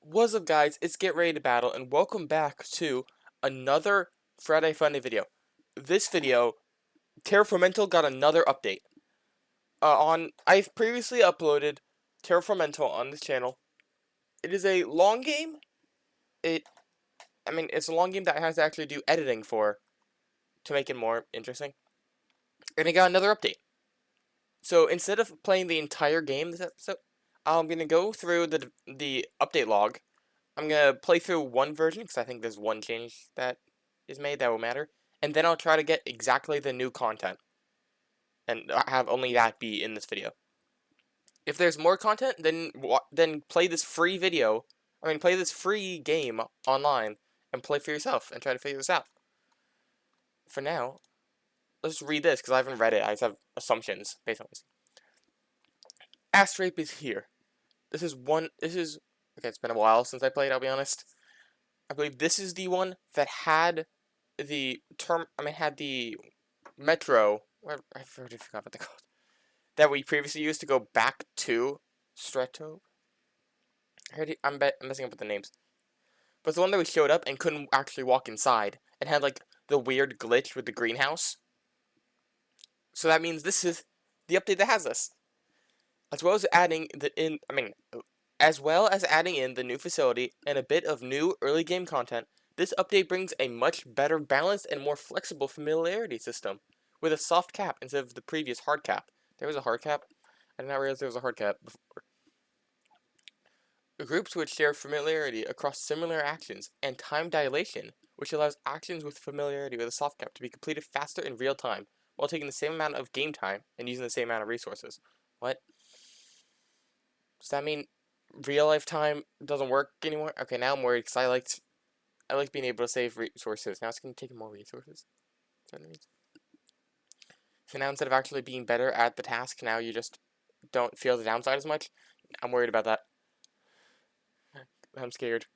What's up, guys? It's Get Ready to Battle, and welcome back to another Friday Funday video. This video, Terraformental got another update. I've previously uploaded Terraformental on this channel. It is a long game. It's a long game that I have to actually do editing for to make it more interesting. And it got another update. So instead of playing the entire game this episode, I'm gonna go through the update log. I'm gonna play through one version because I think there's one change that is made that will matter, and then I'll try to get exactly the new content and have only that be in this video. If there's more content, then play this free video. Play this free game online and play for yourself and try to figure this out. For now, let's read this because I haven't read it. I just have assumptions based on this. Astrape is here. This is okay. It's been a while since I played. I'll be honest. I believe this is the one that had had the metro. I already forgot what they called. That we previously used to go back to Strato. I'm messing up with the names. But it's the one that we showed up and couldn't actually walk inside and had like the weird glitch with the greenhouse. So that means this is the update that has this, as well as adding the new facility and a bit of new early game content. This update brings a much better balanced and more flexible familiarity system, with a soft cap instead of the previous hard cap. There was a hard cap? I did not realize there was a hard cap before. Groups which share familiarity across similar actions, and time dilation, which allows actions with familiarity with a soft cap to be completed faster in real time, while taking the same amount of game time and using the same amount of resources. What? Does that mean real life time doesn't work anymore? Okay, now I'm worried because I like being able to save resources. Now it's going to take more resources. So now instead of actually being better at the task, now you just don't feel the downside as much. I'm worried about that. I'm scared.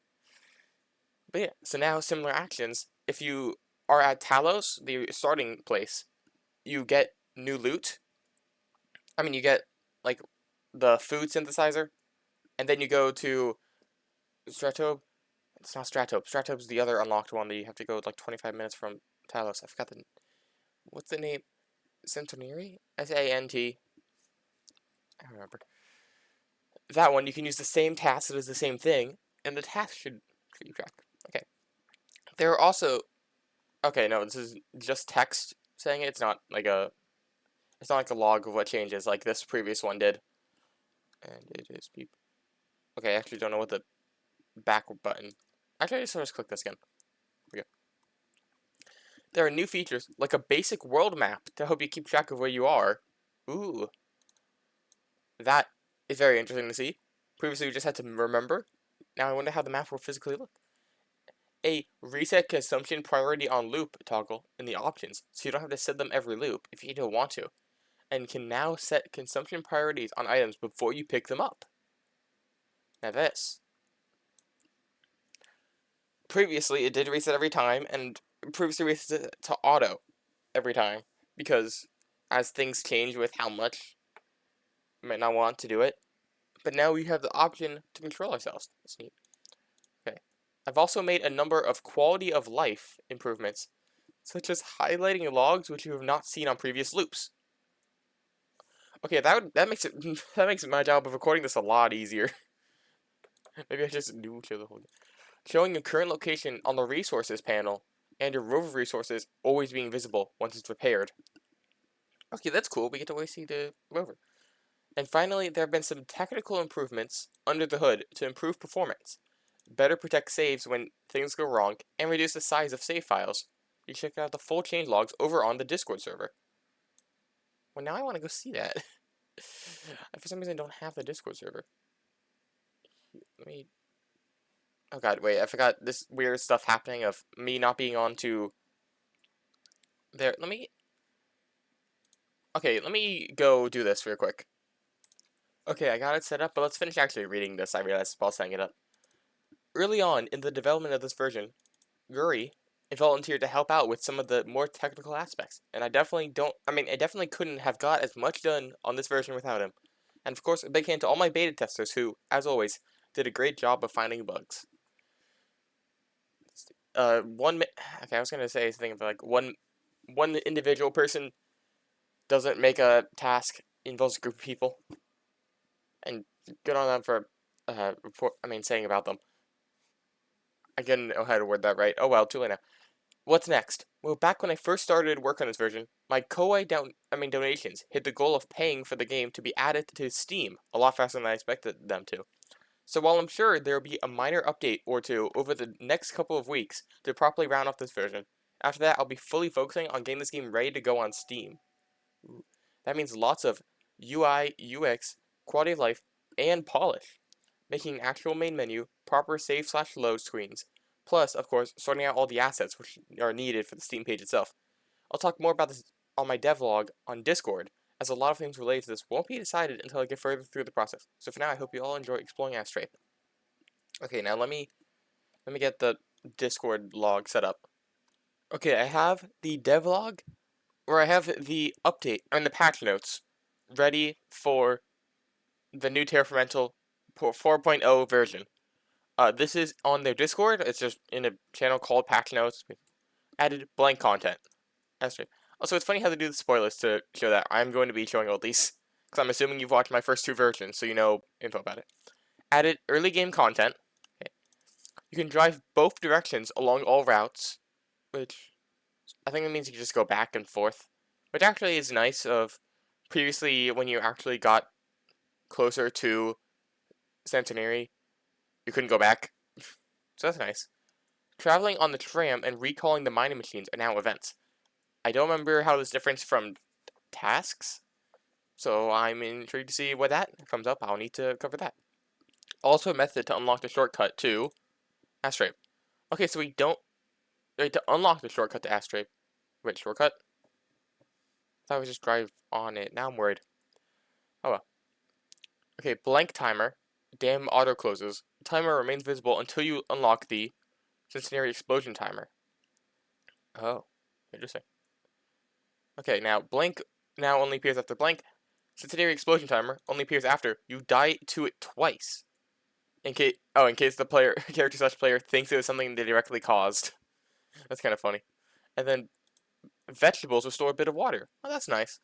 But yeah, so now similar actions. If you are at Talos, the starting place, you get new loot. You get like the food synthesizer, and then you go to Stratobe. It's not Stratobe. Stratobe's the other unlocked one that you have to go like 25 minutes from Talos. I forgot what's the name? Centenary? S-A-N-T. I don't remember. That one, you can use the same task that does the same thing, and the task should keep track. Okay. There are also... Okay, no, this is just text saying it. It's not like a log of what changes like this previous one did. And it is beep. Okay, I actually don't know what the back button... Actually, I just click this again. Here we go. There are new features, like a basic world map to help you keep track of where you are. Ooh. That is very interesting to see. Previously, we just had to remember. Now I wonder how the map will physically look. A reset consumption priority on loop toggle in the options, so you don't have to set them every loop if you don't want to. And can now set consumption priorities on items before you pick them up. Now this. Previously, it did reset every time, and previously reset it to auto every time, because as things change with how much you might not want to do it, but now we have the option to control ourselves. That's neat. Okay. I've also made a number of quality of life improvements, such as highlighting logs which you have not seen on previous loops. Okay, that makes my job of recording this a lot easier. Maybe I just do the whole game. Showing your current location on the resources panel, and your rover resources always being visible once it's repaired. Okay, that's cool. We get to always see the rover. And finally, there have been some technical improvements under the hood to improve performance, better protect saves when things go wrong, and reduce the size of save files. You can check out the full change logs over on the Discord server. Well, now I want to go see that. For some reason, I don't have the Discord server. Let me... Oh god, wait, I forgot this weird stuff happening of me not being on to... There, Okay, let me go do this real quick. Okay, I got it set up, but let's finish actually reading this. I realized while setting it up. Early on in the development of this version, Guri volunteered to help out with some of the more technical aspects, and I definitely couldn't have got as much done on this version without him. And of course, a big hand to all my beta testers who, as always, did a great job of finding bugs. Okay, I was gonna say something about like one individual person doesn't make a task, involves a group of people, and good on them for saying about them. I didn't know how to word that right. Oh well, too late now. What's next? Well, back when I first started work on this version, my donations hit the goal of paying for the game to be added to Steam a lot faster than I expected them to. So while I'm sure there will be a minor update or two over the next couple of weeks to properly round off this version, after that I'll be fully focusing on getting this game ready to go on Steam. Ooh. That means lots of UI, UX, quality of life, and polish, making an actual main menu, proper save/load screens, plus, of course, sorting out all the assets which are needed for the Steam page itself. I'll talk more about this on my devlog on Discord, as a lot of things related to this won't be decided until I get further through the process. So for now, I hope you all enjoy exploring Astrape. Okay, now let me get the Discord log set up. Okay, I have the devlog, where I have the update and the patch notes ready for the new Terraformental 4.0 version. This is on their Discord. It's just in a channel called Patch Notes. Added blank content. That's right. Also, it's funny how they do the spoilers to show that I'm going to be showing all these. Because I'm assuming you've watched my first two versions, so you know info about it. Added early game content. Okay. You can drive both directions along all routes, which I think it means you can just go back and forth. Which actually is nice of previously when you actually got closer to Centenary, you couldn't go back. So that's nice. Traveling on the tram and recalling the mining machines are now events. I don't remember how this differs from tasks, so I'm intrigued to see what that comes up. I'll need to cover that. Also a method to unlock the shortcut to Astrape. Okay, so we don't... Wait, to unlock the shortcut to Astrape. Wait, shortcut? I thought I would just drive on it. Now I'm worried. Oh well. Okay, blank timer. Dam auto closes. Timer remains visible until you unlock the Cincinnati explosion timer. Oh, interesting. Okay, now blank now only appears after blank. Cincinnati explosion timer only appears after you die to it twice. In case the player character/player thinks it was something they directly caused. That's kind of funny. And then vegetables restore a bit of water. Oh, that's nice.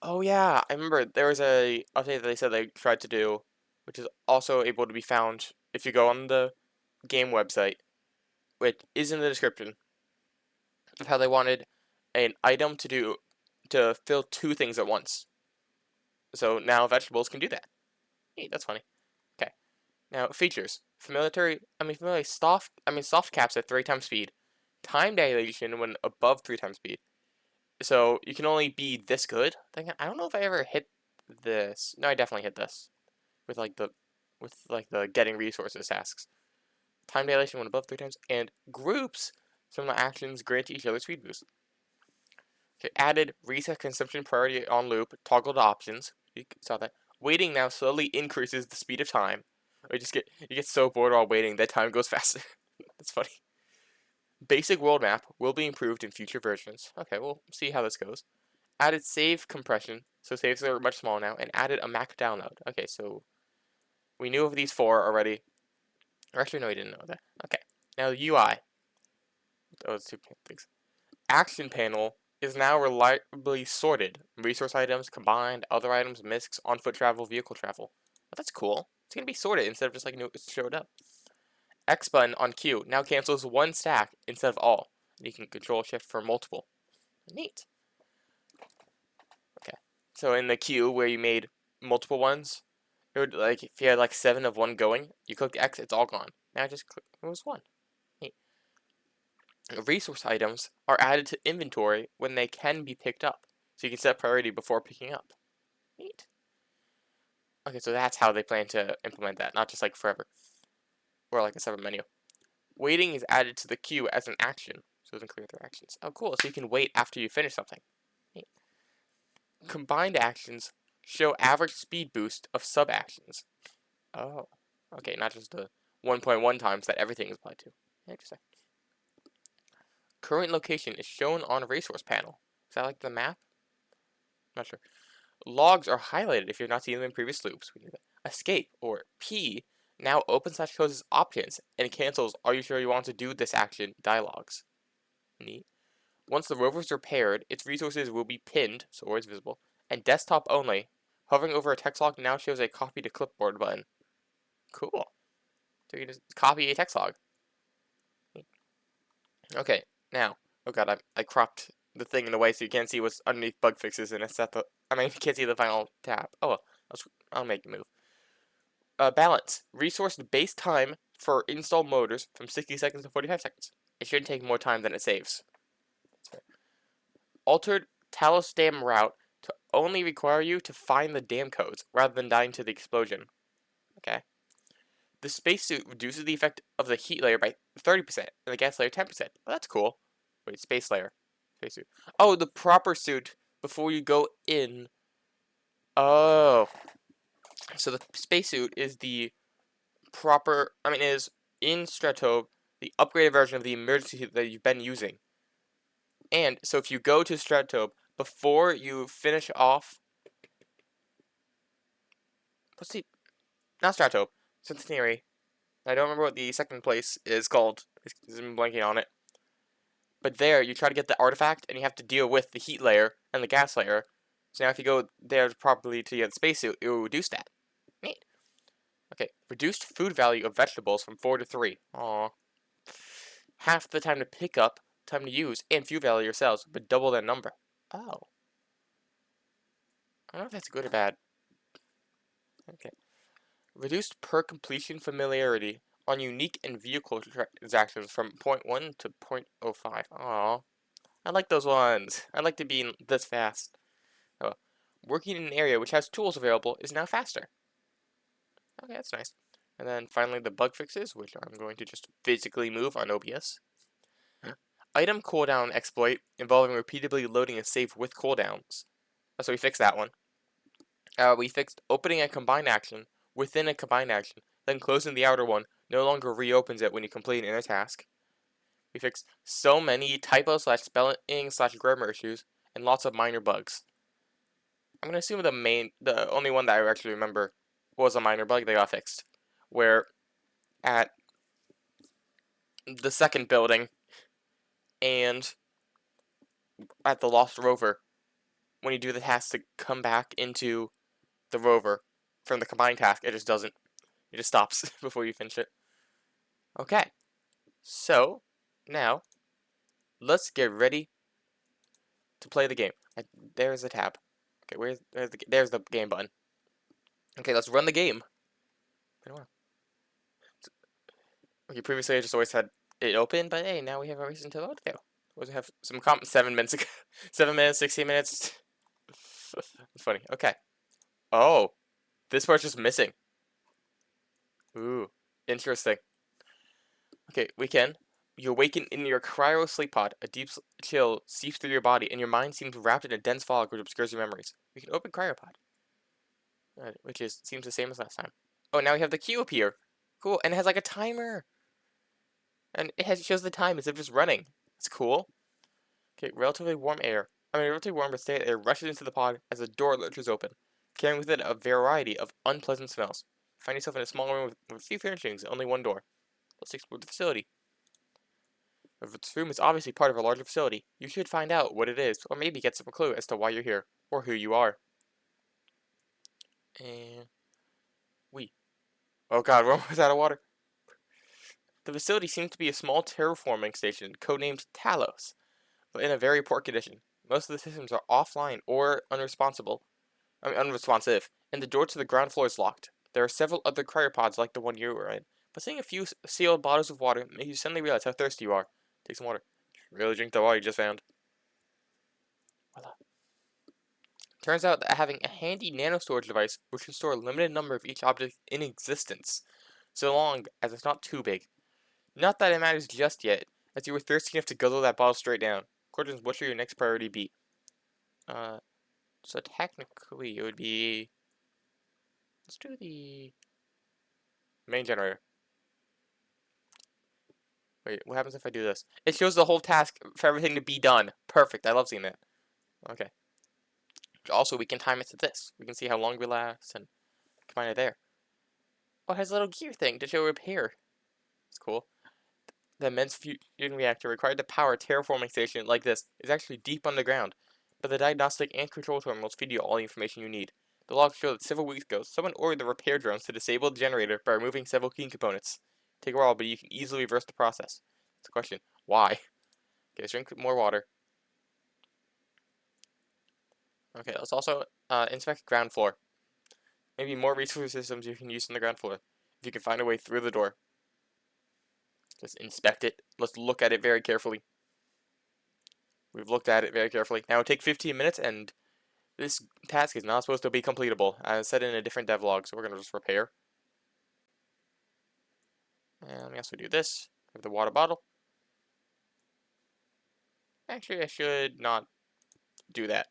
Oh yeah, I remember there was a update that they said they tried to do, which is also able to be found if you go on the game website, which is in the description, of how they wanted an item to fill two things at once. So now vegetables can do that. Hey, that's funny. Okay. Now features. Soft caps at 3 times speed. Time dilation when above 3 times speed. So you can only be this good. I don't know if I ever hit this. No, I definitely hit this. With the getting resources tasks. Time dilation when above 3 times. And groups. Some actions grant each other speed boost. Okay, added reset consumption priority on loop, toggled options. You saw that. Waiting now slowly increases the speed of time. Or you get so bored while waiting that time goes faster. That's funny. Basic world map will be improved in future versions. Okay, we'll see how this goes. Added save compression, so saves are much smaller now, and added a Mac download. Okay, so we knew of these 4 already. Or actually, no, we didn't know that. Okay, now UI. Those 2 things. Action panel is now reliably sorted. Resource items, combined, other items, miscs, on-foot travel, vehicle travel. Oh, that's cool. It's going to be sorted instead of just like it showed up. X button on Q now cancels 1 stack instead of all. And you can control shift for multiple. Neat. Okay. So in the queue where you made multiple ones, it would like if you had like 7 of one going, you click X, it's all gone. Now just click it was 1. Neat. Resource items are added to inventory when they can be picked up. So you can set priority before picking up. Neat. Okay, so that's how they plan to implement that, not just like forever. Or like a separate menu. Waiting is added to the queue as an action, so it doesn't clear their actions. Oh, cool, so you can wait after you finish something. Neat. Combined actions show average speed boost of sub-actions. Oh, okay, not just the 1.1 times that everything is applied to. Interesting. Current location is shown on a resource panel. Is that like the map? Not sure. Logs are highlighted if you've not seen them in previous loops. We knew that. Escape, or P, now open/closes options and cancels "Are you sure you want to do this action?" dialogues. Neat. Once the rover is repaired, its resources will be pinned, so always visible, and desktop only. Hovering over a text log now shows a copy to clipboard button. Cool. So you can just copy a text log. Okay, now, oh god, I cropped the thing in a way so you can't see what's underneath bug fixes, and it's at the, you can't see the final tab. Oh well, I'll make it move. Balance. Resourced base time for install motors from 60 seconds to 45 seconds. It shouldn't take more time than it saves. Altered Talos Dam route to only require you to find the dam codes rather than dying to the explosion. Okay. The spacesuit reduces the effect of the heat layer by 30% and the gas layer 10%. Well, that's cool. Wait, space layer. Spacesuit. Oh, the proper suit before you go in. Oh. So the spacesuit is the proper, is in Stratobe, the upgraded version of the emergency suit that you've been using. And so if you go to Stratobe, before you finish off, what's the, not Stratobe, Centenary. I don't remember what the second place is called. I'm blanking on it. But there, you try to get the artifact, and you have to deal with the heat layer and the gas layer. So now if you go there properly to get the spacesuit, it will reduce that. Neat. Okay, reduced food value of vegetables from 4 to 3. Aww. Half the time to pick up, time to use, and fuel value yourselves, but double that number. Oh. I don't know if that's good or bad. Okay. Reduced per completion familiarity on unique and vehicle transactions from 0.1 to 0.05. Aww. I like those ones. I like to be this fast. Oh. Working in an area which has tools available is now faster. Okay, that's nice. And then finally the bug fixes, which I'm going to just physically move on OBS. Item cooldown exploit involving repeatedly loading a save with cooldowns. So we fixed that one. We fixed opening a combined action within a combined action, then closing the outer one no longer reopens it when you complete an inner task. We fixed so many typo/spelling/grammar issues and lots of minor bugs. I'm gonna assume the only one that I actually remember was a minor bug that got fixed, where at the second building and at the Lost Rover, when you do the task to come back into the rover from the combined task, it just doesn't. It just stops before you finish it. Okay, so now let's get ready to play the game. There's the tab. Okay, there's the game button. Okay, let's run the game. Okay, previously I just always had it open, but hey, now we have a reason to load fail. We have some 7 minutes ago. 7 minutes, 16 minutes. It's funny. Okay. Oh, this part's just missing. Ooh, interesting. Okay, you awaken in your cryo sleep pod. A deep chill seeps through your body, and your mind seems wrapped in a dense fog which obscures your memories. We can open cryopod, which seems the same as last time. Oh, now we have the queue appear. Cool, and it has like a timer, and it shows the time instead of just running. It's cool. Okay, relatively warm but steady air rushes into the pod as the door lurches open, carrying with it a variety of unpleasant smells. You find yourself in a small room with a few furnishings and only one door. Let's explore the facility. If this room is obviously part of a larger facility, you should find out what it is, or maybe get some clue as to why you're here, or who you are. And oh god, we're almost out of water. The facility seems to be a small terraforming station, codenamed Talos, but in a very poor condition. Most of the systems are offline or unresponsive, and the door to the ground floor is locked. There are several other cryopods like the one you were in, but seeing a few sealed bottles of water makes you suddenly realize how thirsty you are. Take some water. Really drink the water you just found. Voila. Turns out that having a handy nano storage device which can store a limited number of each object in existence, so long as it's not too big. Not that it matters just yet, as you were thirsty enough to guzzle that bottle straight down. Questions, what should your next priority be? So technically it would be... Let's do the main generator. Wait, what happens if I do this? It shows the whole task for everything to be done. Perfect, I love seeing that. Okay. Also, we can time it to this. We can see how long we last and combine it there. Oh, it has a little gear thing to show repair. It's cool. The immense fusion reactor required to power a terraforming station like this is actually deep underground, but the diagnostic and control terminals feed you all the information you need. The logs show that several weeks ago, someone ordered the repair drones to disable the generator by removing several key components. Take a while, but you can easily reverse the process. It's a question. Why? Okay, let's drink more water. Okay, let's also inspect the ground floor. Maybe more resource systems you can use on the ground floor, if you can find a way through the door. Just inspect it. Let's look at it very carefully. We've looked at it very carefully. Now take 15 minutes, and this task is not supposed to be completable, as said in a different devlog, so we're going to just repair. And let me also do this. Have the water bottle. Actually, I should not do that.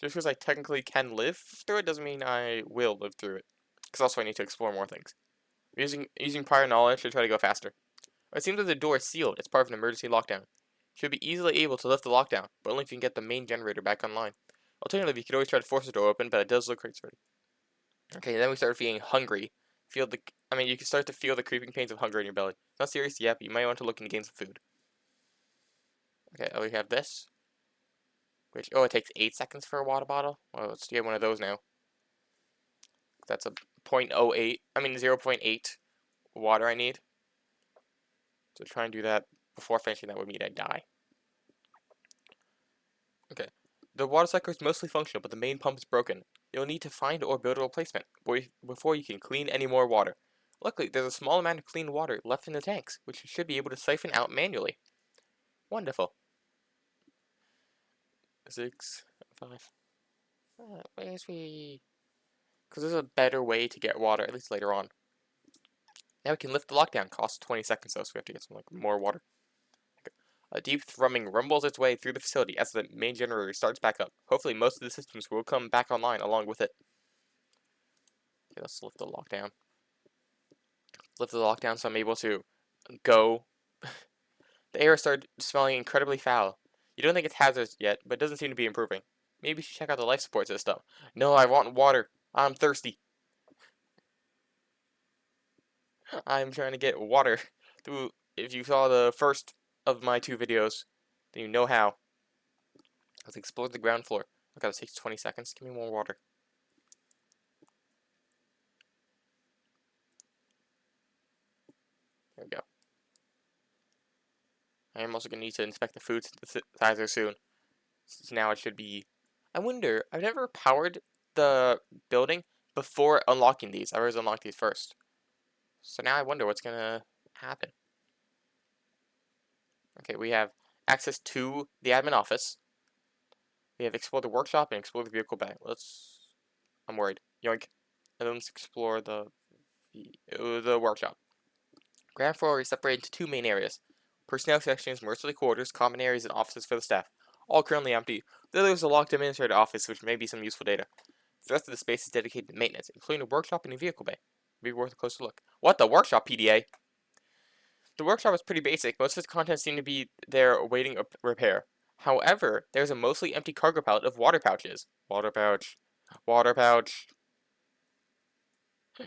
Just because I technically can live through it doesn't mean I will live through it. Because also I need to explore more things. Using prior knowledge to try to go faster. It seems that the door is sealed. It's part of an emergency lockdown. Should be easily able to lift the lockdown, but only if you can get the main generator back online. Alternatively, you could always try to force the door open, but it does look like it's ready. Okay, then we start feeling hungry. You can start to feel the creeping pains of hunger in your belly. Not serious yet, but you might want to look into getting some food. Okay, we have this. It takes 8 seconds for a water bottle. Well, let's get one of those now. That's a 0.8 water I need. So try and do that before finishing that would mean I die. Okay. The water cycle is mostly functional, but the main pump is broken. You'll need to find or build a replacement before you can clean any more water. Luckily, there's a small amount of clean water left in the tanks, which you should be able to siphon out manually. Wonderful. 6, 5. Where's we? Because there's a better way to get water, at least later on. Now we can lift the lockdown. Costs 20 seconds though, so we have to get some more water. A deep thrumming rumbles its way through the facility as the main generator starts back up. Hopefully most of the systems will come back online along with it. Okay, let's lift the lockdown. Lift the lockdown so I'm able to go. The air started smelling incredibly foul. You don't think it's hazardous yet, but it doesn't seem to be improving. Maybe you should check out the life support system. No, I want water. I'm thirsty. I'm trying to get water. If you saw the first of my 2 videos, then you know how. Let's explore the ground floor. Okay, this takes 20 seconds. Give me more water. There we go. I am also going to need to inspect the food synthesizer soon. So now it should be... I wonder, I've never powered the building before unlocking these. I always unlock these first. So now I wonder what's going to happen. Okay, we have access to the admin office. We have explore the workshop and explore the vehicle bay. I'm worried. Yoink. And then let's explore the workshop. Ground floor is separated into 2 main areas. Personnel sections, emergency quarters, common areas, and offices for the staff. All currently empty. Though there's a locked administrator office, which may be some useful data. The rest of the space is dedicated to maintenance, including a workshop and a vehicle bay. Be worth a closer look. What, the workshop, PDA? The workshop is pretty basic. Most of its contents seem to be there awaiting repair. However, there's a mostly empty cargo pallet of water pouches. Water pouch. Water pouch.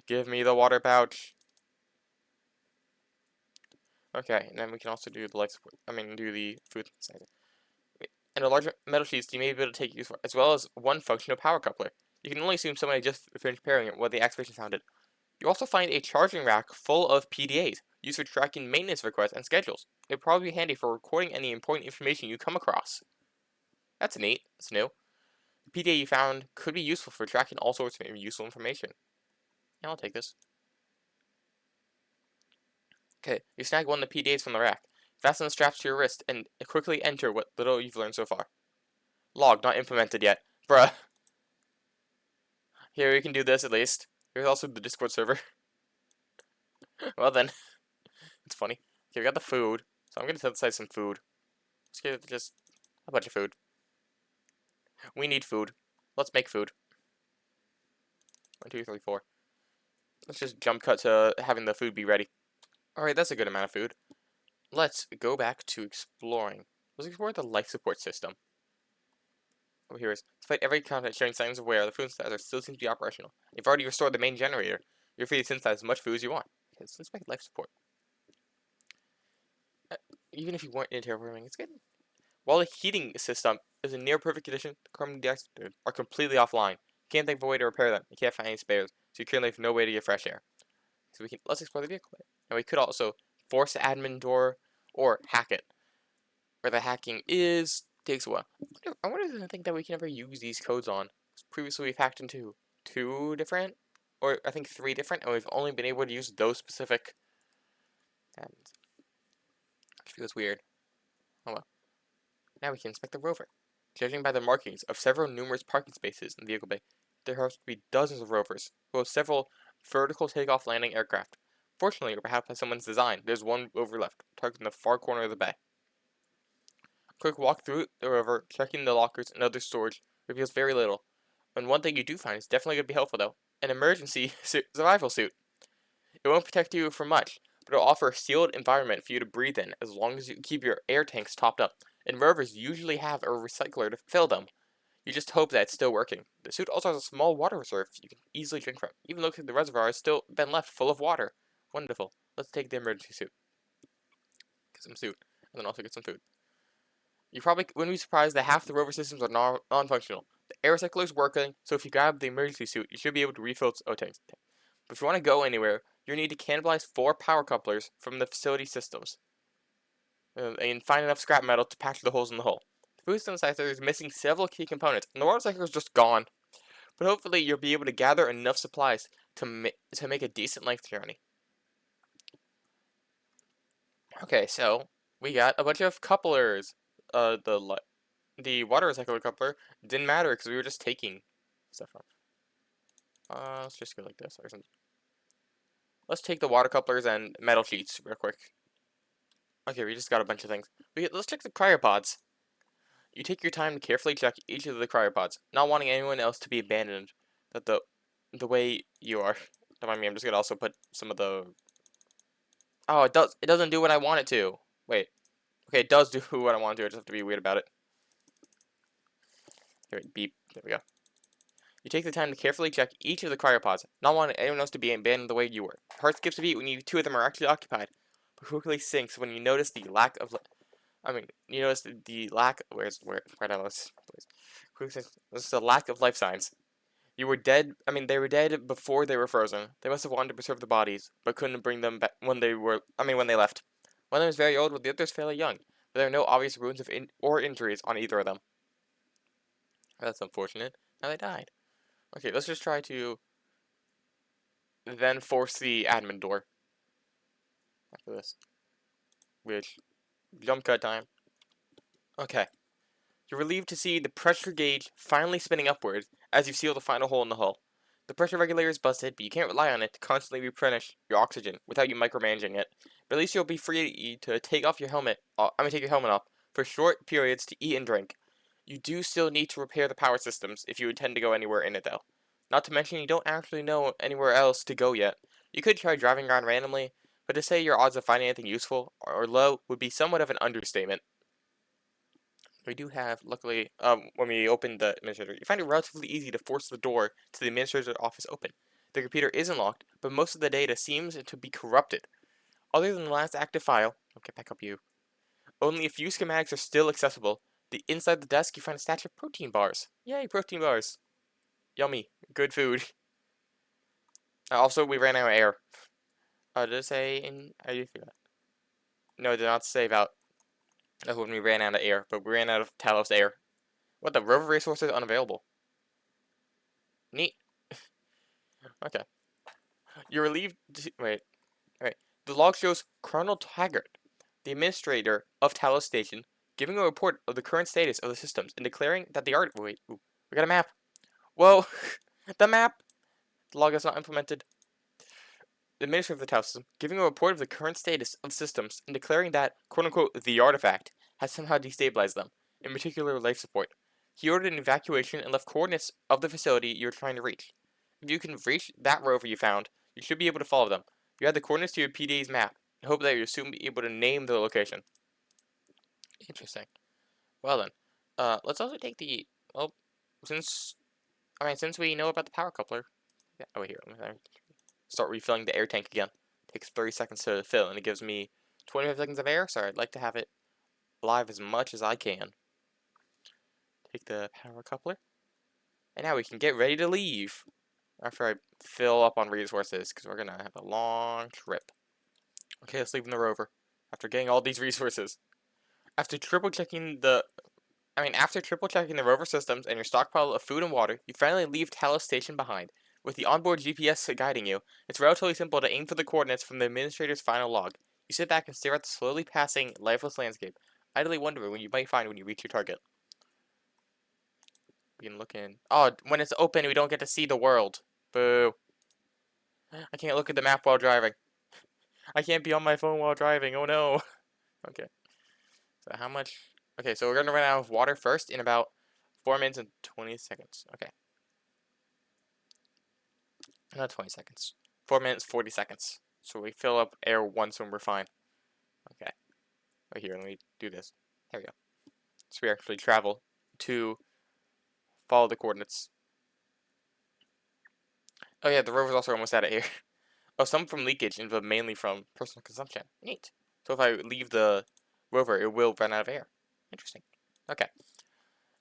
Give me the water pouch. Okay, and then we can also do the do the food synthesizer. And a larger metal sheets you may be able to take use for, as well as one functional power coupler. You can only assume somebody just finished repairing it when the activation sounded. You also find a charging rack full of PDAs, used for tracking maintenance requests and schedules. It'd probably be handy for recording any important information you come across. That's neat. That's new. The PDA you found could be useful for tracking all sorts of useful information. Yeah, I'll take this. Okay, you snag one of the PDAs from the rack. Fasten the straps to your wrist and quickly enter what little you've learned so far. Log not implemented yet. Bruh. Here, we can do this at least. Here's also the Discord server. Well then. It's funny. Okay, we got the food. So I'm gonna synthesize some food. Let's get just a bunch of food. We need food. Let's make food. 1, 2, 3, 4. Let's just jump cut to having the food be ready. Alright, that's a good amount of food. Let's go back to exploring. Let's explore the life support system. Here is, despite every content showing signs of wear, the food synthesizer still seems to be operational. They've already restored the main generator. You're free to synthesize as much food as you want. Okay, let's make life support. Even if you weren't in terraforming, it's good. While the heating system is in near perfect condition, the carbon dioxide are completely offline. You can't think of a way to repair them. You can't find any spares, so you currently have no way to get fresh air. So let's explore the vehicle. And we could also force the admin door or hack it. Where the hacking is takes a while. I wonder if I think that we can ever use these codes on. Previously we've hacked into 2 different, or I think 3 different, and we've only been able to use those specific. And it feels weird. Oh well. Now we can inspect the rover. Judging by the markings of several numerous parking spaces in the vehicle bay, there have to be dozens of rovers, both several vertical takeoff landing aircraft. Fortunately, or perhaps by someone's design, there's one rover left, tucked in the far corner of the bay. A quick walk through the rover, checking the lockers and other storage, reveals very little. And one thing you do find is definitely going to be helpful though, an emergency survival suit. It won't protect you from much, but it'll offer a sealed environment for you to breathe in as long as you keep your air tanks topped up. And rovers usually have a recycler to fill them. You just hope that it's still working. The suit also has a small water reserve you can easily drink from, even though the reservoir has still been left full of water. Wonderful. Let's take the emergency suit. Get some suit, and then also get some food. You probably wouldn't be surprised that half the rover systems are non-functional. The air recycler is working, so if you grab the emergency suit, you should be able to refill its O-tanks. But if you want to go anywhere, you need to cannibalize 4 power couplers from the facility systems. And find enough scrap metal to patch the holes in the hull. The food synthesizer is missing several key components, and the water cycle is just gone. But hopefully you'll be able to gather enough supplies to make a decent length journey. Okay, so we got a bunch of couplers. The water recycler coupler didn't matter because we were just taking stuff from. Let's just go like this or something. Let's take the water couplers and metal sheets real quick. Okay, we just got a bunch of things. Let's check the cryopods. You take your time to carefully check each of the cryopods, not wanting anyone else to be abandoned. That the way you are. Don't mind me. I'm just gonna also put some of the. Oh, it does. It doesn't do what I want it to. Wait. Okay, it does do what I want it to. I just have to be weird about it. Here, beep. There we go. You take the time to carefully check each of the cryopods, not wanting anyone else to be abandoned the way you were. Heart skips a beat when 2 of them are actually occupied, but quickly sinks when you notice the lack of. You notice the lack. Where down this place? This is the lack of life signs. You were dead. They were dead before they were frozen. They must have wanted to preserve the bodies, but couldn't bring them back when they were. When they left. One of them is very old, while the other is fairly young. But there are no obvious wounds or injuries on either of them. That's unfortunate. Now they died. Okay, let's just try to then force the admin door. After this. Which, jump cut time. Okay. You're relieved to see the pressure gauge finally spinning upwards as you seal the final hole in the hull. The pressure regulator is busted, but you can't rely on it to constantly replenish your oxygen without you micromanaging it. But at least you'll be free to take your helmet off for short periods to eat and drink. You do still need to repair the power systems if you intend to go anywhere in it though. Not to mention you don't actually know anywhere else to go yet. You could try driving around randomly, but to say your odds of finding anything useful or low would be somewhat of an understatement. We do have, luckily, when we open the administrator, you find it relatively easy to force the door to the administrator's office open. The computer isn't locked, but most of the data seems to be corrupted. Other than the last active file, okay, back up you. Only a few schematics are still accessible. Inside the desk, you find a stash of protein bars. Yay, protein bars. Yummy. Good food. Also, we ran out of air. Did it say in... How do you feel that? No, it did not save out. That's when we ran out of air, but we ran out of Talos air. What, the rover resources unavailable? Neat. Okay. You're relieved to... Wait. Alright. The log shows Colonel Taggart, the administrator of Talos Station, giving a report of the current status of the systems and declaring that the art... Wait. Ooh, we got a map. Whoa. The map. The log is not implemented. The administrator of the Talos system, giving a report of the current status of systems and declaring that, quote-unquote, the artifact has somehow destabilized them, in particular life support. He ordered an evacuation and left coordinates of the facility you're trying to reach. If you can reach that rover you found, you should be able to follow them. You add the coordinates to your PDA's map, and hope that you'll soon be able to name the location. Interesting. Well then, let's also take the, since we know about the power coupler, yeah, over here, start refilling the air tank again. Takes 30 seconds to fill, and it gives me 25 seconds of air, so I'd like to have it alive as much as I can. Take the power coupler. And now we can get ready to leave. After I fill up on resources, because we're going to have a long trip. Okay, let's leave in the rover. After getting all these resources. After triple checking the rover systems and your stockpile of food and water, you finally leave Talos Station behind. With the onboard GPS guiding you, it's relatively simple to aim for the coordinates from the administrator's final log. You sit back and stare at the slowly passing, lifeless landscape, idly wondering what you might find when you reach your target. We can look in. Oh, when it's open, we don't get to see the world. Boo. I can't look at the map while driving. I can't be on my phone while driving. Oh no. Okay. So how much? Okay, so we're going to run out of water first in about 4 minutes and 20 seconds. Okay. Not 20 seconds. 4 minutes, 40 seconds. So we fill up air once when we're fine. Okay. Right here, let me do this. There we go. So we actually travel to follow the coordinates. Oh yeah, the rover's also almost out of air. Oh, some from leakage, but mainly from personal consumption. Neat. So if I leave the rover, it will run out of air. Interesting. Okay.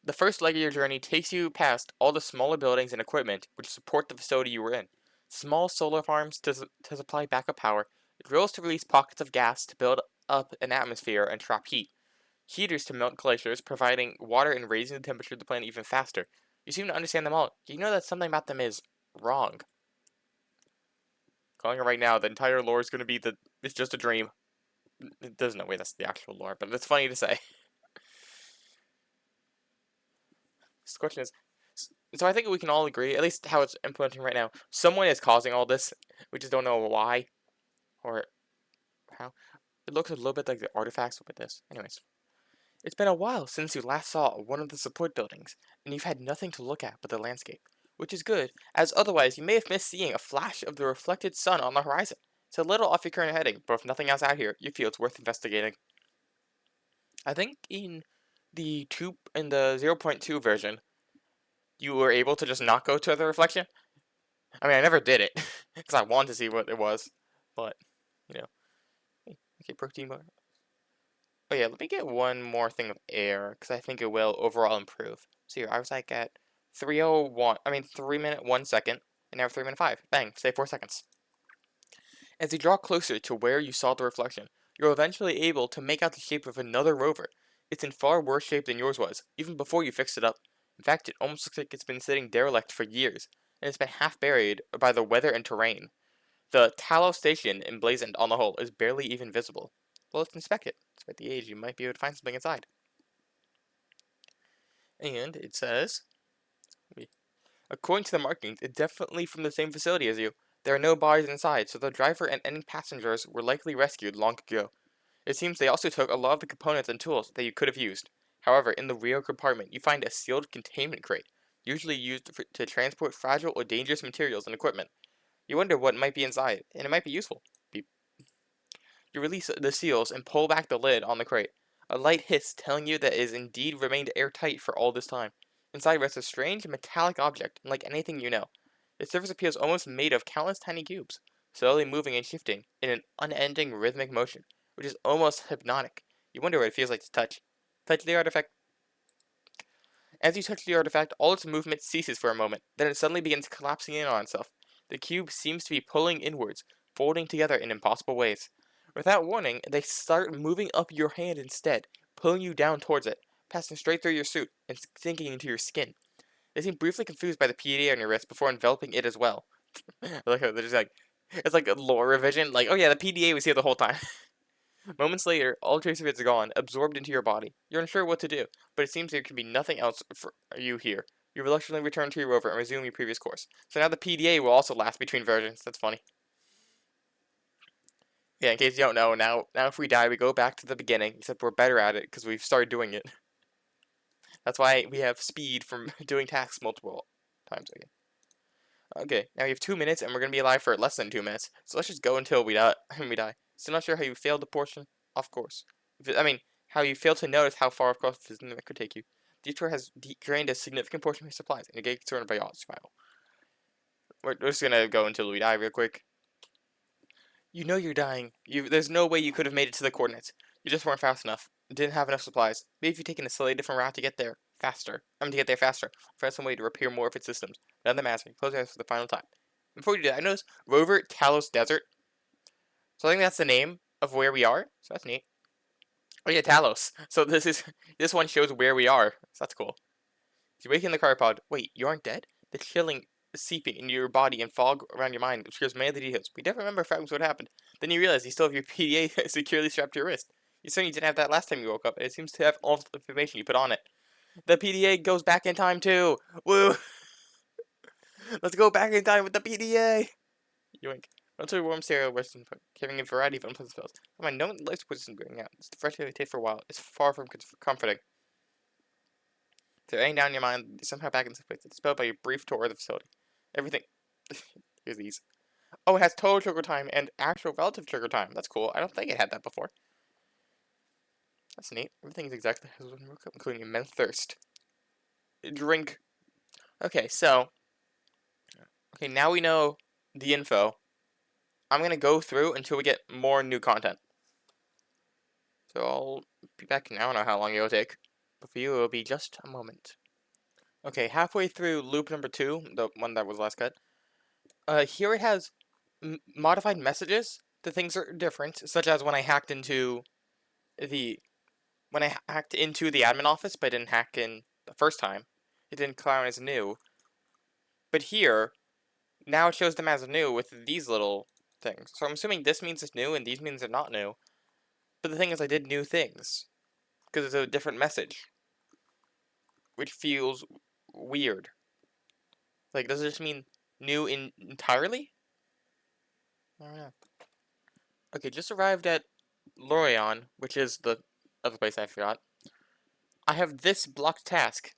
The first leg of your journey takes you past all the smaller buildings and equipment which support the facility you were in. Small solar farms to supply backup power, drills to release pockets of gas to build up an atmosphere and trap heat, heaters to melt glaciers, providing water and raising the temperature of the planet even faster. You seem to understand them all. You know that something about them is wrong. Calling it right now, the entire lore is going to be that it's just a dream. There's no way that's the actual lore, but it's funny to say. The question is, so I think we can all agree, at least how it's implementing right now, someone is causing all this. We just don't know why or how. It looks a little bit like the artifacts with this. Anyways, it's been a while since you last saw one of the support buildings, and you've had nothing to look at but the landscape, which is good, as otherwise you may have missed seeing a flash of the reflected sun on the horizon. It's a little off your current heading, but if nothing else out here, you feel it's worth investigating. I think in the 0.2 version, you were able to just not go to the reflection. I mean, I never did it, because I wanted to see what it was, but, you know. Okay, protein bar. Oh yeah, let me get one more thing of air, because I think it will overall improve. So here, I was like at 3 minute 1 second, and now 3 minute 5. Bang, save 4 seconds. As you draw closer to where you saw the reflection, you're eventually able to make out the shape of another rover. It's in far worse shape than yours was, even before you fixed it up. In fact, it almost looks like it's been sitting derelict for years, and it's been half buried by the weather and terrain. The Talos station, emblazoned on the hull, is barely even visible. Well, let's inspect it. Despite the age, you might be able to find something inside. And it says, according to the markings, it's definitely from the same facility as you. There are no bodies inside, so the driver and any passengers were likely rescued long ago. It seems they also took a lot of the components and tools that you could have used. However, in the rear compartment, you find a sealed containment crate, usually used to transport fragile or dangerous materials and equipment. You wonder what might be inside, and it might be useful. Beep. You release the seals and pull back the lid on the crate. A light hiss telling you that it has indeed remained airtight for all this time. Inside rests a strange metallic object, unlike anything you know. Its surface appears almost made of countless tiny cubes, slowly moving and shifting in an unending rhythmic motion, which is almost hypnotic. You wonder what it feels like to touch. Touch the artifact. As you touch the artifact, all its movement ceases for a moment, then it suddenly begins collapsing in on itself. The cube seems to be pulling inwards, folding together in impossible ways. Without warning, they start moving up your hand instead, pulling you down towards it, passing straight through your suit and sinking into your skin. They seem briefly confused by the PDA on your wrist before enveloping it as well. I like how they're just like, it's like a lore revision, like, oh yeah, the PDA was here the whole time. Moments later, all trace of it is gone, absorbed into your body. You're unsure what to do, but it seems there can be nothing else for you here. You reluctantly return to your rover and resume your previous course. So now the PDA will also last between versions. That's funny. Yeah, in case you don't know, now if we die, we go back to the beginning, except we're better at it because we've started doing it. That's why we have speed from doing tasks multiple times again. Okay, now you have 2 minutes, and we're gonna be alive for less than 2 minutes. So let's just go until we die. Still not sure how you failed the portion off course. How you failed to notice how far off course it could take you. Detour has drained a significant portion of your supplies, and you get concerned about your survival. We're just gonna go until we die real quick. You know you're dying. There's no way you could have made it to the coordinates. You just weren't fast enough. Didn't have enough supplies. Maybe if you'd taken a slightly different route to get there faster. To get there faster. Find some way to repair more of its systems. None of them asked me. Close your eyes for the final time. Before you do that, I noticed Rover Talos Desert. So I think that's the name of where we are. So that's neat. Oh yeah, Talos. So this one shows where we are. So that's cool. You wake in the cryopod. Wait, you aren't dead? The chilling seeping into your body and fog around your mind obscures many of the details. We never remember fragments what happened. Then you realize you still have your PDA securely strapped to your wrist. You certainly didn't have that last time you woke up, and it seems to have all the information you put on it. The PDA goes back in time too. Woo! Let's go back in time with the PDA. Yoink. Run to a warm stereo western carrying a variety of unpleasant smells. Come on, no light support isn't going out. It's the fresh air they take for a while. It's far from comforting. To weighing down your mind, you're somehow back in this place. It's spelled by your brief tour of the facility. Everything. Here's these. Oh, it has total trigger time and actual relative trigger time. That's cool. I don't think it had that before. That's neat. Everything is exactly as when we woke up, including immense thirst. Drink. Okay, so. Okay, now we know the info. I'm gonna go through until we get more new content. So I'll be back now. I don't know how long it'll take. But for you, it'll be just a moment. Okay, halfway through loop number 2, the one that was last cut. Here it has modified messages. The things are different, such as when I hacked into the admin office, but I didn't hack in the first time. It didn't count as new. But here, now it shows them as new with these little things. So I'm assuming this means it's new and these means they're not new. But the thing is, I did new things because it's a different message, which feels weird. Like, does it just mean new entirely? I don't know. Okay, just arrived at Lorion, which is the other place I forgot. I have this blocked task,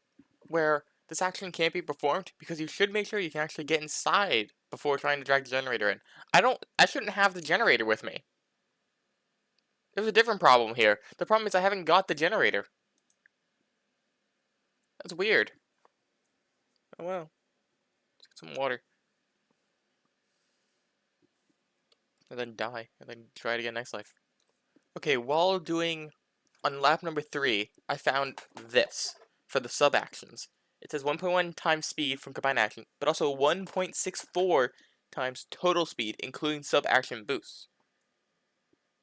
where this action can't be performed because you should make sure you can actually get inside before trying to drag the generator in. I shouldn't have the generator with me. There's a different problem here. The problem is I haven't got the generator. That's weird. Oh well. Let's get some water. And then die. And then try it again next life. Okay, while doing on lap number 3, I found this for the sub actions. It says 1.1 times speed from combined action, but also 1.64 times total speed, including sub action boosts.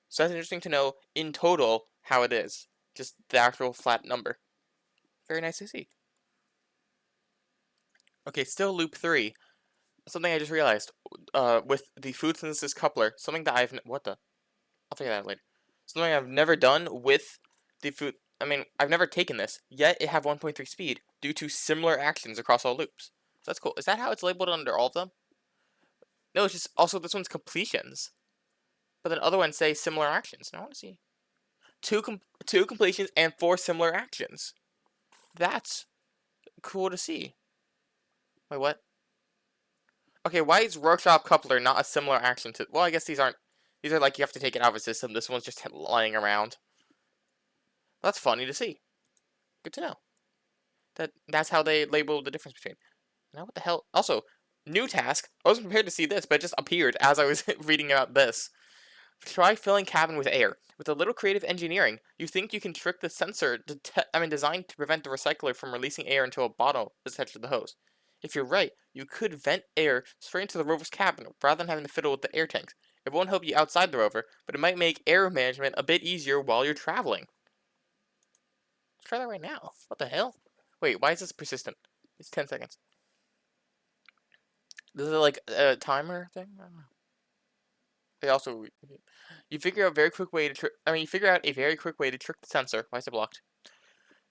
So that's interesting to know in total how it is. Just the actual flat number. Very nice to see. Okay, still loop 3. Something I just realized. With the food synthesis coupler, something that what the? I'll figure that out later. Something I've never done with the food. I've never taken this, yet it have 1.3 speed due to similar actions across all loops. So that's cool. Is that how it's labeled under all of them? No, it's just also this one's completions. But then other ones say similar actions. Now I want to see. Two completions and 4 similar actions. That's cool to see. Wait, what? Okay, why is workshop coupler not a similar action to... Well, I guess these aren't... These are like you have to take it out of a system. This one's just lying around. That's funny to see. Good to know. That's how they label the difference between. Now what the hell? Also, new task. I wasn't prepared to see this, but it just appeared as I was reading about this. Try filling cabin with air. With a little creative engineering, you think you can trick the sensor designed to prevent the recycler from releasing air into a bottle attached to the hose. If you're right, you could vent air straight into the rover's cabin rather than having to fiddle with the air tanks. It won't help you outside the rover, but it might make air management a bit easier while you're traveling. Let's try that right now. What the hell? Wait, why is this persistent? It's 10 seconds. This is like a timer thing? I don't know. They also... You figure out a very quick way to trick the sensor. Why is it blocked?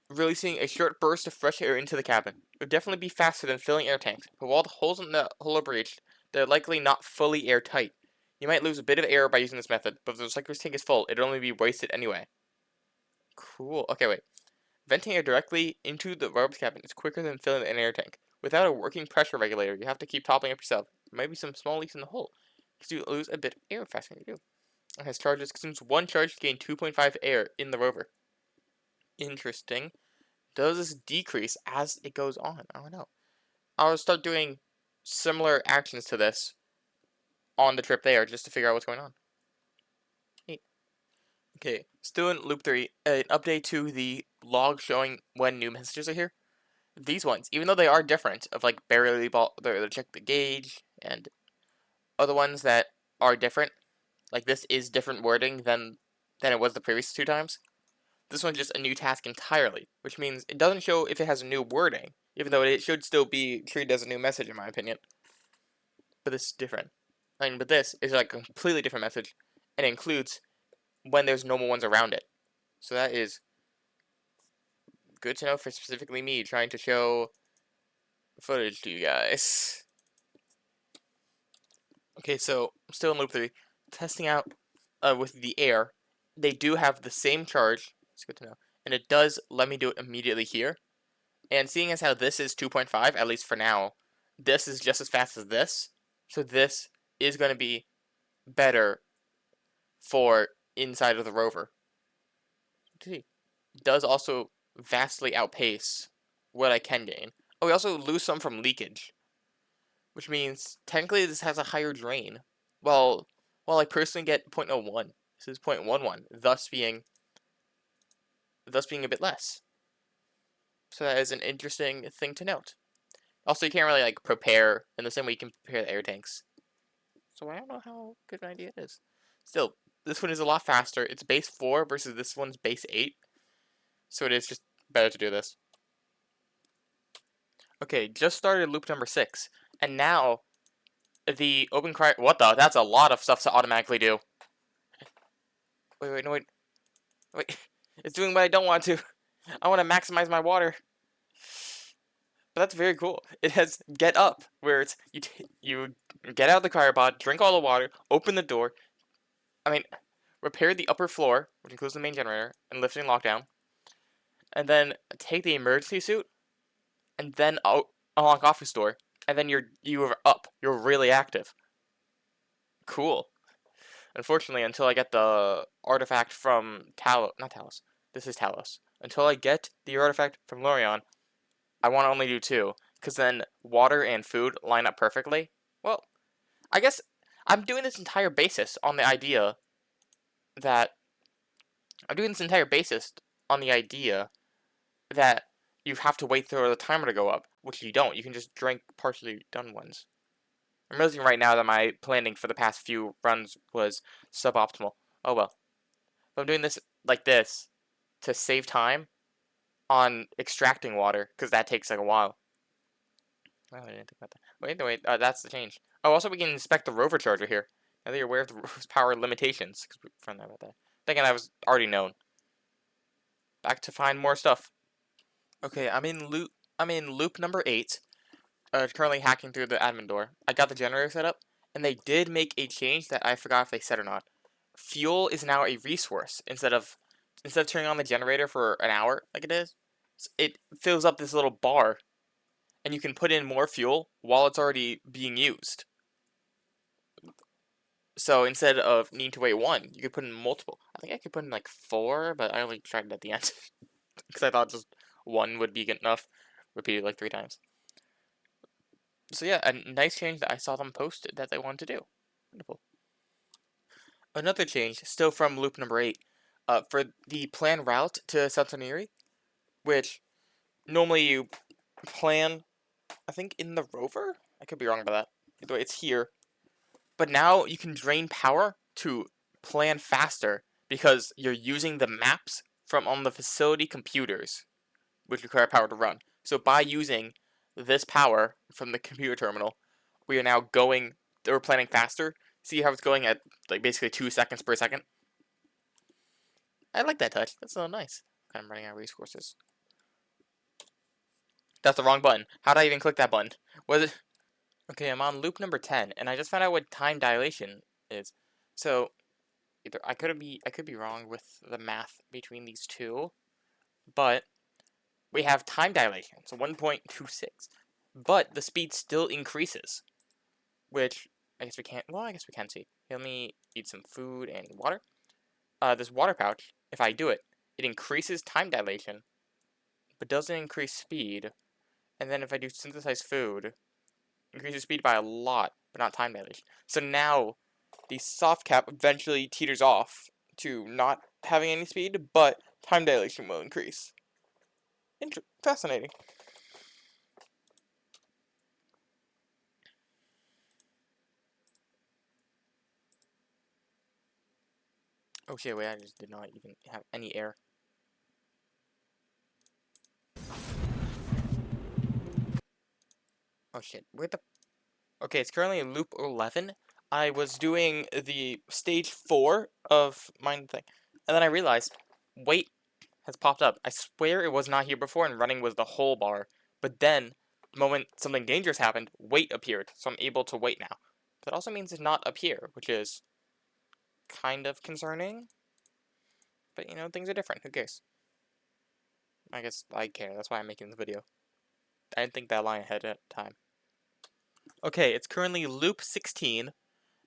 Releasing a short burst of fresh air into the cabin. It would definitely be faster than filling air tanks, but while the holes in the hull are breached, they're likely not fully airtight. You might lose a bit of air by using this method, but if the recycler's tank is full, it'd only be wasted anyway. Cool. Okay, wait. Venting air directly into the rover's cabin is quicker than filling an air tank. Without a working pressure regulator, you have to keep toppling up yourself. There might be some small leaks in the hull, because you lose a bit of air faster than you do. It has charges, consumes 1 charge to gain 2.5 air in the rover. Interesting. Does this decrease as it goes on? I don't know. I'll start doing similar actions to this on the trip there just to figure out what's going on. Okay, still in loop 3, an update to the log showing when new messages are here. These ones, even though they are different, of like barely ball, they check the gauge, and other ones that are different, like this is different wording than it was the previous 2 times. This one's just a new task entirely, which means it doesn't show if it has a new wording, even though it should still be treated as a new message in my opinion. But this is different. But this is like a completely different message, and it includes when there's normal ones around it. So that is good to know for specifically me trying to show footage to you guys. Okay, so still in loop 3, testing out with the air. They do have the same charge. It's good to know, and it does let me do it immediately here. And seeing as how this is 2.5, at least for now, this is just as fast as this. So this is going to be better for inside of the rover. It does also vastly outpace what I can gain. Oh, we also lose some from leakage, which means technically this has a higher drain. Well, I personally get 0.01. This is 0.11, thus being a bit less. So that is an interesting thing to note. Also, you can't really like prepare in the same way you can prepare the air tanks. So I don't know how good an idea it is. Still, this one is a lot faster. It's base 4 versus this one's base 8. So it is just better to do this. Okay, just started loop number 6. And now, the open cry... What the? That's a lot of stuff to automatically do. Wait, no, wait. Wait. It's doing what I don't want to. I want to maximize my water. But that's very cool. It has get up, where it's you get out of the cryopod, drink all the water, open the door. Repair the upper floor, which includes the main generator, and lifting lockdown. And then take the emergency suit, and then unlock office door. And then you're up. You're really active. Cool. Unfortunately, until I get the artifact from not Talos. This is Talos. Until I get the artifact from Lorion, I want to only do 2, because then water and food line up perfectly. Well, I guess I'm doing this entire basis on the idea that you have to wait for the timer to go up, which you don't. You can just drink partially done ones. I'm realizing right now that my planning for the past few runs was suboptimal. Oh well. But I'm doing this like this to save time on extracting water, because that takes like a while. Oh, I didn't think about that. Wait, that's the change. Oh, also we can inspect the rover charger here. Now that you're aware of the rover's power limitations, because we found out about that. Thinking that was already known. Back to find more stuff. Okay, I'm in loop number 8. Currently hacking through the admin door. I got the generator set up, and they did make a change that I forgot if they said or not. Fuel is now a resource instead of turning on the generator for an hour like it is. It fills up this little bar, and you can put in more fuel while it's already being used. So instead of needing to wait 1, you could put in multiple. I think I could put in like 4, but I only tried it at the end because I thought just 1 would be good enough. Repeated like 3 times. So yeah, a nice change that I saw them post that they wanted to do. Wonderful. Another change, still from loop number 8, for the planned route to Santoniri, which normally you plan, I think, in the rover? I could be wrong about that. Either way, it's here. But now you can drain power to plan faster because you're using the maps from on the facility computers, which require power to run. So by using this power from the computer terminal, we are now we're planning faster. See how it's going at like basically 2 seconds per second? I like that touch. That's so nice. I'm running out of resources. That's the wrong button. How did I even click that button? Was it? Okay, I'm on loop number 10, and I just found out what time dilation is. So either I could be wrong with the math between these two, but we have time dilation, so 1.26. But the speed still increases, which I guess we can't. Well, I guess we can see. Let me eat some food and water. This water pouch, if I do it, it increases time dilation, but doesn't increase speed. And then if I do synthesized food, increases speed by a lot, but not time dilation. So now the soft cap eventually teeters off to not having any speed, but time dilation will increase. Fascinating. Oh shit, wait, I just did not even have any air. Oh shit, where the... Okay, it's currently in loop 11. I was doing the stage 4 of mine thing, and then I realized, wait has popped up. I swear it was not here before and running was the whole bar, but then, the moment something dangerous happened, wait appeared, so I'm able to wait now. That also means it's not up here, which is kind of concerning, but you know, things are different, who cares? I guess I care, that's why I'm making the video. I didn't think that line ahead of time. Okay, it's currently loop 16,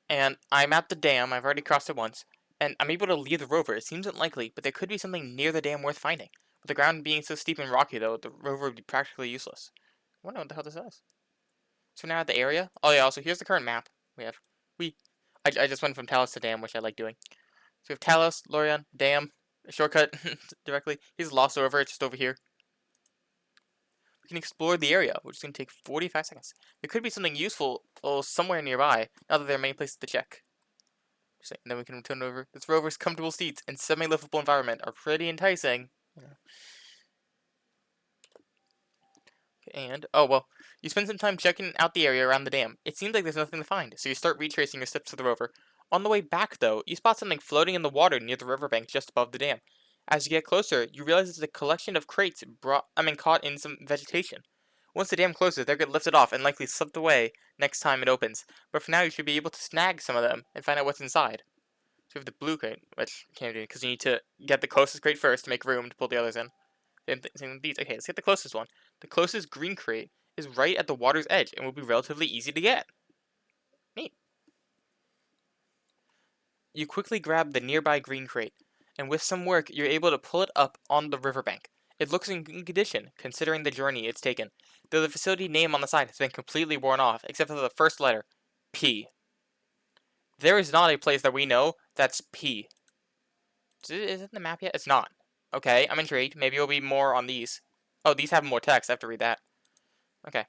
and I'm at the dam, I've already crossed it once, and I'm able to leave the rover. It seems unlikely, but there could be something near the dam worth finding. With the ground being so steep and rocky, though, the rover would be practically useless. I wonder what the hell this is. So now at the area, oh yeah, also here's the current map we have. I just went from Talos to Dam, which I like doing. So we have Talos, Lorien, Dam, a shortcut directly. Here's Lost Rover, it's just over here. We can explore the area, which is going to take 45 seconds. There could be something useful somewhere nearby, now that there are many places to check. And then we can return over. This rover's comfortable seats and semi-livable environment are pretty enticing. And, oh well, you spend some time checking out the area around the dam. It seems like there's nothing to find, so you start retracing your steps to the rover. On the way back, though, you spot something floating in the water near the riverbank just above the dam. As you get closer, you realize it's a collection of crates caught in some vegetation. Once the dam closes, they'll get lifted off and likely slipped away next time it opens. But for now, you should be able to snag some of them and find out what's inside. So we have the blue crate, which you can't do because you need to get the closest crate first to make room to pull the others in. Same with these. Okay, let's get the closest one. The closest green crate is right at the water's edge and will be relatively easy to get. Neat. You quickly grab the nearby green crate, and with some work, you're able to pull it up on the riverbank. It looks in good condition, considering the journey it's taken, though the facility name on the side has been completely worn off, except for the first letter, P. There is not a place that we know that's P. Is it in the map yet? It's not. Okay, I'm intrigued. Maybe it'll be more on these. Oh, these have more text. I have to read that. Okay.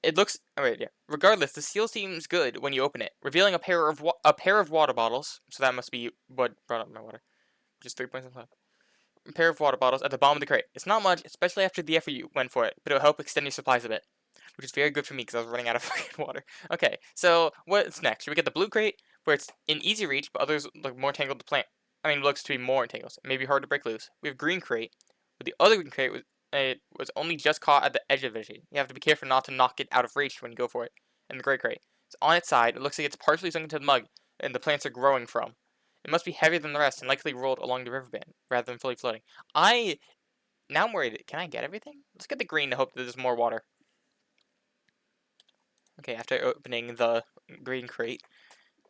It looks... Oh, wait, yeah. Regardless, the seal seems good when you open it, revealing a pair of water bottles. So that must be what brought up my water. Just 3 points on top. A pair of water bottles at the bottom of the crate. It's not much, especially after the effort you went for it, but it'll help extend your supplies a bit. Which is very good for me because I was running out of fucking water. Okay, so what's next? Should we get the blue crate, where it's in easy reach, but others look more tangled to plant. Looks to be more entangled. Maybe hard to break loose. We have green crate, but the other green crate was only just caught at the edge of vision. You have to be careful not to knock it out of reach when you go for it. And the gray crate. It's on its side. It looks like it's partially sunk into the mud, and the plants are growing from. It must be heavier than the rest and likely rolled along the riverbed rather than fully floating. Now I'm worried. Can I get everything? Let's get the green to hope that there's more water. Okay, after opening the green crate,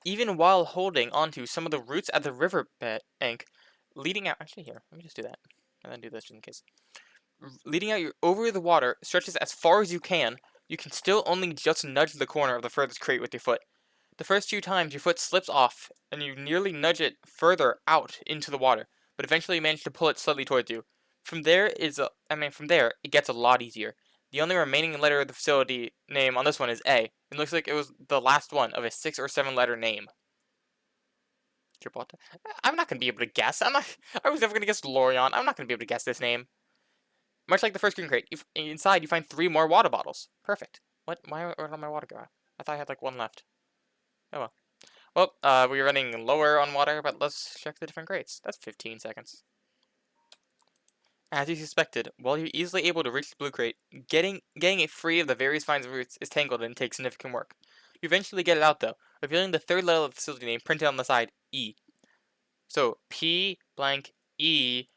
even while holding onto some of the roots at the riverbank, leading out. Actually, here, let me just do that, and then do this just in case. Leading out over the water stretches as far as you can. You can still only just nudge the corner of the furthest crate with your foot. The first few times, your foot slips off, and you nearly nudge it further out into the water, but eventually you manage to pull it slightly towards you. From there, it gets a lot easier. The only remaining letter of the facility name on this one is A. It looks like it was the last one of a 6 or 7 letter name. I'm not going to be able to guess. I was never going to guess Lorien. I'm not going to be able to guess this name. Much like the first green crate, inside you find 3 more water bottles. Perfect. What? Why did my water go out? I thought I had like 1 left. Oh well. Well, we're running lower on water, but let's check the different crates. That's 15 seconds. As you suspected, while you're easily able to reach the blue crate, getting it free of the various vines and roots is tangled and takes significant work. You eventually get it out though, revealing the third letter of the facility name printed on the side, E. So, P blank E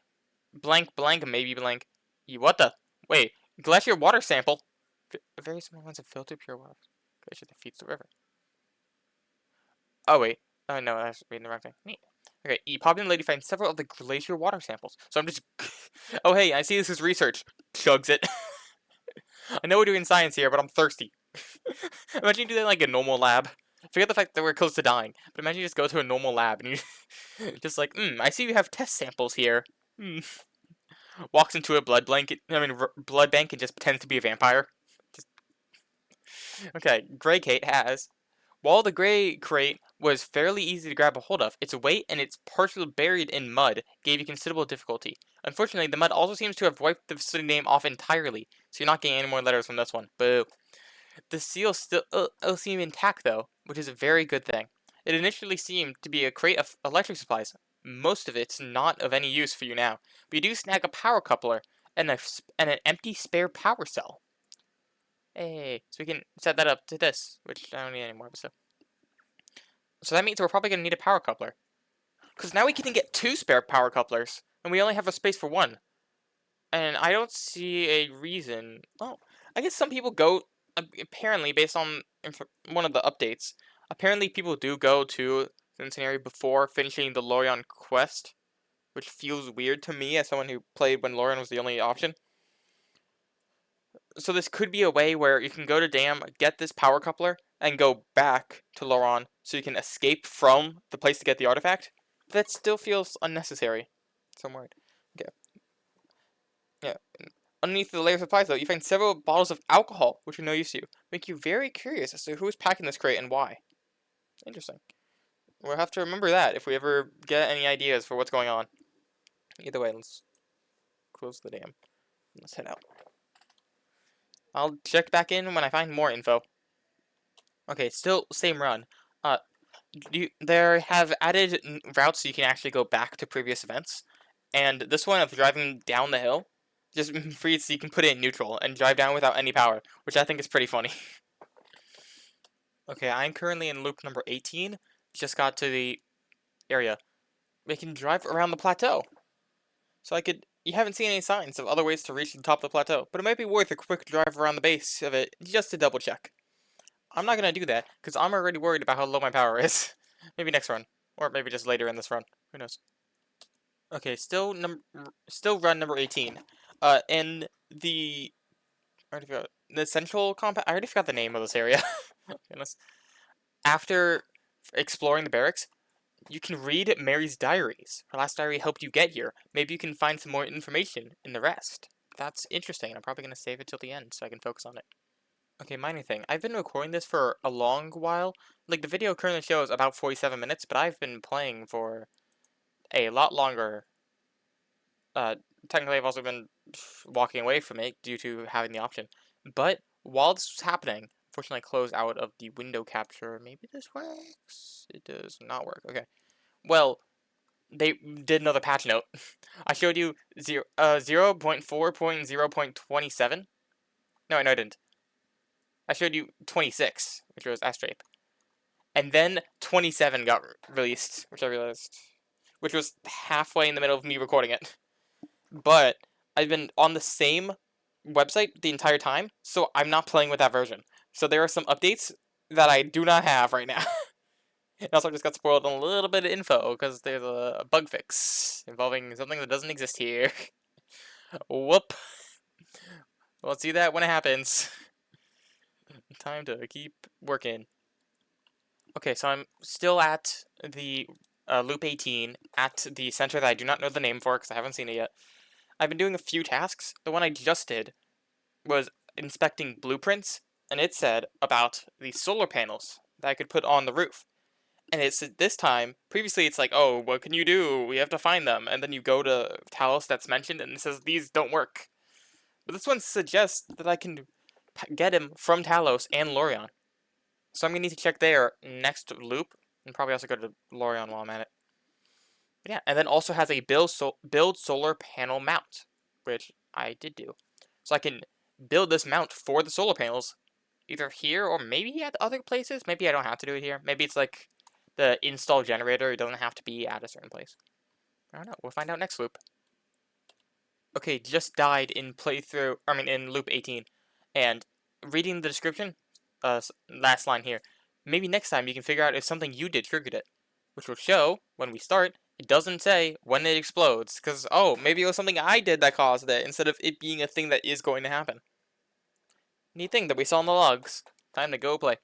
blank blank maybe blank E. What the? Wait, glacier water sample. Very small amounts of filtered pure water. Glacier that feeds the river. Oh wait. Oh no, I was reading the wrong thing. Neat. Okay, E-Popping Lady finds several of the glacier water samples. So I'm just... Oh hey, I see this is research. Chugs it. I know we're doing science here, but I'm thirsty. Imagine you do that in like a normal lab. Forget the fact that we're close to dying, but imagine you just go to a normal lab and you just like, I see you have test samples here. Hmm. Walks into a blood bank and just pretends to be a vampire. Just, okay, Grey Kate has. While the gray crate was fairly easy to grab a hold of, its weight and its partially buried in mud gave you considerable difficulty. Unfortunately, the mud also seems to have wiped the facility name off entirely, so you're not getting any more letters from this one. Boo. The seal still seem intact though, which is a very good thing. It initially seemed to be a crate of electric supplies. Most of it's not of any use for you now, but you do snag a power coupler and and an empty spare power cell. Hey, so we can set that up to this, which I don't need anymore. So that means we're probably going to need a power coupler. Because now we can get 2 spare power couplers, and we only have a space for 1. And I don't see a reason. Oh, I guess some people go, apparently, based on one of the updates, apparently people do go to Cincinnati before finishing the Lorion quest, which feels weird to me as someone who played when Lorion was the only option. So this could be a way where you can go to Dam, get this power coupler, and go back to Loron so you can escape from the place to get the artifact. That still feels unnecessary. So I'm worried. Okay. Yeah. Underneath the layer of supplies, though, you find several bottles of alcohol, which are no use to you. Make you very curious as to who is packing this crate and why. Interesting. We'll have to remember that if we ever get any ideas for what's going on. Either way, let's close the dam. Let's head out. I'll check back in when I find more info. Okay, still same run. There have added routes so you can actually go back to previous events. And this one of driving down the hill just free so you can put it in neutral and drive down without any power, which I think is pretty funny. Okay, I'm currently in loop number 18. Just got to the area. We can drive around the plateau. So you haven't seen any signs of other ways to reach the top of the plateau, but it might be worth a quick drive around the base of it just to double check. I'm not going to do that, because I'm already worried about how low my power is. Maybe next run. Or maybe just later in this run. Who knows? Okay, still run number 18. In the... I already forgot. The central compound... I already forgot the name of this area. Goodness. After exploring the barracks, you can read Mary's diaries. Her last diary helped you get here. Maybe you can find some more information in the rest. That's interesting, and I'm probably going to save it till the end so I can focus on it. Okay, minor thing. I've been recording this for a long while. Like, the video currently shows about 47 minutes, but I've been playing for a lot longer. Technically, I've also been walking away from it due to having the option. But while this was happening, unfortunately, I closed out of the window capture. Maybe this works? It does not work. Okay. Well, they did another patch note. I showed you 0.4.0.27. No, I didn't. I showed you 26, which was S-Drape. And then 27 got released, which I realized, which was halfway in the middle of me recording it. But I've been on the same website the entire time, so I'm not playing with that version. So there are some updates that I do not have right now. And also just got spoiled on a little bit of info, because there's a bug fix involving something that doesn't exist here. Whoop. We'll see that when it happens. Time to keep working. Okay, so I'm still at the loop 18 at the center that I do not know the name for because I haven't seen it yet. I've been doing a few tasks. The one I just did was inspecting blueprints, and it said about the solar panels that I could put on the roof. And it's this time, previously it's like, oh, what can you do? We have to find them. And then you go to Talos that's mentioned, and it says these don't work. But this one suggests that I can get him from Talos and Lorion. So I'm going to need to check there next loop, and probably also go to Lorion while I'm at it. But yeah, and then also has a build solar panel mount, which I did do. So I can build this mount for the solar panels, either here or maybe at other places. Maybe I don't have to do it here. Maybe it's like the install generator. It doesn't have to be at a certain place. I don't know. We'll find out next loop. Okay, just died in in loop 18. And reading the description, last line here, maybe next time you can figure out if something you did triggered it. Which will show, when we start, it doesn't say when it explodes. Because, oh, maybe it was something I did that caused it, instead of it being a thing that is going to happen. Neat thing that we saw in the logs. Time to go play.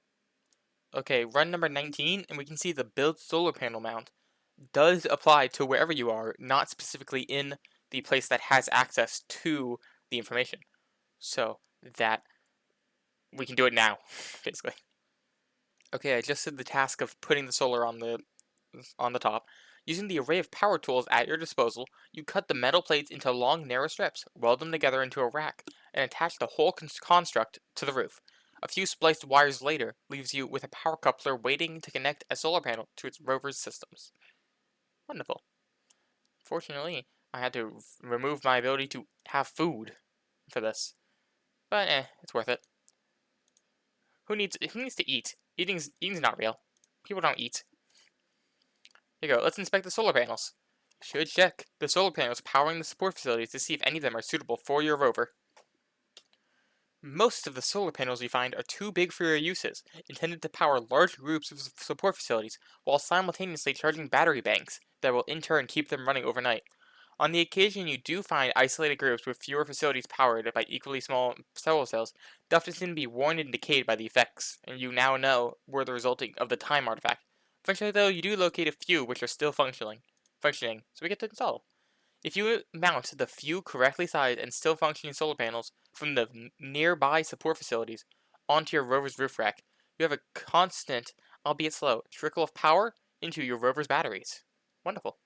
Okay, run number 19, and we can see the build solar panel mount does apply to wherever you are, not specifically in the place that has access to the information. So that we can do it now, basically. Okay, I just did the task of putting the solar on the top. Using the array of power tools at your disposal, you cut the metal plates into long, narrow strips, weld them together into a rack, and attach the whole construct to the roof. A few spliced wires later leaves you with a power coupler waiting to connect a solar panel to its rover's systems. Wonderful. Fortunately, I had to remove my ability to have food for this. But it's worth it. Who needs to eat? Eating's not real. People don't eat. Here you go, let's inspect the solar panels. Should check the solar panels powering the support facilities to see if any of them are suitable for your rover. Most of the solar panels you find are too big for your uses, intended to power large groups of support facilities while simultaneously charging battery banks that will in turn keep them running overnight. On the occasion you do find isolated groups with fewer facilities powered by equally small solar cells, they often seem to be worn and decayed by the effects, and you now know were the resulting of the time artifact. Eventually though, you do locate a few which are still functioning, so we get to install them. If you mount the few correctly sized and still functioning solar panels from the nearby support facilities onto your rover's roof rack, you have a constant, albeit slow, trickle of power into your rover's batteries. Wonderful.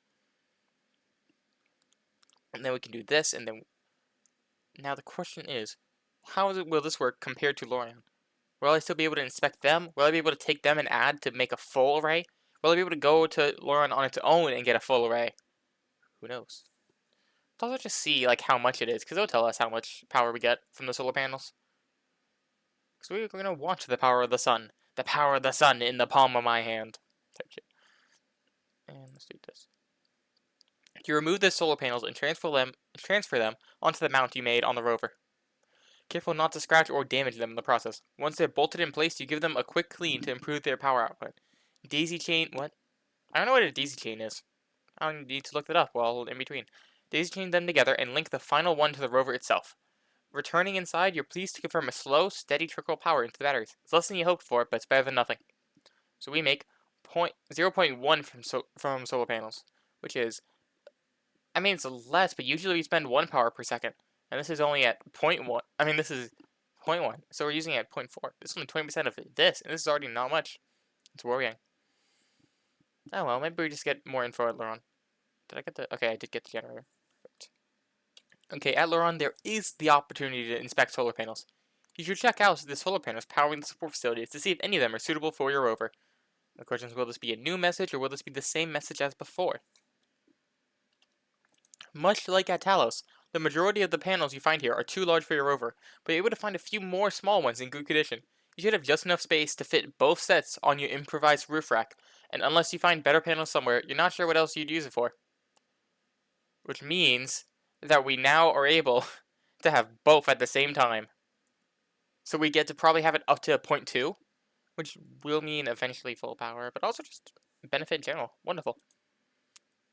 And then we can do this, and then... Now the question is, will this work compared to Lorian? Will I still be able to inspect them? Will I be able to take them and add to make a full array? Will I be able to go to Lorian on its own and get a full array? Who knows? Let's also just see like how much it is, because it'll tell us how much power we get from the solar panels. Because we're going to watch the power of the sun. The power of the sun in the palm of my hand. Type shit. And let's do this. You remove the solar panels and transfer them onto the mount you made on the rover. Careful not to scratch or damage them in the process. Once they're bolted in place, you give them a quick clean to improve their power output. Daisy chain, what? I don't know what a daisy chain is. I don't need to look that up while in between. Daisy chain them together and link the final one to the rover itself. Returning inside, you're pleased to confirm a slow, steady trickle of power into the batteries. It's less than you hoped for, but it's better than nothing. So we make 0.1 from solar panels, which is, I mean, it's less, but usually we spend 1 power per second, and this is only at 0.1. I mean, this is 0.1, so we're using it at 0.4. This is only 20% of this, and this is already not much. It's worrying. Oh well, maybe we just get more info at Laron. Did I get the... Okay, I did get the generator. Perfect. Okay, at Laron, there is the opportunity to inspect solar panels. You should check out the solar panels powering the support facilities to see if any of them are suitable for your rover. The question is, will this be a new message, or will this be the same message as before? Much like at Talos, the majority of the panels you find here are too large for your rover, but you're able to find a few more small ones in good condition. You should have just enough space to fit both sets on your improvised roof rack, and unless you find better panels somewhere, you're not sure what else you'd use it for. Which means that we now are able to have both at the same time. So we get to probably have it up to 0.2, which will mean eventually full power, but also just benefit in general. Wonderful.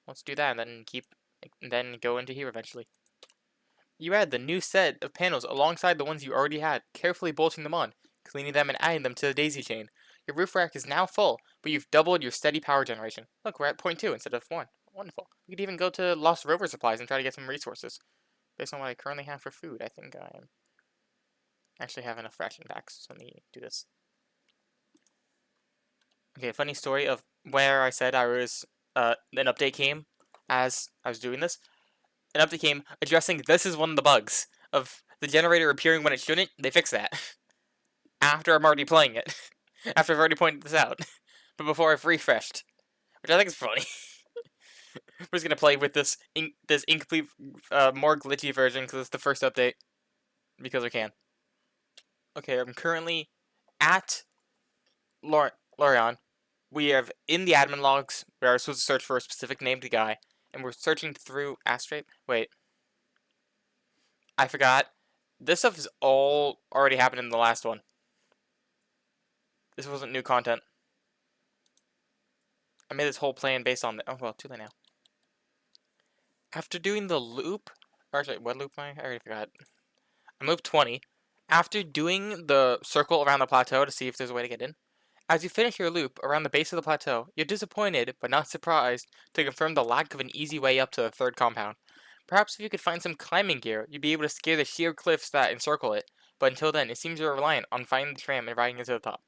Let's do that and then go into here eventually. You add the new set of panels alongside the ones you already had, carefully bolting them on, cleaning them and adding them to the daisy chain. Your roof rack is now full, but you've doubled your steady power generation. Look, we're at 0.2 instead of 1. Wonderful. We could even go to Lost Rover Supplies and try to get some resources. Based on what I currently have for food, I think I actually have enough ration packs, so let me do this. Okay, a funny story of where I said an update came as I was doing this. An update came addressing this is one of the bugs of the generator appearing when it shouldn't. They fixed that. After I'm already playing it. After I've already pointed this out. But before I've refreshed. Which I think is funny. We're just gonna play with this incomplete, more glitchy version because it's the first update. Because we can. Okay, I'm currently at Lorion. We have in the admin logs where I was supposed to search for a specific named guy, and we're searching through Astrape. Wait, I forgot. This stuff is all already happened in the last one. This wasn't new content. I made this whole plan based on the... Oh, well, too late now. After doing the loop... Or actually, what loop am I? I already forgot. I'm loop 20. After doing the circle around the plateau to see if there's a way to get in, As you finish your loop around the base of the plateau, you're disappointed, but not surprised, to confirm the lack of an easy way up to the third compound. Perhaps if you could find some climbing gear, you'd be able to scale the sheer cliffs that encircle it, but until then, it seems you're reliant on finding the tram and riding it to the top.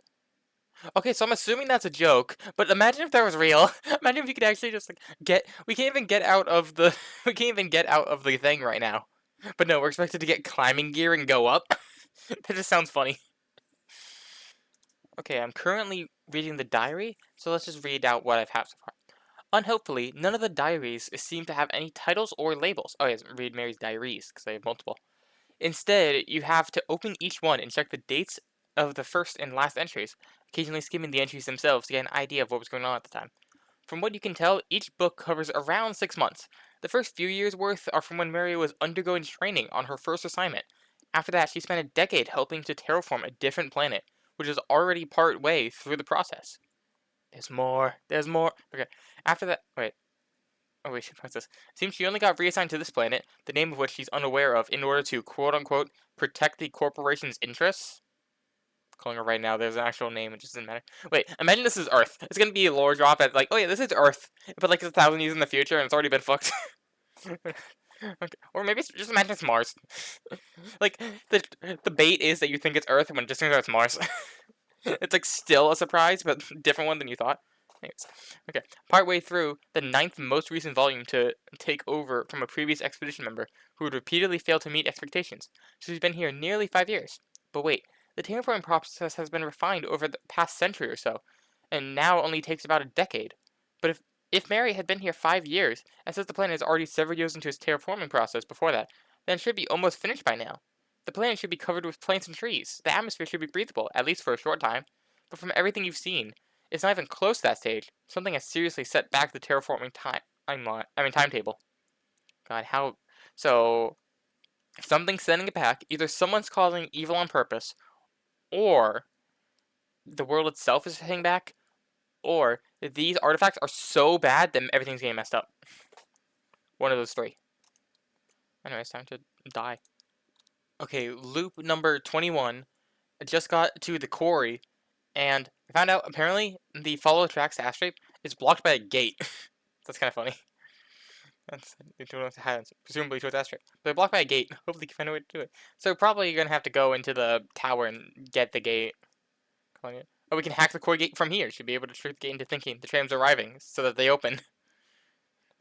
Okay, so I'm assuming that's a joke, but imagine if that was real. Imagine if you could actually just like get. We can't even get out of the. We can't even get out of the thing right now. But no, we're expected to get climbing gear and go up. That just sounds funny. Okay, I'm currently reading the diary, so let's just read out what I've had so far. Unhelpfully, none of the diaries seem to have any titles or labels. Oh yes, read Mary's diaries, because I have multiple. Instead, you have to open each one and check the dates of the first and last entries, occasionally skimming the entries themselves to get an idea of what was going on at the time. From what you can tell, each book covers around 6 months. The first few years' worth are from when Mary was undergoing training on her first assignment. After that, she spent a decade helping to terraform a different planet, which is already part way through the process. There's more. There's more. Okay. After that, wait. Oh wait, what's this? Seems she only got reassigned to this planet, the name of which she's unaware of, in order to quote-unquote protect the corporation's interests. Calling her right now, there's an actual name, it just doesn't matter. Wait, imagine this is Earth. It's gonna be a lore drop at like, oh yeah, this is Earth, but like it's 1,000 years in the future and it's already been fucked. Okay. Or maybe it's, just imagine it's Mars. Like the bait is that you think it's Earth when it just turns out it's Mars. It's like still a surprise, but different one than you thought. Anyways, okay. Partway through the ninth most recent volume to take over from a previous expedition member who had repeatedly failed to meet expectations. She's been here nearly 5 years. But wait, the terraforming process has been refined over the past century or so, and now only takes about a decade. But if Mary had been here 5 years, and since the planet is already several years into its terraforming process before that, then it should be almost finished by now. The planet should be covered with plants and trees. The atmosphere should be breathable, at least for a short time. But from everything you've seen, it's not even close to that stage. Something has seriously set back the terraforming timetable. God, how? So something's setting it back. Either someone's causing evil on purpose, or the world itself is hitting back, or these artifacts are so bad that everything's getting messed up. One of those three. Anyway, it's time to die. Okay, loop number 21. I just got to the quarry, and I found out apparently the follow tracks to Astrape is blocked by a gate. That's kind of funny. That's presumably towards Astrape. But they're blocked by a gate. Hopefully you can find a way to do it. So probably you're gonna have to go into the tower and get the gate. Oh, we can hack the core gate from here. Should be able to trick the gate into thinking the tram's arriving so that they open.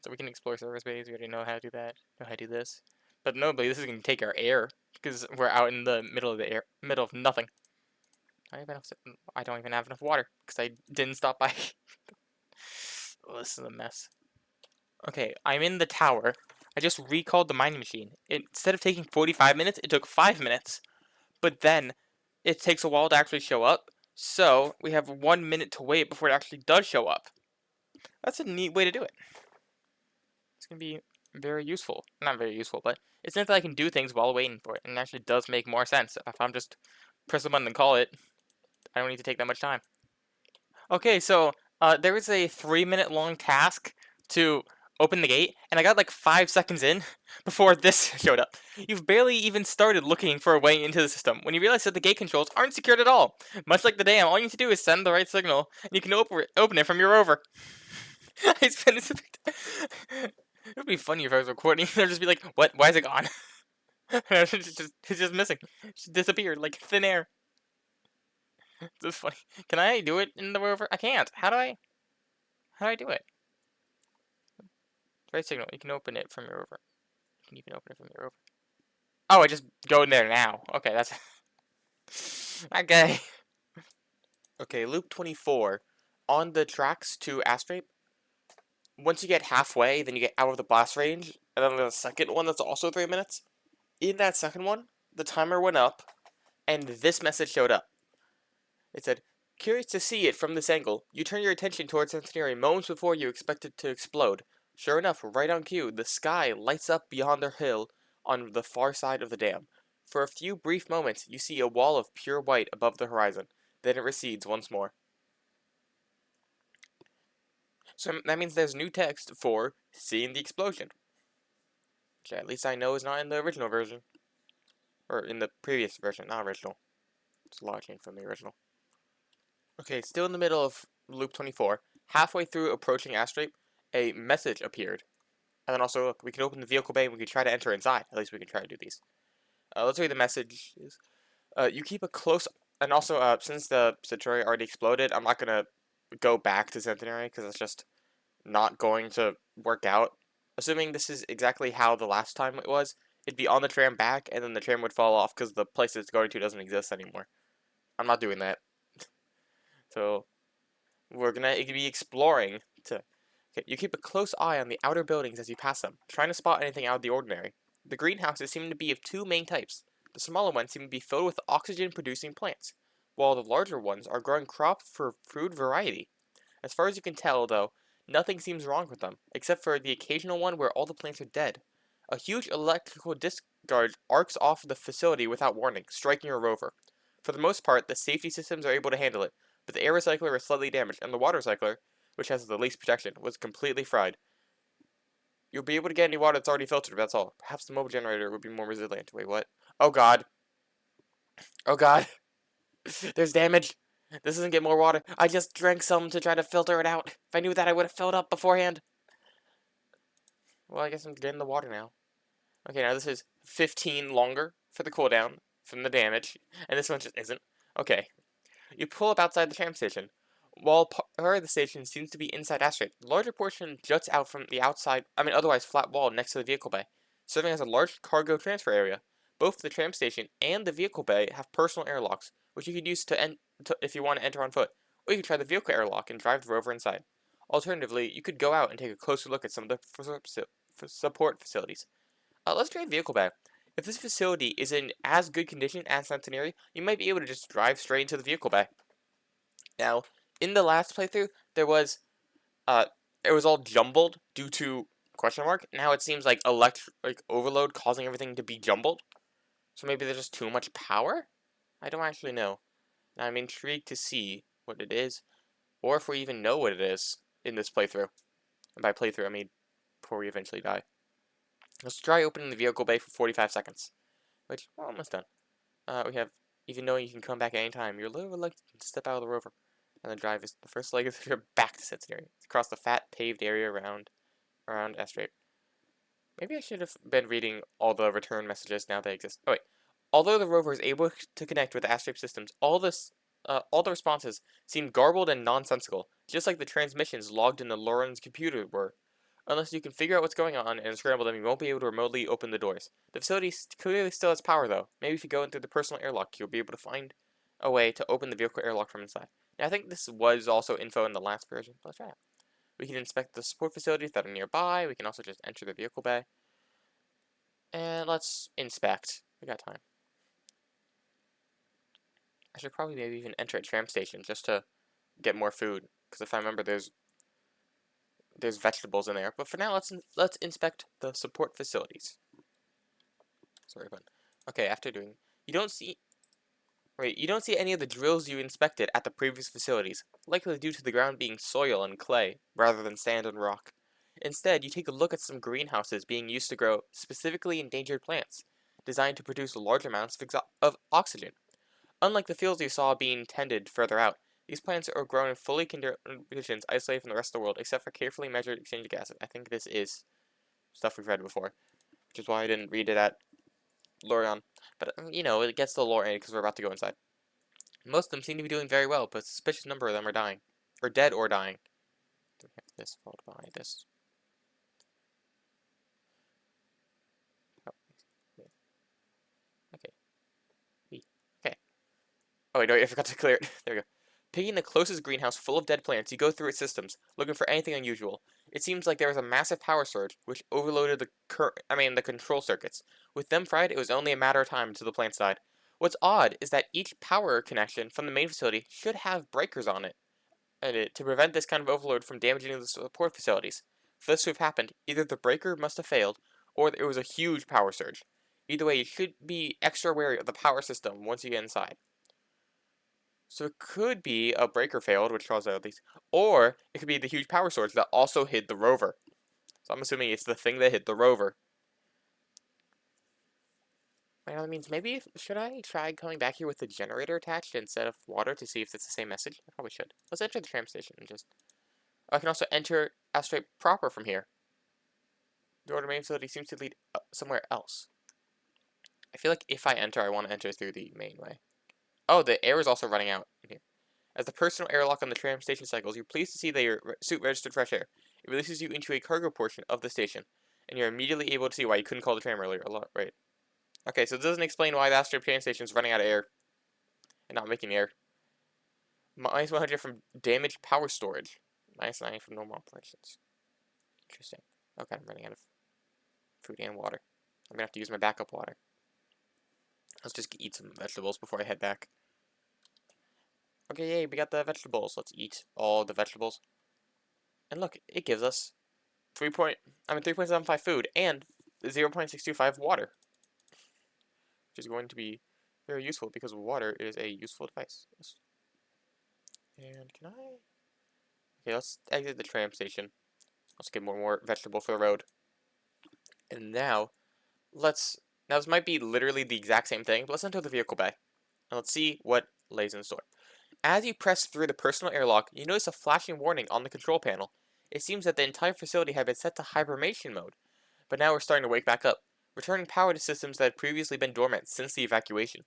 So we can explore service bays. We already know how to do that. Know how to do this. But notably, this is gonna take our air because we're out in the middle of the air, middle of nothing. I don't even have enough water because I didn't stop by. Oh, this is a mess. Okay, I'm in the tower. I just recalled the mining machine. Instead of taking 45 minutes, it took 5 minutes. But then, it takes a while to actually show up. So, we have 1 minute to wait before it actually does show up. That's a neat way to do it. It's going to be very useful. Not very useful, but it's nice that I can do things while waiting for it. And it actually does make more sense. If I'm just press a button and call it, I don't need to take that much time. Okay, so there was a 3-minute long task to open the gate, and I got like 5 seconds in before this showed up. You've barely even started looking for a way into the system when you realize that the gate controls aren't secured at all. Much like the dam, all you need to do is send the right signal, and you can open it from your rover. It would be funny if I was recording. I'd just be like, "What? Why is it gone?" It's just missing. It just disappeared like thin air. This is funny. Can I do it in the rover? I can't. How do I do it? Right signal. You can open it from your rover. You can even open it from your rover. Oh, I just go in there now. Okay, that's okay. Okay, loop 24. On the tracks to Astrape, once you get halfway, then you get out of the blast range, and then the second one that's also 3 minutes. In that second one, the timer went up, and this message showed up. It said, "Curious to see it from this angle, you turn your attention towards Centenary moments before you expect it to explode. Sure enough, right on cue, the sky lights up beyond the hill on the far side of the dam. For a few brief moments, you see a wall of pure white above the horizon. Then it recedes once more." So that means there's new text for seeing the explosion. Which at least I know is not in the original version. Or in the previous version, not original. It's a lot of change from the original. Okay, still in the middle of loop 24. Halfway through approaching asteroid, a message appeared. And then also, look, we can open the vehicle bay and we can try to enter inside. At least we can try to do these. Let's read the message. You keep a close... And also, since the Centenary already exploded, I'm not going to go back to Centenary because it's just not going to work out. Assuming this is exactly how the last time it was, it'd be on the tram back, and then the tram would fall off because the place it's going to doesn't exist anymore. I'm not doing that. So, we're gonna be exploring to... Okay, you keep a close eye on the outer buildings as you pass them, trying to spot anything out of the ordinary. The greenhouses seem to be of two main types. The smaller ones seem to be filled with oxygen-producing plants, while the larger ones are growing crops for food variety. As far as you can tell, though, nothing seems wrong with them, except for the occasional one where all the plants are dead. A huge electrical discharge arcs off the facility without warning, striking a rover. For the most part, the safety systems are able to handle it, but the air recycler is slightly damaged, and the water recycler, which has the least protection, was completely fried. You'll be able to get any water that's already filtered, that's all. Perhaps the mobile generator would be more resilient. Wait, what? Oh god. Oh god. There's damage. This doesn't get more water. I just drank some to try to filter it out. If I knew that, I would have filled up beforehand. Well, I guess I'm getting the water now. Okay, now this is 15 longer for the cooldown from the damage, and this one just isn't. Okay. You pull up outside the tram station. While part of the station seems to be inside asteroid, the larger portion juts out from the outside, otherwise flat wall next to the vehicle bay, serving as a large cargo transfer area. Both the tram station and the vehicle bay have personal airlocks, which you could use if you want to enter on foot, or you could try the vehicle airlock and drive the rover inside. Alternatively, you could go out and take a closer look at some of the support facilities. Let's try vehicle bay. If this facility is in as good condition as Centenary, you might be able to just drive straight into the vehicle bay. Now, in the last playthrough, uh, it was all jumbled due to question mark. Now it seems like electric overload causing everything to be jumbled. So maybe there's just too much power? I don't actually know. Now I'm intrigued to see what it is, or if we even know what it is in this playthrough. And by playthrough, I mean before we eventually die. Let's try opening the vehicle bay for 45 seconds. Which, we're almost done. We have, even though you can come back anytime, you're a little reluctant to step out of the rover. And the drive is the first leg of the trip back to Cincinnati. It's across the fat paved area around S-Rape. Maybe I should have been reading all the return messages now they exist. Oh wait. Although the rover is able to connect with the S-Rape systems, all the responses seem garbled and nonsensical, just like the transmissions logged in the Lauren's computer were. Unless you can figure out what's going on and scramble them, you won't be able to remotely open the doors. The facility clearly still has power, though. Maybe if you go in through the personal airlock, you'll be able to find a way to open the vehicle airlock from inside. Now, I think this was also info in the last version, but let's try it. We can inspect the support facilities that are nearby. We can also just enter the vehicle bay. And let's inspect. We got time. I should probably maybe even enter a tram station just to get more food. Because if I remember, there's vegetables in there. But for now, let's inspect the support facilities. Sorry, but okay. After doing, you don't see any of the drills you inspected at the previous facilities, likely due to the ground being soil and clay rather than sand and rock. Instead, you take a look at some greenhouses being used to grow specifically endangered plants, designed to produce large amounts of oxygen. Unlike the fields you saw being tended further out, these plants are grown in fully conditions isolated from the rest of the world, except for carefully measured exchange gases. I think this is stuff we've read before, which is why I didn't read it at Lorion. But, it gets the lore in it because we're about to go inside. Most of them seem to be doing very well, but a suspicious number of them are dying. Or dead or dying. Do we have this fold behind this? Oh, okay. Okay. Oh wait, no, I forgot to clear it. There we go. Picking the closest greenhouse full of dead plants, you go through its systems, looking for anything unusual. It seems like there was a massive power surge, which overloaded the control circuits. With them fried, it was only a matter of time until the plants died. What's odd is that each power connection from the main facility should have breakers on it, to prevent this kind of overload from damaging the support facilities. For this to have happened, either the breaker must have failed, or it was a huge power surge. Either way, you should be extra wary of the power system once you get inside. So it could be a breaker failed, which caused all these, or it could be the huge power surge that also hit the rover. So I'm assuming it's the thing that hit the rover. By all means, maybe, should I try coming back here with the generator attached instead of water to see if it's the same message? I probably should. Let's enter the tram station and just... I can also enter Asteroid proper from here. The order main facility seems to lead somewhere else. I feel like if I enter, I want to enter through the main way. Oh, the air is also running out in here. As the personal airlock on the tram station cycles, you're pleased to see that your suit registered fresh air. It releases you into a cargo portion of the station, and you're immediately able to see why you couldn't call the tram earlier. A lot, right? Okay, so it doesn't explain why the Asteroid train station is running out of air and not making air. Minus 100 from damaged power storage. Minus 90 from normal operations. Interesting. Okay, I'm running out of food and water. I'm gonna have to use my backup water. Let's just eat some vegetables before I head back. Okay, yay, we got the vegetables. Let's eat all the vegetables. And look, it gives us 3.75 food and 0.625 water. Which is going to be very useful because water is a useful device. Yes. And can I... Okay, let's exit the tram station. Let's get more vegetable for the road. And now, now this might be literally the exact same thing, but let's enter the vehicle bay. And let's see what lays in store. As you press through the personal airlock, you notice a flashing warning on the control panel. It seems that the entire facility had been set to hibernation mode, but now we're starting to wake back up, returning power to systems that had previously been dormant since the evacuation.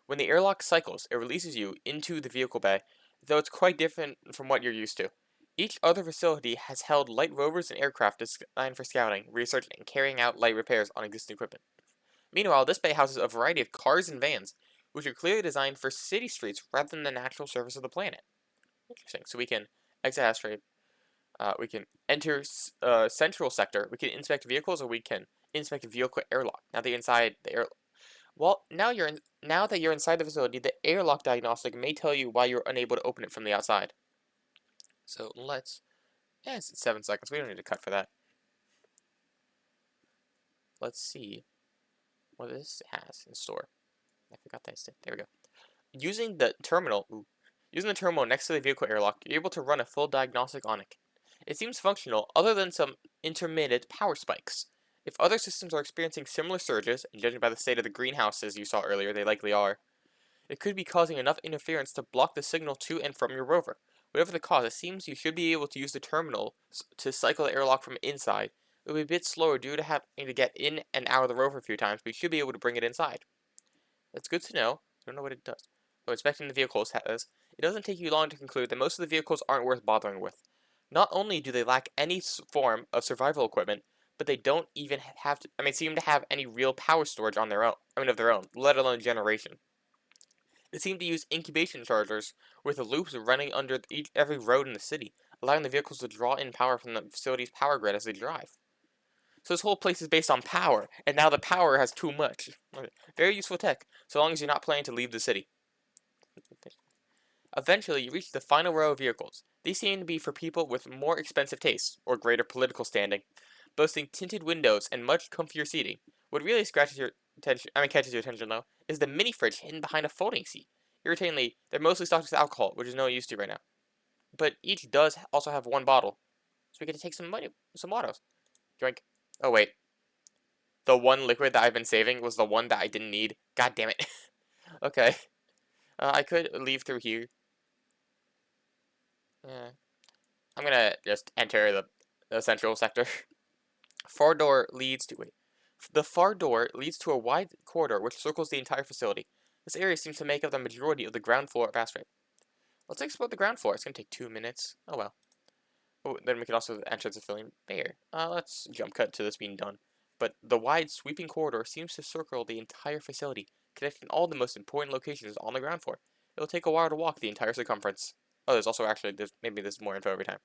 When the airlock cycles, it releases you into the vehicle bay, though it's quite different from what you're used to. Each other facility has held light rovers and aircraft designed for scouting, research, and carrying out light repairs on existing equipment. Meanwhile, this bay houses a variety of cars and vans, which are clearly designed for city streets rather than the natural surface of the planet. Interesting. So we can exit asteroid, we can enter central sector, we can inspect vehicles, or we can inspect a vehicle airlock. Now that you're inside the air, well, now that you're inside the facility, the airlock diagnostic may tell you why you're unable to open it from the outside. So let's, it's 7 seconds. We don't need to cut for that. Let's see what this has in store. I forgot that. There we go. Using the terminal next to the vehicle airlock, you're able to run a full diagnostic on it. It seems functional, other than some intermittent power spikes. If other systems are experiencing similar surges, and judging by the state of the greenhouses you saw earlier, they likely are, it could be causing enough interference to block the signal to and from your rover. Whatever the cause, it seems you should be able to use the terminal to cycle the airlock from inside. It will be a bit slower due to having to get in and out of the rover a few times, but you should be able to bring it inside. That's good to know. I don't know what it does. But inspecting the vehicles has, it doesn't take you long to conclude that most of the vehicles aren't worth bothering with. Not only do they lack any form of survival equipment, but they don't even have to, seem to have any real power storage on their own, of their own, let alone generation. They seem to use incubation chargers with loops running under every road in the city, allowing the vehicles to draw in power from the facility's power grid as they drive. So this whole place is based on power, and now the power has too much. Very useful tech, so long as you're not planning to leave the city. Eventually, you reach the final row of vehicles. These seem to be for people with more expensive tastes, or greater political standing, boasting tinted windows and much comfier seating. What really catches your attention though, is the mini fridge hidden behind a folding seat. Irritatingly, they're mostly stocked with alcohol, which is no use to right now. But each does also have one bottle, so we get to take some water. Drink. Oh wait, the one liquid that I've been saving was the one that I didn't need. God damn it. Okay, I could leave through here. I'm gonna just enter the central sector. The far door leads to a wide corridor which circles the entire facility. This area seems to make up the majority of the ground floor of Asteroid. Let's explore the ground floor. It's gonna take 2 minutes. Oh well. Oh, then we could also enter the civilian bear. Let's jump cut to this being done. But the wide, sweeping corridor seems to circle the entire facility, connecting all the most important locations on the ground floor. It'll take a while to walk the entire circumference. Oh, there's also maybe there's more info every time.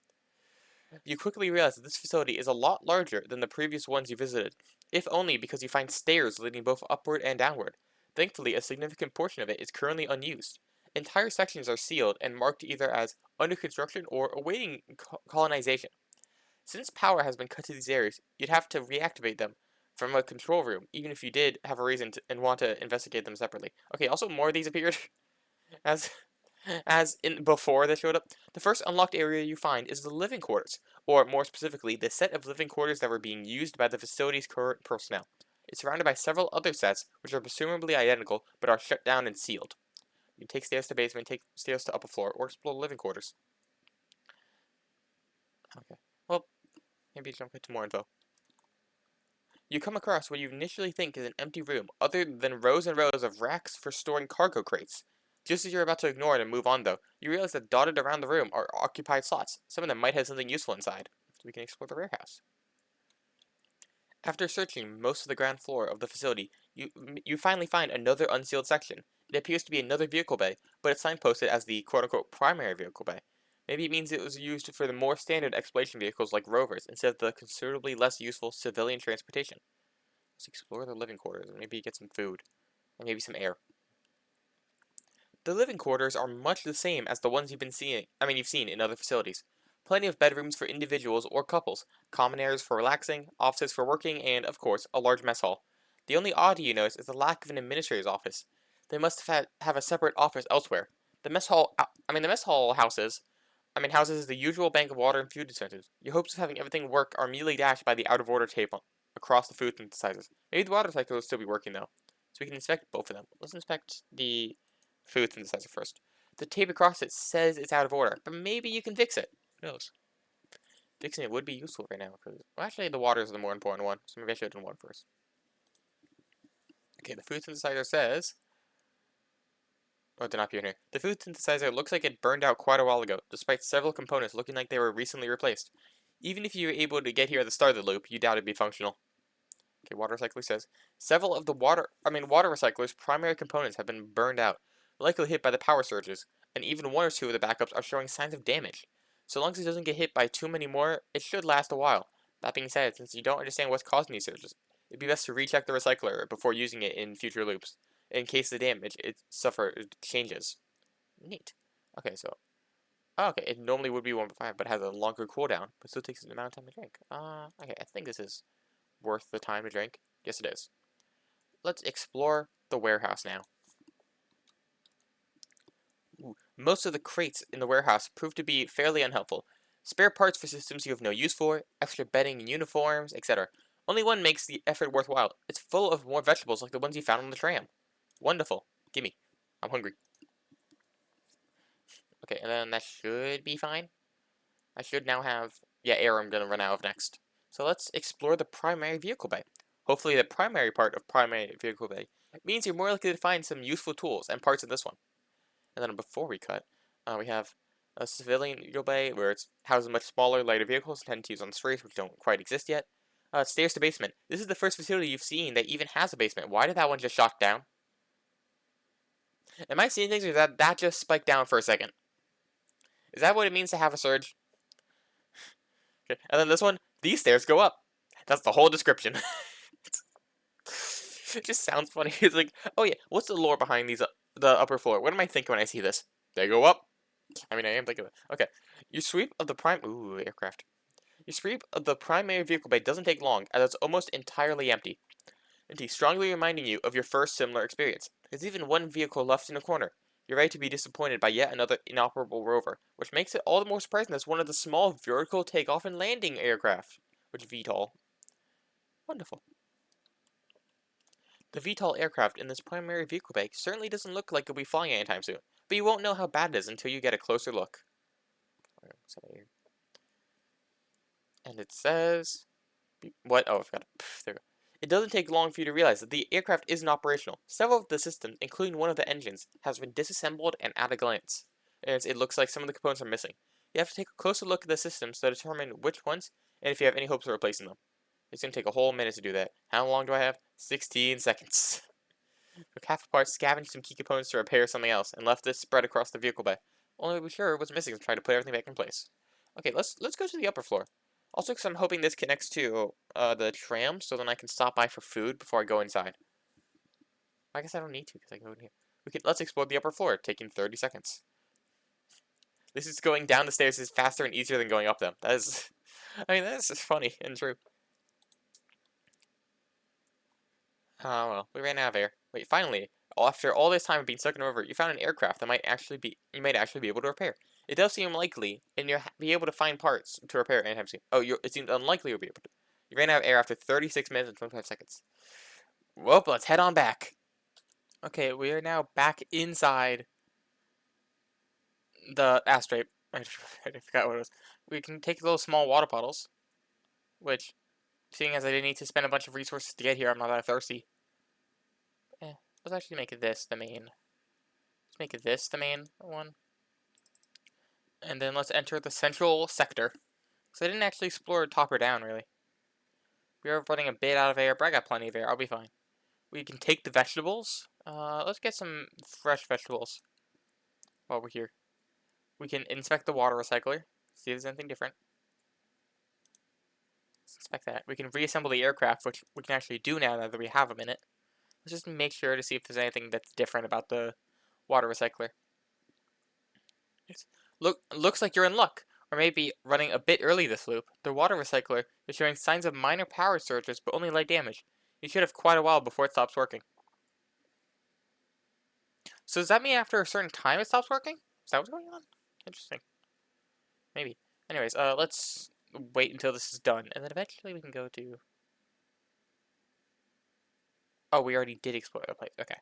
You quickly realize that this facility is a lot larger than the previous ones you visited, if only because you find stairs leading both upward and downward. Thankfully, a significant portion of it is currently unused. Entire sections are sealed and marked either as under construction or awaiting colonization. Since power has been cut to these areas, you'd have to reactivate them from a control room, even if you did have a reason and want to investigate them separately. Okay, also more of these appeared as in before they showed up. The first unlocked area you find is the living quarters, or more specifically, the set of living quarters that were being used by the facility's current personnel. It's surrounded by several other sets, which are presumably identical, but are shut down and sealed. You can take stairs to basement, take stairs to upper floor, or explore the living quarters. Okay. Well, maybe jump into more info. You come across what you initially think is an empty room, other than rows and rows of racks for storing cargo crates. Just as you're about to ignore it and move on, though, you realize that dotted around the room are occupied slots. Some of them might have something useful inside. So we can explore the warehouse. After searching most of the ground floor of the facility, you finally find another unsealed section. It appears to be another vehicle bay, but it's signposted as the quote-unquote primary vehicle bay. Maybe it means it was used for the more standard exploration vehicles like rovers, instead of the considerably less useful civilian transportation. Let's explore the living quarters and maybe get some food, and maybe some air. The living quarters are much the same as the ones you've seen in other facilities. Plenty of bedrooms for individuals or couples, common areas for relaxing, offices for working, and, of course, a large mess hall. The only oddity you notice is the lack of an administrator's office. They must have a separate office elsewhere. The mess hall houses the usual bank of water and food dispensers. Your hopes of having everything work are immediately dashed by the out-of-order tape across the food synthesizers. Maybe the water cycle will still be working, though. So we can inspect both of them. Let's inspect the food synthesizer first. The tape across it says it's out of order, but maybe you can fix it. Who knows? Fixing it would be useful right now, because, well, actually, the water is the more important one, so maybe I should have done one first. Okay, the food synthesizer says... Oh, it did not appear here. The food synthesizer looks like it burned out quite a while ago, despite several components looking like they were recently replaced. Even if you were able to get here at the start of the loop, you doubt it'd be functional. Okay, water recycler says, several of the water recycler's primary components have been burned out, likely hit by the power surges, and even one or two of the backups are showing signs of damage. So long as it doesn't get hit by too many more, it should last a while. That being said, since you don't understand what's causing these surges, it'd be best to recheck the recycler before using it in future loops, in case the damage it changes. Neat. Okay, so... Oh, okay, it normally would be 1.5, but has a longer cooldown, but still takes an amount of time to drink. Okay, I think this is worth the time to drink. Yes, it is. Let's explore the warehouse now. Ooh, most of the crates in the warehouse prove to be fairly unhelpful. Spare parts for systems you have no use for, extra bedding and uniforms, etc. Only one makes the effort worthwhile. It's full of more vegetables like the ones you found on the tram. Wonderful. Gimme. I'm hungry. Okay, and then that should be fine. I should now have... Yeah, air I'm going to run out of next. So let's explore the primary vehicle bay. Hopefully the primary part of primary vehicle bay means you're more likely to find some useful tools and parts in this one. And then before we cut, we have a civilian vehicle bay where it's houses much smaller, lighter vehicles intended to use on the streets, which don't quite exist yet. Stairs to basement. This is the first facility you've seen that even has a basement. Why did that one just shock down? Am I seeing things, or did that just spiked down for a second? Is that what it means to have a surge? Okay. And then this one, these stairs go up. That's the whole description. It just sounds funny. It's like, oh yeah, what's the lore behind these, the upper floor? What am I thinking when I see this? They go up. I mean, I am thinking of it. Okay. Your sweep of the aircraft. Your sweep of the primary vehicle bay doesn't take long, as it's almost entirely empty. Strongly reminding you of your first similar experience. There's even one vehicle left in a corner. You're ready to be disappointed by yet another inoperable rover, which makes it all the more surprising that it's one of the small vertical takeoff and landing aircraft, which VTOL. Wonderful. The VTOL aircraft in this primary vehicle bay certainly doesn't look like it'll be flying anytime soon, but you won't know how bad it is until you get a closer look. And it says... What? Oh, I forgot. There we go. It doesn't take long for you to realize that the aircraft isn't operational. Several of the systems, including one of the engines, has been disassembled and at a glance. And it looks like some of the components are missing. You have to take a closer look at the systems to determine which ones, and if you have any hopes of replacing them. It's going to take a whole minute to do that. How long do I have? 16 seconds. Took half apart, scavenged some key components to repair something else, and left this spread across the vehicle bay. Only to be sure what's missing and try to put everything back in place. Okay, let's go to the upper floor. Also, because I'm hoping this connects to the tram, so then I can stop by for food before I go inside. I guess I don't need to, because I can go in here. Let's explore the upper floor, taking 30 seconds. This is going down the stairs is faster and easier than going up them. That is, that is just funny and true. Oh, well, we ran out of air. Wait, finally, after all this time of being stuck in a river, you found an aircraft that you might actually be able to repair. It does seem likely, and you'll be able to find parts to repair anytime soon. Oh, it seems unlikely you'll be able to. You ran out of air after 36 minutes and 25 seconds. Well, let's head on back. Okay, we are now back inside the asteroid. I forgot what it was. We can take little small water bottles, which, seeing as I didn't need to spend a bunch of resources to get here, I'm not that thirsty. Let's actually make this the main. Let's make this the main one. And then let's enter the central sector. Because I didn't actually explore top or down, really. We are running a bit out of air, but I got plenty of air. I'll be fine. We can take the vegetables. Let's get some fresh vegetables while we're here. We can inspect the water recycler. See if there's anything different. Let's inspect that. We can reassemble the aircraft, which we can actually do now that we have them in it. Let's just make sure to see if there's anything that's different about the water recycler. Looks like you're in luck, or maybe running a bit early this loop. The water recycler is showing signs of minor power surges, but only light damage. You should have quite a while before it stops working. So does that mean after a certain time it stops working? Is that what's going on? Interesting. Maybe. Anyways, let's wait until this is done, and then eventually we can go to... Oh, we already did explore the place. Okay.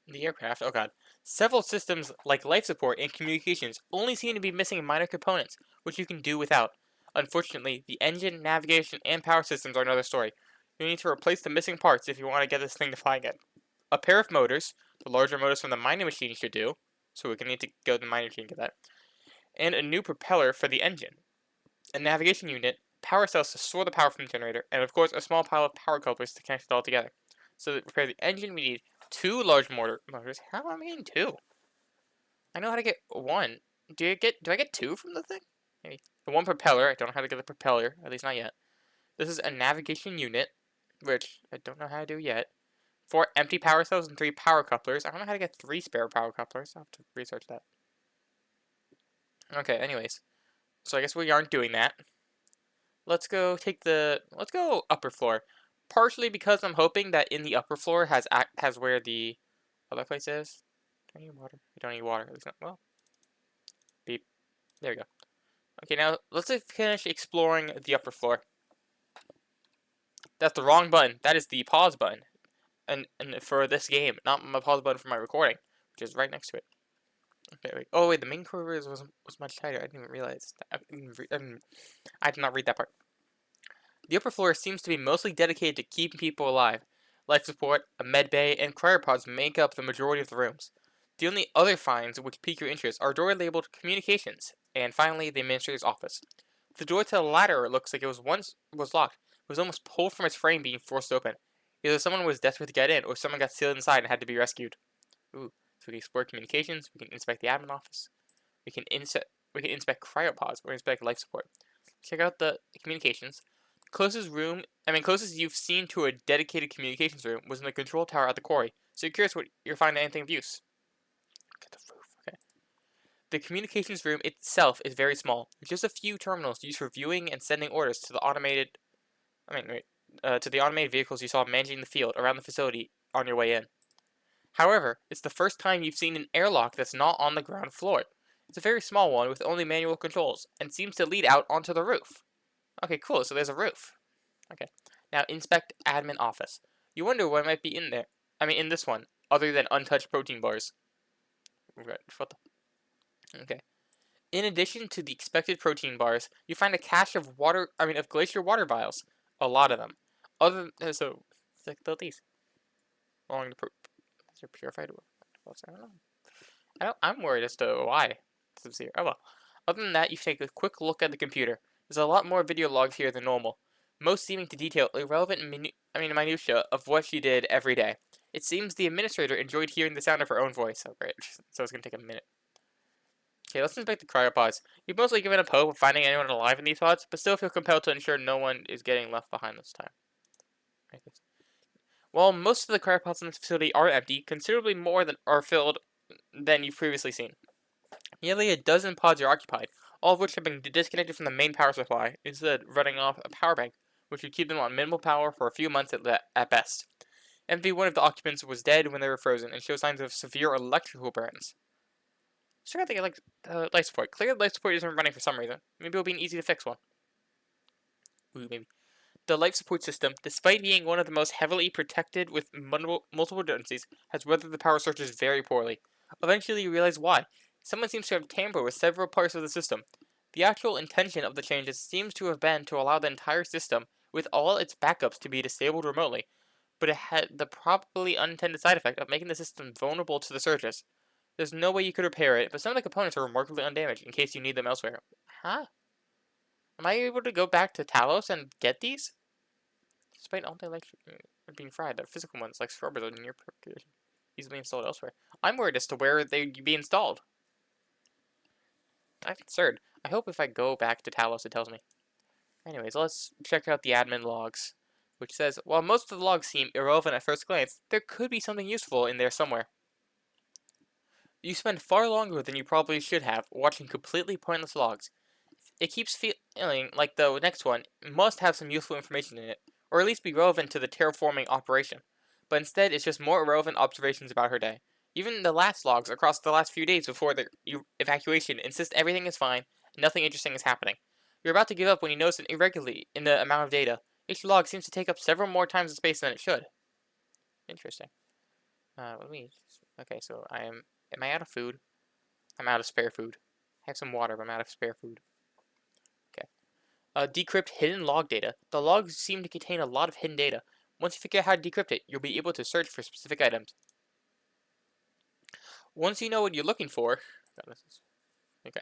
The aircraft, oh god. Several systems, like life support and communications, only seem to be missing minor components, which you can do without. Unfortunately, the engine, navigation, and power systems are another story. You need to replace the missing parts if you want to get this thing to fly again. A pair of motors, the larger motors from the mining machine should do, so we're going to need to go to the mining machine and get that, and a new propeller for the engine. A navigation unit, power cells to store the power from the generator, and of course a small pile of power couplers to connect it all together. So to repair the engine, we need 2 large motors. How am I getting 2? I know how to get 1. Do I get 2 from the thing? Maybe. The 1 propeller. I don't know how to get the propeller. At least not yet. This is a navigation unit, which I don't know how to do yet. 4 empty power cells and 3 power couplers. I don't know how to get 3 spare power couplers. I'll have to research that. Okay, anyways. So I guess we aren't doing that. Let's go upper floor. Partially because I'm hoping that in the upper floor has where the other place is. Do I need water? I don't need water. At least not, well. Beep. There we go. Okay, now let's finish exploring the upper floor. That's the wrong button. That is the pause button. And for this game, not my pause button for my recording, which is right next to it. Okay, wait. Oh wait, the main quarters was much tighter. I didn't even realize that. I did not read that part. The upper floor seems to be mostly dedicated to keeping people alive. Life support, a med bay, and cryopods make up the majority of the rooms. The only other finds which pique your interest are a door labeled Communications, and finally the Administrator's office. The door to the latter looks like it was locked. It was almost pulled from its frame, being forced open. Either someone was desperate to get in, or someone got sealed inside and had to be rescued. Ooh, so we can explore communications. We can inspect the admin office. We can inspect cryopods or inspect life support. Check out the communications. Closest you've seen to a dedicated communications room was in the control tower at the quarry. So you're curious what you're finding anything of use. Look at the roof. Okay. The communications room itself is very small, with just a few terminals used for viewing and sending orders to the automated vehicles you saw managing the field around the facility on your way in. However, it's the first time you've seen an airlock that's not on the ground floor. It's a very small one with only manual controls, and seems to lead out onto the roof. Okay, cool, so there's a roof. Okay, now inspect admin office. You wonder what might be in there. In this one, other than untouched protein bars. Okay. In addition to the expected protein bars, you find a cache of glacier water vials. A lot of them. So, it's like these. Along the is there purified water? I don't know. I'm worried as to why. Oh well. Other than that, you take a quick look at the computer. There's a lot more video logs here than normal, most seeming to detail irrelevant minutia of what she did every day. It seems the administrator enjoyed hearing the sound of her own voice. Oh great, so it's gonna take a minute. Okay, let's inspect the cryopods. You've mostly given up hope of finding anyone alive in these pods, but still feel compelled to ensure no one is getting left behind this time. While most of the cryopods in this facility are empty, considerably more than are filled than you've previously seen. Nearly a dozen pods are occupied, all of which have been disconnected from the main power supply, instead running off a power bank, which would keep them on minimal power for a few months at best. Every one of the occupants was dead when they were frozen and showed signs of severe electrical burns. Sure, I think I like life support. Clearly, life support isn't running for some reason. Maybe it'll be an easy to fix one. Ooh, maybe. The life support system, despite being one of the most heavily protected with multiple redundancies, has weathered the power surges very poorly. Eventually you realize why. Someone seems to have tampered with several parts of the system. The actual intention of the changes seems to have been to allow the entire system, with all its backups, to be disabled remotely, but it had the probably unintended side effect of making the system vulnerable to the surges. There's no way you could repair it, but some of the components are remarkably undamaged in case you need them elsewhere. Huh? Am I able to go back to Talos and get these? Despite all the electric being fried, the physical ones, like scrubbers, are near easily installed elsewhere. I'm worried as to where they'd be installed. I'm concerned. I hope if I go back to Talos it tells me. Anyways, let's check out the admin logs, which says, while most of the logs seem irrelevant at first glance, there could be something useful in there somewhere. You spend far longer than you probably should have watching completely pointless logs. It keeps feeling like the next one must have some useful information in it, or at least be relevant to the terraforming operation. But instead, it's just more irrelevant observations about her day. Even the last logs across the last few days before the evacuation insist everything is fine and nothing interesting is happening. You're about to give up when you notice an irregularity in the amount of data. Each log seems to take up several more times the space than it should. Interesting. Let me... Okay, so am I out of food? I'm out of spare food. I have some water, but I'm out of spare food. Decrypt hidden log data. The logs seem to contain a lot of hidden data. Once you figure out how to decrypt it, you'll be able to search for specific items. Once you know what you're looking for... Okay.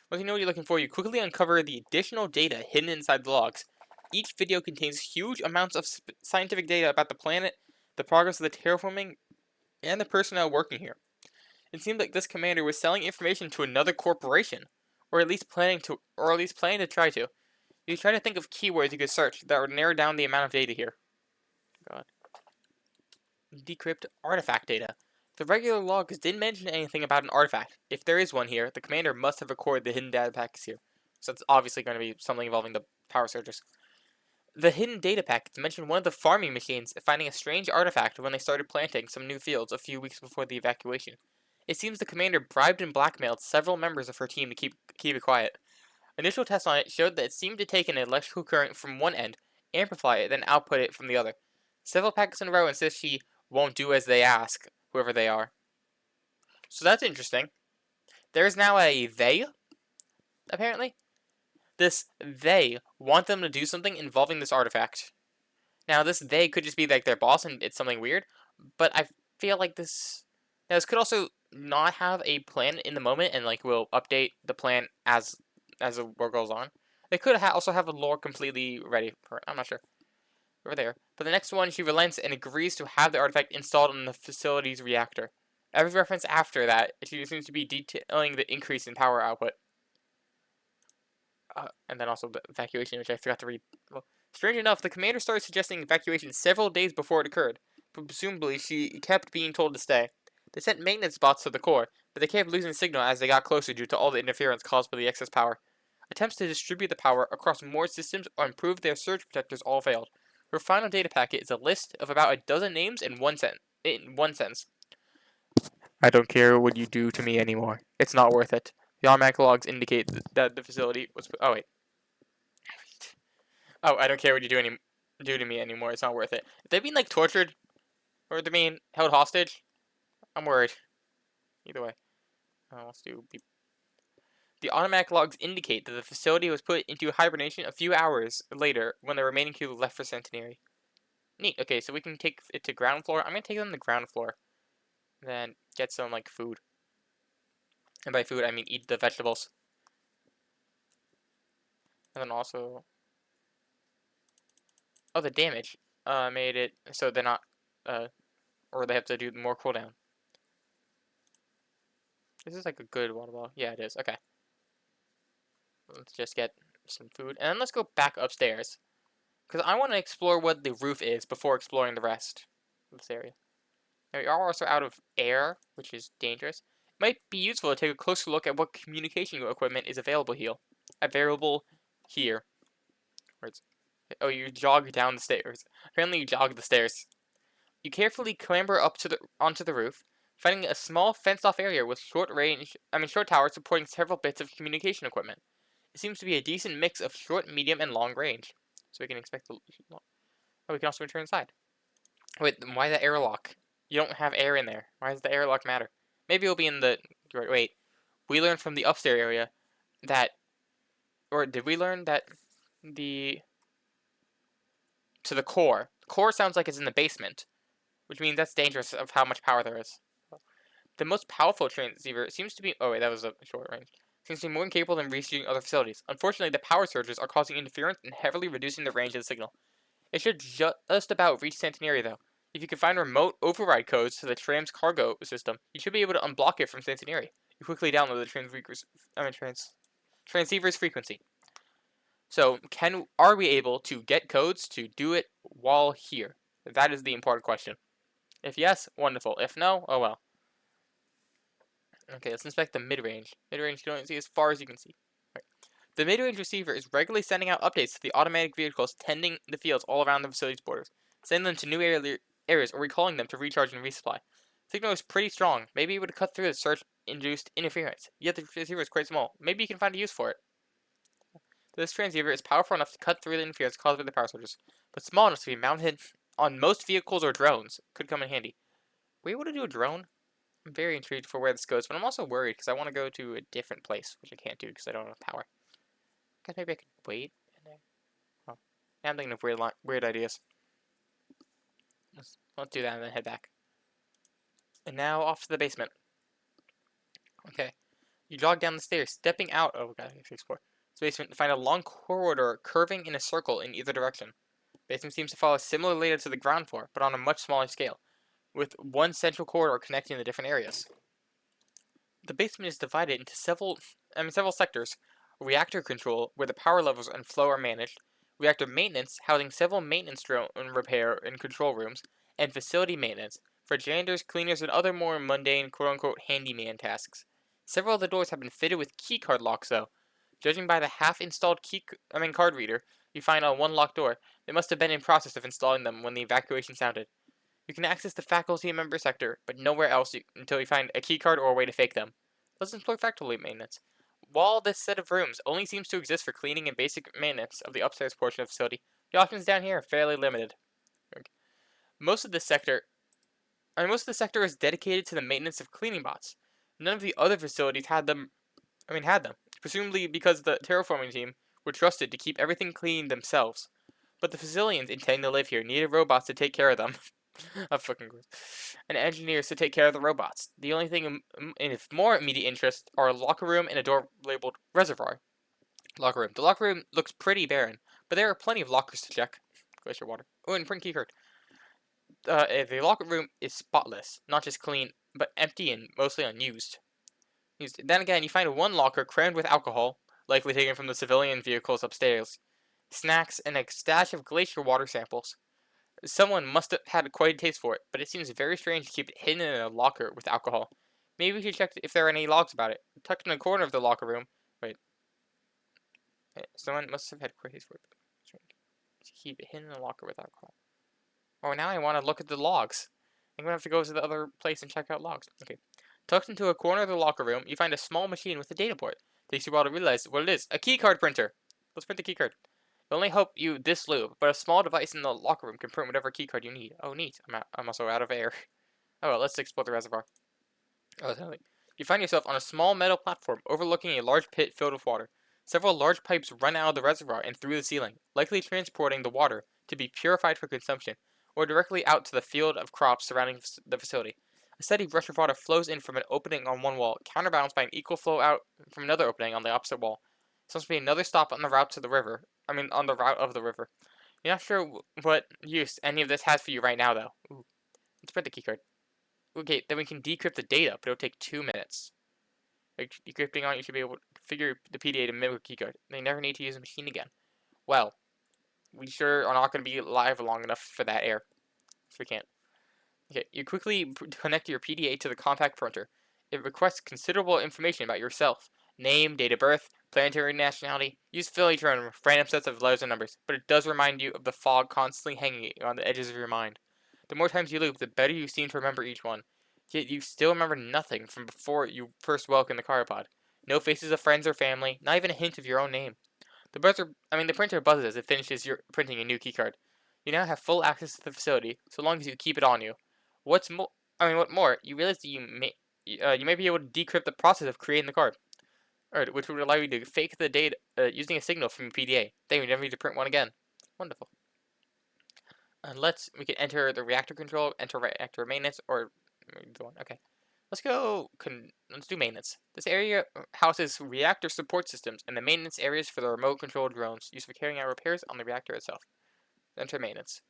Once you know what you're looking for, you quickly uncover the additional data hidden inside the logs. Each video contains huge amounts of scientific data about the planet, the progress of the terraforming, and the personnel working here. It seemed like this commander was selling information to another corporation, or at least planning to try to. You try to think of keywords you could search that would narrow down the amount of data here. God. Decrypt artifact data. The regular logs didn't mention anything about an artifact. If there is one here, the commander must have recorded the hidden data packets here. So it's obviously going to be something involving the power surges. The hidden data packets mention one of the farming machines finding a strange artifact when they started planting some new fields a few weeks before the evacuation. It seems the commander bribed and blackmailed several members of her team to keep it quiet. Initial tests on it showed that it seemed to take an electrical current from one end, amplify it, then output it from the other. Several packets in a row insist she won't do as they ask, whoever they are. So that's interesting. There is now a they, apparently. This they want them to do something involving this artifact. Now, this they could just be like their boss and it's something weird, but I feel like this could also not have a plan in the moment and like will update the plan as the war goes on. They could also have a lore completely ready for it. I'm not sure. Over there. But the next one, she relents and agrees to have the artifact installed on the facility's reactor. Every reference after that, she seems to be detailing the increase in power output. And then also the evacuation, which I forgot to read. Well, strange enough, the commander started suggesting evacuation several days before it occurred. But presumably, she kept being told to stay. They sent maintenance bots to the core, but they kept losing signal as they got closer due to all the interference caused by the excess power. Attempts to distribute the power across more systems or improve their surge protectors all failed. Her final data packet is a list of about a dozen names in one sentence. I don't care what you do to me anymore. It's not worth it. The automatic logs indicate that the facility was... Oh, wait. Oh, I don't care what you do to me anymore. It's not worth it. If they're being, like, tortured, or they're being held hostage, I'm worried. Either way. Let's do... The automatic logs indicate that the facility was put into hibernation a few hours later when the remaining crew left for Centenary. Neat. Okay, so we can take it to ground floor. I'm going to take them to the ground floor. Then get some, like, food. And by food, I mean eat the vegetables. And then also... Oh, the damage made it so they're not... or they have to do more cooldown. This is like a good water bottle. Yeah, it is. Okay. Let's just get some food. And then let's go back upstairs. Because I want to explore what the roof is before exploring the rest of this area. Now, we are also out of air, which is dangerous. It might be useful to take a closer look at what communication equipment is available here. Oh, you jog down the stairs. Apparently you jog the stairs. You carefully clamber up onto the roof, finding a small fenced-off area with short towers supporting several bits of communication equipment. It seems to be a decent mix of short, medium, and long range. so we can expect the. Oh, we can also return inside. Wait, why the airlock? You don't have air in there. Why does the airlock matter? Maybe it'll be in the. Wait, we learned from the upstairs area that, or did we learn that the to the core? Core sounds like it's in the basement, which means that's dangerous of how much power there is. The most powerful transceiver seems to be. Oh wait, that was a short range. Seems to be more capable than reaching other facilities. Unfortunately, the power surges are causing interference and heavily reducing the range of the signal. It should just about reach Centenary though. If you can find remote override codes to the tram's cargo system, you should be able to unblock it from Centenary. You quickly download the transceiver's frequency. So, are we able to get codes to do it while here? That is the important question. If yes, wonderful. If no, oh well. Okay, let's inspect the mid-range. Mid-range, you don't see as far as you can see. Right. The mid-range receiver is regularly sending out updates to the automatic vehicles tending the fields all around the facility's borders, sending them to new areas or recalling them to recharge and resupply. The signal is pretty strong. Maybe it would cut through the surge-induced interference. Yet the receiver is quite small. Maybe you can find a use for it. This transceiver is powerful enough to cut through the interference caused by the power surges, but small enough to be mounted on most vehicles or drones. Could come in handy. Were you able to do a drone? I'm very intrigued for where this goes, but I'm also worried because I want to go to a different place, which I can't do because I don't have power. Guess maybe I could wait. Oh, now I'm thinking of weird ideas. Let's do that and then head back. And now off to the basement. Okay. You jog down the stairs, stepping out. Oh god, I have to explore. This basement to find a long corridor curving in a circle in either direction. The basement seems to follow a similar layout to the ground floor, but on a much smaller scale, with one central corridor connecting the different areas. The basement is divided into several sectors. Reactor control, where the power levels and flow are managed. Reactor maintenance, housing several maintenance drone repair and control rooms. And facility maintenance, for janitors, cleaners, and other more mundane quote-unquote handyman tasks. Several of the doors have been fitted with keycard locks, though. Judging by the half-installed card reader you find on one locked door, they must have been in process of installing them when the evacuation sounded. You can access the faculty and member sector, but nowhere else until you find a keycard or a way to fake them. Let's explore faculty maintenance. While this set of rooms only seems to exist for cleaning and basic maintenance of the upstairs portion of the facility, the options down here are fairly limited. Okay. Most of the sector is dedicated to the maintenance of cleaning bots. None of the other facilities had them. Presumably because the terraforming team were trusted to keep everything clean themselves. But the facilians intending to live here needed robots to take care of them. I'm fucking gross. And engineers to take care of the robots. The only thing of more immediate interest are a locker room and a door labeled reservoir. Locker room. The locker room looks pretty barren, but there are plenty of lockers to check. Glacier water. Oh, and print keycard. The locker room is spotless, not just clean, but empty and mostly unused. Then again, you find one locker crammed with alcohol, likely taken from the civilian vehicles upstairs, snacks, and a stash of glacier water samples. Someone must have had quite a taste for it, but it seems very strange to keep it hidden in a locker with alcohol. Maybe we should check if there are any logs about it. Tucked in the corner of the locker room. Wait. Someone must have had quite a taste for it. To keep it hidden in a locker with alcohol. Oh, now I want to look at the logs. I'm going to have to go to the other place and check out logs. Okay. Tucked into a corner of the locker room, you find a small machine with a data port. Takes you a while to realize what it is. A keycard printer. Let's print the keycard. It'll only help you this loop, but a small device in the locker room can print whatever keycard you need. Oh, neat. I'm also out of air. Oh, well, let's explore the reservoir. Oh, you find yourself on a small metal platform overlooking a large pit filled with water. Several large pipes run out of the reservoir and through the ceiling, likely transporting the water to be purified for consumption, or directly out to the field of crops surrounding the facility. A steady rush of water flows in from an opening on one wall, counterbalanced by an equal flow out from another opening on the opposite wall. This must be another stop on the route to the river. On the route of the river. You're not sure what use any of this has for you right now, though. Ooh. Let's print the keycard. Okay, then we can decrypt the data, but it'll take 2 minutes. Like, decrypting on it, you should be able to configure the PDA to mimic a keycard. They never need to use a machine again. Well, we sure are not going to be live long enough for that air. So we can't. Okay, you quickly connect your PDA to the compact printer. It requests considerable information about yourself. Name, date of birth, planetary nationality. Use fill each run with random sets of letters and numbers, but it does remind you of the fog constantly hanging on the edges of your mind. The more times you loop, the better you seem to remember each one. Yet you still remember nothing from before you first woke in the cryopod. No faces of friends or family, not even a hint of your own name. The printer buzzes as it finishes your printing a new keycard. You now have full access to the facility, so long as you keep it on you. What more? You realize that you may be able to decrypt the process of creating the card, or which would allow you to fake the data using a signal from your PDA. Then you never need to print one again. Wonderful. We can enter the reactor control, enter reactor maintenance, or the one. Okay. Let's do maintenance. This area houses reactor support systems and the maintenance areas for the remote-controlled drones used for carrying out repairs on the reactor itself. Enter maintenance.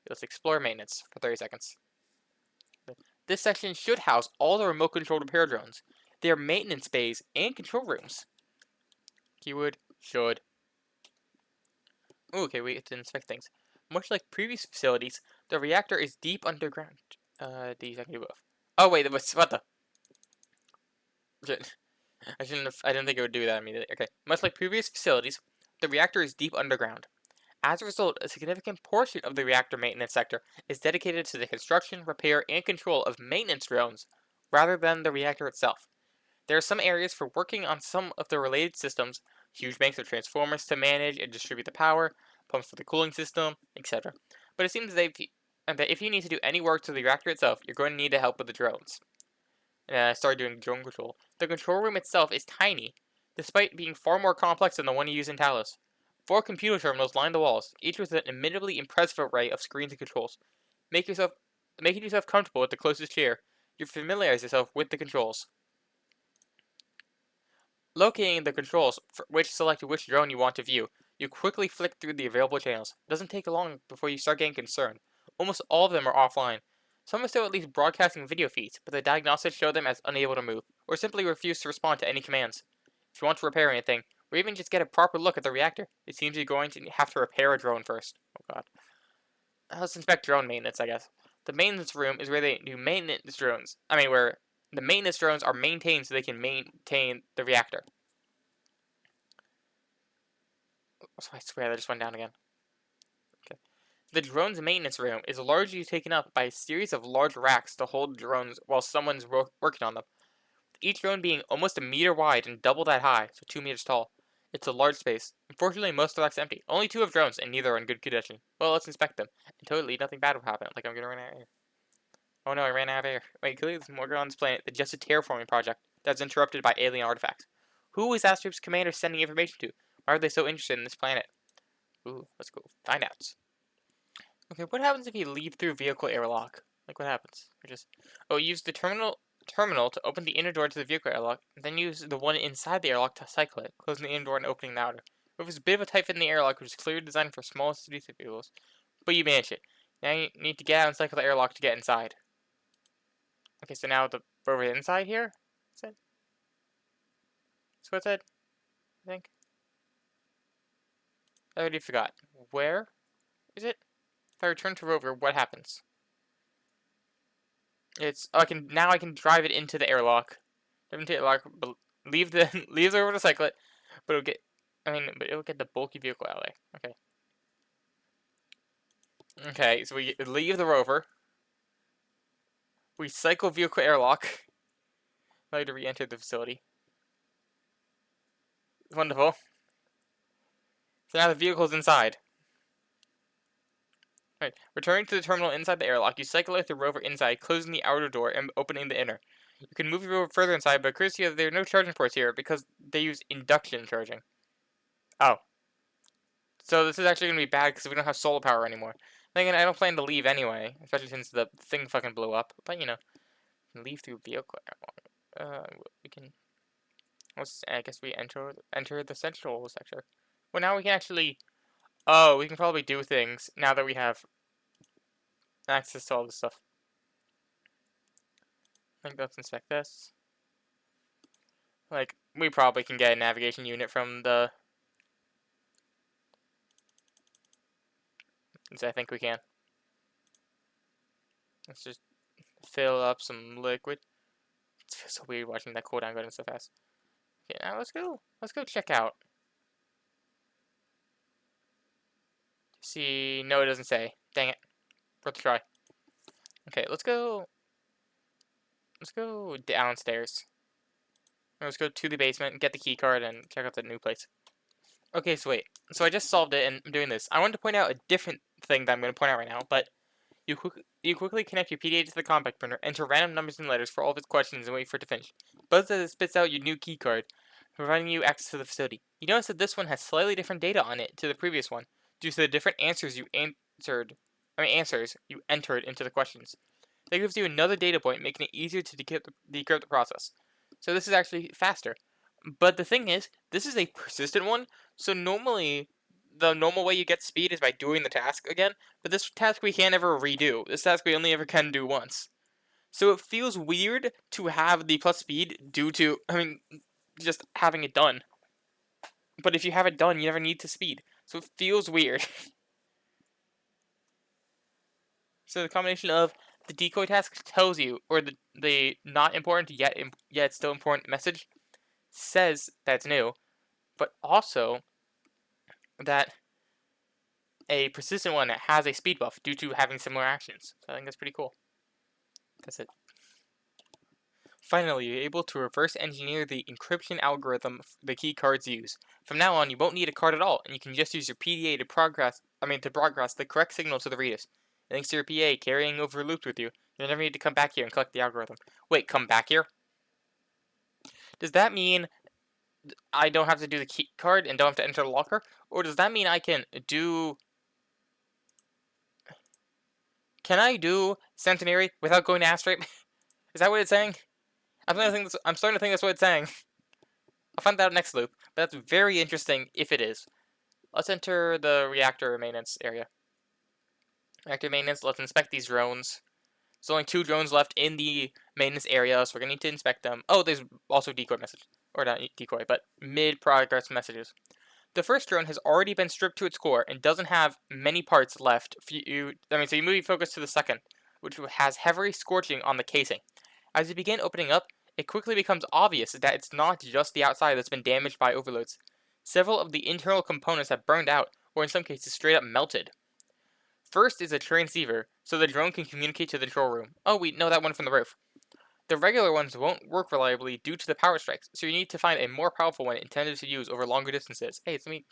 Let's explore maintenance for 30 seconds. This section should house all the remote-controlled repair drones. They are maintenance bays and control rooms. Keyword should. Ooh, okay, we get to inspect things. Much like previous facilities, the reactor is deep underground. These I can do both. Oh wait, what the? I didn't think it would do that immediately. Okay. Much like previous facilities, the reactor is deep underground. As a result, a significant portion of the reactor maintenance sector is dedicated to the construction, repair, and control of maintenance drones, rather than the reactor itself. There are some areas for working on some of the related systems, huge banks of transformers to manage and distribute the power, pumps for the cooling system, etc. But it seems that if you need to do any work to the reactor itself, you're going to need the help of the drones. And I started doing drone control. The control room itself is tiny, despite being far more complex than the one you use in Talos. 4 computer terminals line the walls, each with an admittedly impressive array of screens and controls. Making yourself comfortable with the closest chair, you familiarize yourself with the controls. Locating the controls, for select which drone you want to view, you quickly flick through the available channels. It doesn't take long before you start getting concerned. Almost all of them are offline. Some are still at least broadcasting video feeds, but the diagnostics show them as unable to move, or simply refuse to respond to any commands. If you want to repair anything, or even just get a proper look at the reactor, it seems you're going to have to repair a drone first. Oh god. Let's inspect drone maintenance, I guess. The maintenance room is where they do maintenance drones. Where the maintenance drones are maintained so they can maintain the reactor. So I swear that just went down again. Okay. The drone's maintenance room is largely taken up by a series of large racks to hold drones while someone's working on them. Each drone being almost a meter wide and double that high, so 2 meters tall. It's a large space. Unfortunately, most of the rack's empty. Only 2 have drones, and neither are in good condition. Well, let's inspect them. And totally, nothing bad will happen. Like I'm gonna run out of air. Oh no, I ran out of air. Wait, clearly there's more on this planet than just a terraforming project that's interrupted by alien artifacts. Who is Astrip's commander sending information to? Why are they so interested in this planet? Ooh, let's go find out. Okay, what happens if you leave through vehicle airlock? Like what happens? Use the terminal to open the inner door to the vehicle airlock, and then use the one inside the airlock to cycle it, closing the inner door and opening the outer. It was a bit of a tight fit in the airlock, which is clearly designed for small seductive vehicles, but you managed it. Now you need to get out and cycle the airlock to get inside. Okay, so now over inside here? That's what it said? I think. I already forgot. Where is it? If I return to rover, what happens? I can drive it into the airlock. Into the airlock, but leave the rover to cycle it, but it'll get the bulky vehicle outlay. Okay. Okay, so we leave the rover. We cycle vehicle airlock. Allow you to re-enter the facility. Wonderful. So now the vehicle's inside. Right. Returning to the terminal inside the airlock, you cycle with the rover inside, closing the outer door and opening the inner. You can move your rover further inside, but courtesy there are no charging ports here because they use induction charging. Oh. So this is actually going to be bad because we don't have solar power anymore. Then again, I don't plan to leave anyway, especially since the thing fucking blew up. But you know, leave through vehicle airlock. We can. I guess we enter the central sector. Well, now we can actually. Oh, we can probably do things now that we have access to all this stuff. I think let's inspect this. Like, we probably can get a navigation unit from the... I think we can. Let's just fill up some liquid. It feels so weird watching that cooldown go down so fast. Okay, now let's go. Let's go check out. See, no, it doesn't say. Dang it. Worth a try. Okay, let's go. Let's go downstairs. Let's go to the basement and get the key card and check out the new place. Okay, so wait. So I just solved it, and I'm doing this. I wanted to point out a different thing that I'm going to point out right now, but you quickly connect your PDA to the compact printer, enter random numbers and letters for all of its questions, and wait for it to finish. Buzz as it spits out your new key card, providing you access to the facility. You notice that this one has slightly different data on it to the previous one, due to the different answers you entered into the questions. That gives you another data point, making it easier to decrypt the process. So this is actually faster. But the thing is, this is a persistent one, so normally the normal way you get speed is by doing the task again, but this task we can't ever redo. This task we only ever can do once. So it feels weird to have the plus speed due to, just having it done. But if you have it done, you never need to speed. So it feels weird. So the combination of the decoy task tells you, or the not important yet still important message says that's new, but also that a persistent one that has a speed buff due to having similar actions. So I think that's pretty cool. That's it. Finally, you're able to reverse engineer the encryption algorithm the key cards use. From now on, you won't need a card at all, and you can just use your PDA to broadcast the correct signal to the readers. Thanks to your PA carrying over looped with you, you'll never need to come back here and collect the algorithm. Wait, come back here? Does that mean I don't have to do the key card and don't have to enter the locker? Or does that mean I can do... Can I do Centenary without going to Astrate? Is that what it's saying? I'm starting to think that's what it's saying. I'll find that out next loop, but that's very interesting if it is. Let's enter the reactor maintenance area. Reactor maintenance, let's inspect these drones. There's only 2 drones left in the maintenance area, so we're going to need to inspect them. Oh, there's also decoy message. Or not decoy, but mid-progress messages. The first drone has already been stripped to its core and doesn't have many parts left. So you move your focus to the second, which has heavy scorching on the casing. As you begin opening up, it quickly becomes obvious that it's not just the outside that's been damaged by overloads. Several of the internal components have burned out, or in some cases straight up melted. First is a transceiver, so the drone can communicate to the control room. Oh, we know that one from the roof. The regular ones won't work reliably due to the power strikes, so you need to find a more powerful one intended to use over longer distances. Hey, it's me.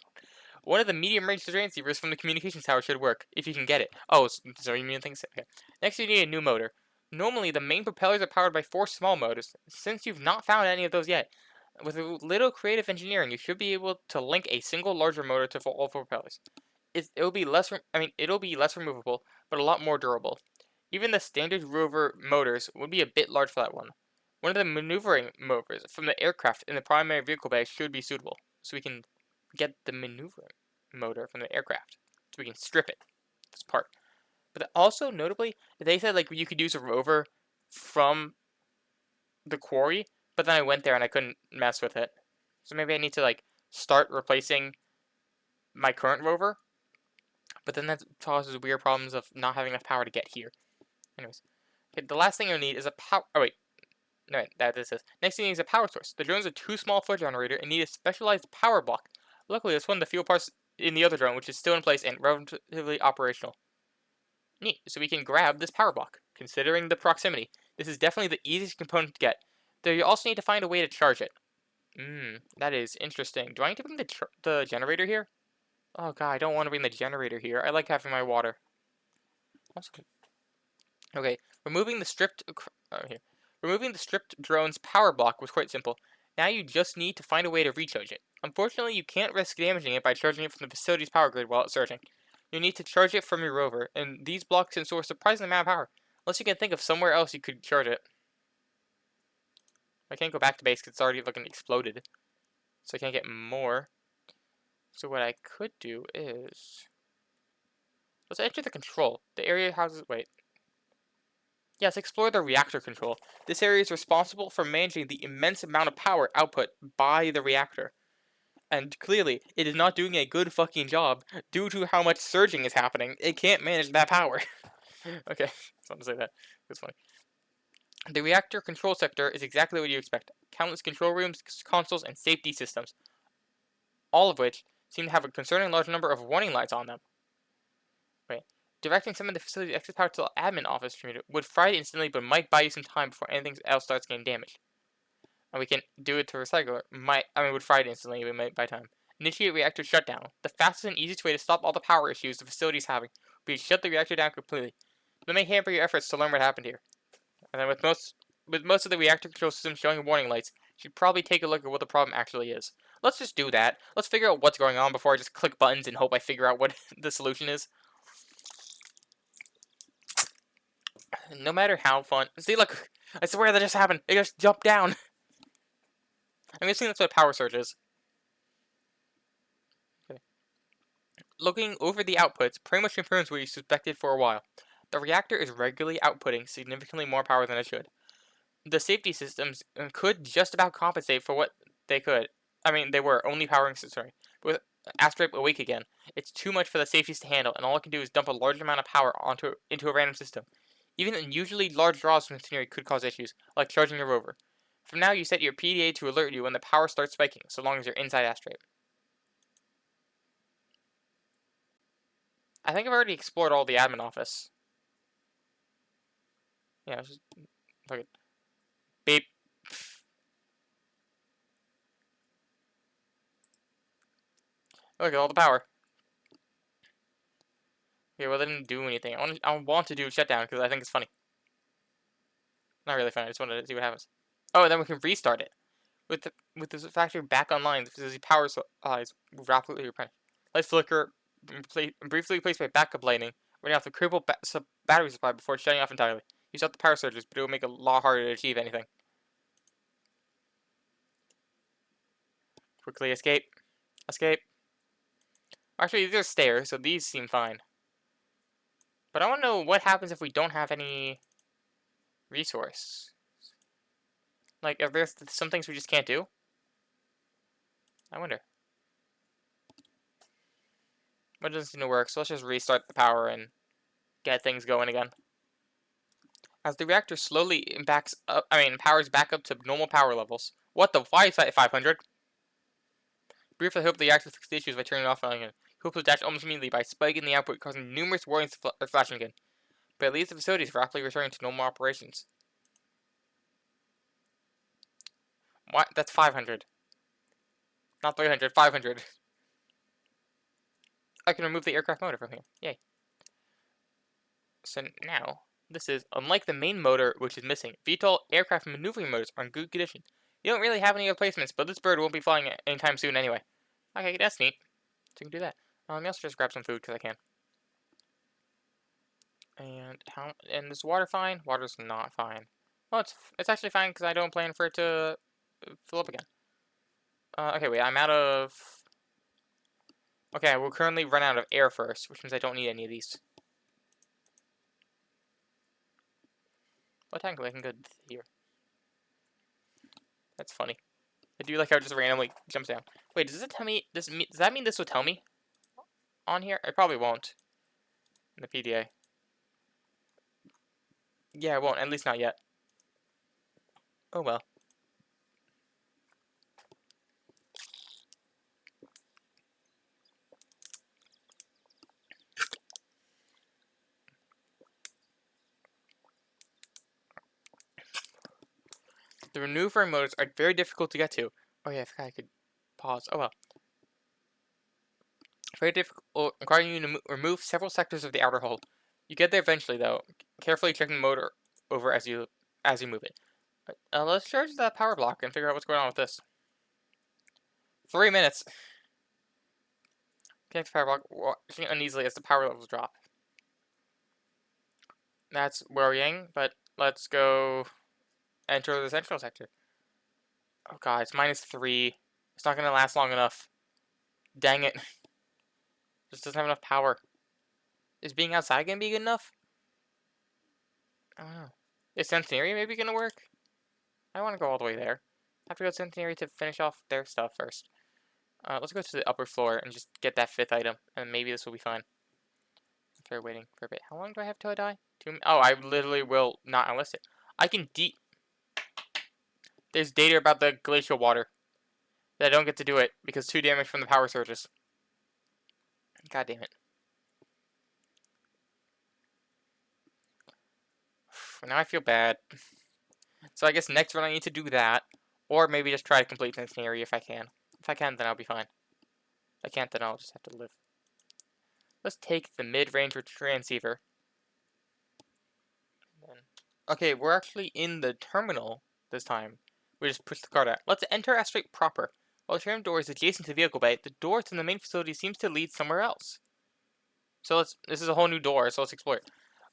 One of the medium-range transceivers from the communications tower should work, if you can get it. Oh, so you mean things? Okay. Next, you need a new motor. Normally, the main propellers are powered by 4 small motors. Since you've not found any of those yet, with a little creative engineering, you should be able to link a single larger motor to all 4 propellers. It'll be less removable, but a lot more durable. Even the standard rover motors would be a bit large for that one. One of the maneuvering motors from the aircraft in the primary vehicle bay should be suitable, so we can get the maneuvering motor from the aircraft, so we can strip it, this part. But also, notably, they said like you could use a rover from the quarry, but then I went there and I couldn't mess with it. So maybe I need to like start replacing my current rover, but then that causes weird problems of not having enough power to get here. Anyways, okay, the last thing you'll need is a power. Oh wait, no, that this is. Next thing you need is a power source. The drone's are too small for a generator and need a specialized power block. Luckily, this one the fuel parts in the other drone, which is still in place and relatively operational. Neat. So we can grab this power block. Considering the proximity, this is definitely the easiest component to get. Though you also need to find a way to charge it. That is interesting. Do I need to bring the generator here? Oh god, I don't want to bring the generator here. I like having my water. Okay, removing the stripped drone's power block was quite simple. Now you just need to find a way to recharge it. Unfortunately, you can't risk damaging it by charging it from the facility's power grid while it's surging. You need to charge it from your rover, and these blocks can store a surprising amount of power. Unless you can think of somewhere else you could charge it. I can't go back to base because it's already fucking exploded. So I can't get more. So what I could do is... Let's enter the control. The area houses... Wait. Yes, explore the reactor control. This area is responsible for managing the immense amount of power output by the reactor. And clearly, it is not doing a good fucking job due to how much surging is happening. It can't manage that power. Okay, just want to say that. It's funny. The reactor control sector is exactly what you expect. Countless control rooms, consoles, and safety systems. All of which seem to have a concerning large number of warning lights on them. Wait. Directing some of the facility's excess power to the admin office would fry it instantly, but might buy you some time before anything else starts getting damaged. And we can do it to recycle it. Would fry it instantly, but might buy time. Initiate reactor shutdown. The fastest and easiest way to stop all the power issues the facility is having would be to shut the reactor down completely. That may hamper your efforts to learn what happened here. And then with most of the reactor control systems showing warning lights, you should probably take a look at what the problem actually is. Let's just do that. Let's figure out what's going on before I just click buttons and hope I figure out what the solution is. No matter how fun. See, look. I swear that just happened. It just jumped down. I'm guessing that's what power surge is. Okay. Looking over the outputs pretty much confirms what you suspected for a while. The reactor is regularly outputting significantly more power than it should. The safety systems could just about compensate for what they could. I mean, they were only powering, sorry. With Astrip awake again, it's too much for the safeties to handle, and all it can do is dump a large amount of power into a random system. Even unusually large draws from machinery could cause issues, like charging your rover. From now, you set your PDA to alert you when the power starts spiking, so long as you're inside Astrip. I think I've already explored all the admin office. Yeah, just look at beep. Look at all the power. Okay, well, they didn't do anything. I want to do a shutdown because I think it's funny. Not really funny. I just wanted to see what happens. Oh, and then we can restart it. With the factory back online, the facility's power supplies will rapidly replenish. Lights flicker, briefly replaced by backup lighting, running off the critical battery supply before shutting off entirely. You stop the power surges, but it will make it a lot harder to achieve anything. Quickly escape. Escape. Actually, these are stairs, so these seem fine. But I want to know what happens if we don't have any resource. Like, if there's some things we just can't do? I wonder. But it doesn't seem to work, so let's just restart the power and get things going again. As the reactor slowly powers back up to normal power levels. What the? Why is that at 500? Briefly hope the reactor fixed the issues by turning it off and on again. Hope will dash almost immediately by spiking the output, causing numerous warnings flashing again. But at least the facility is rapidly returning to normal operations. What? That's 500. Not 300, 500. I can remove the aircraft motor from here. Yay. So now, this is, unlike the main motor, which is missing, VTOL aircraft maneuvering motors are in good condition. You don't really have any replacements, but this bird won't be flying anytime soon anyway. Okay, that's neat. So you can do that. Let me also just grab some food, because I can. And is water fine? Water's not fine. Well, it's actually fine, because I don't plan for it to fill up again. Okay, wait, I'm out of... Okay, we'll currently run out of air first, which means I don't need any of these. But technically I can go here. That's funny. I do like how it just randomly jumps down. Wait, does it tell me does that mean this will tell me on here? It probably won't. In the PDA. Yeah, it won't, at least not yet. Oh well. The maneuvering motors are very difficult to get to. Oh yeah, I forgot I could pause. Oh well. Very difficult, requiring you to remove several sectors of the outer hull. You get there eventually, though. Carefully checking the motor over as you move it. Let's charge that power block and figure out what's going on with this. 3 minutes. Connect the power block, watching uneasily as the power levels drop. That's worrying, but let's go enter the central sector. Oh god, it's -3. It's not going to last long enough. Dang it. Just doesn't have enough power. Is being outside going to be good enough? I don't know. Is Centenary maybe going to work? I want to go all the way there. I have to go to Centenary to finish off their stuff first. Let's go to the upper floor and just get that 5th item, and maybe this will be fine. Okay, waiting for a bit. How long do I have till I die? 2 minutes? Oh, I literally will not enlist it. I can There's data about the glacial water. That I don't get to do it, because 2 damage from the power surges. God damn it. Now I feel bad. So I guess next run I need to do that. Or maybe just try to complete Centenary if I can. If I can, then I'll be fine. I can't, then I'll just have to live. Let's take the mid-range transceiver. Okay, we're actually in the terminal this time. We just push the card out. Let's enter asteroid proper. While the tram door is adjacent to the vehicle bay, the door to the main facility seems to lead somewhere else. So this is a whole new door, so let's explore it.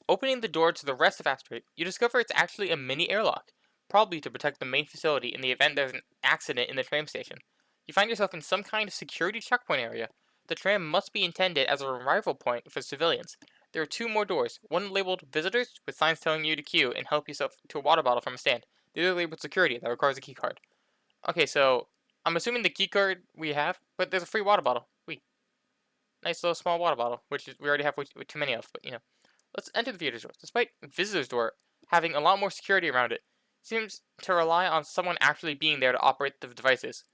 Opening the door to the rest of asteroid, you discover it's actually a mini airlock, probably to protect the main facility in the event there's an accident in the tram station. You find yourself in some kind of security checkpoint area. The tram must be intended as a arrival point for civilians. There are two more doors, one labeled visitors, with signs telling you to queue and help yourself to a water bottle from a stand. The other labeled security, that requires a key card. Okay, so I'm assuming the key card we have, but there's a free water bottle. Nice little small water bottle, which we already have way too many of, but you know. Let's enter the visitor's door. Despite visitor's door having a lot more security around it, seems to rely on someone actually being there to operate the devices.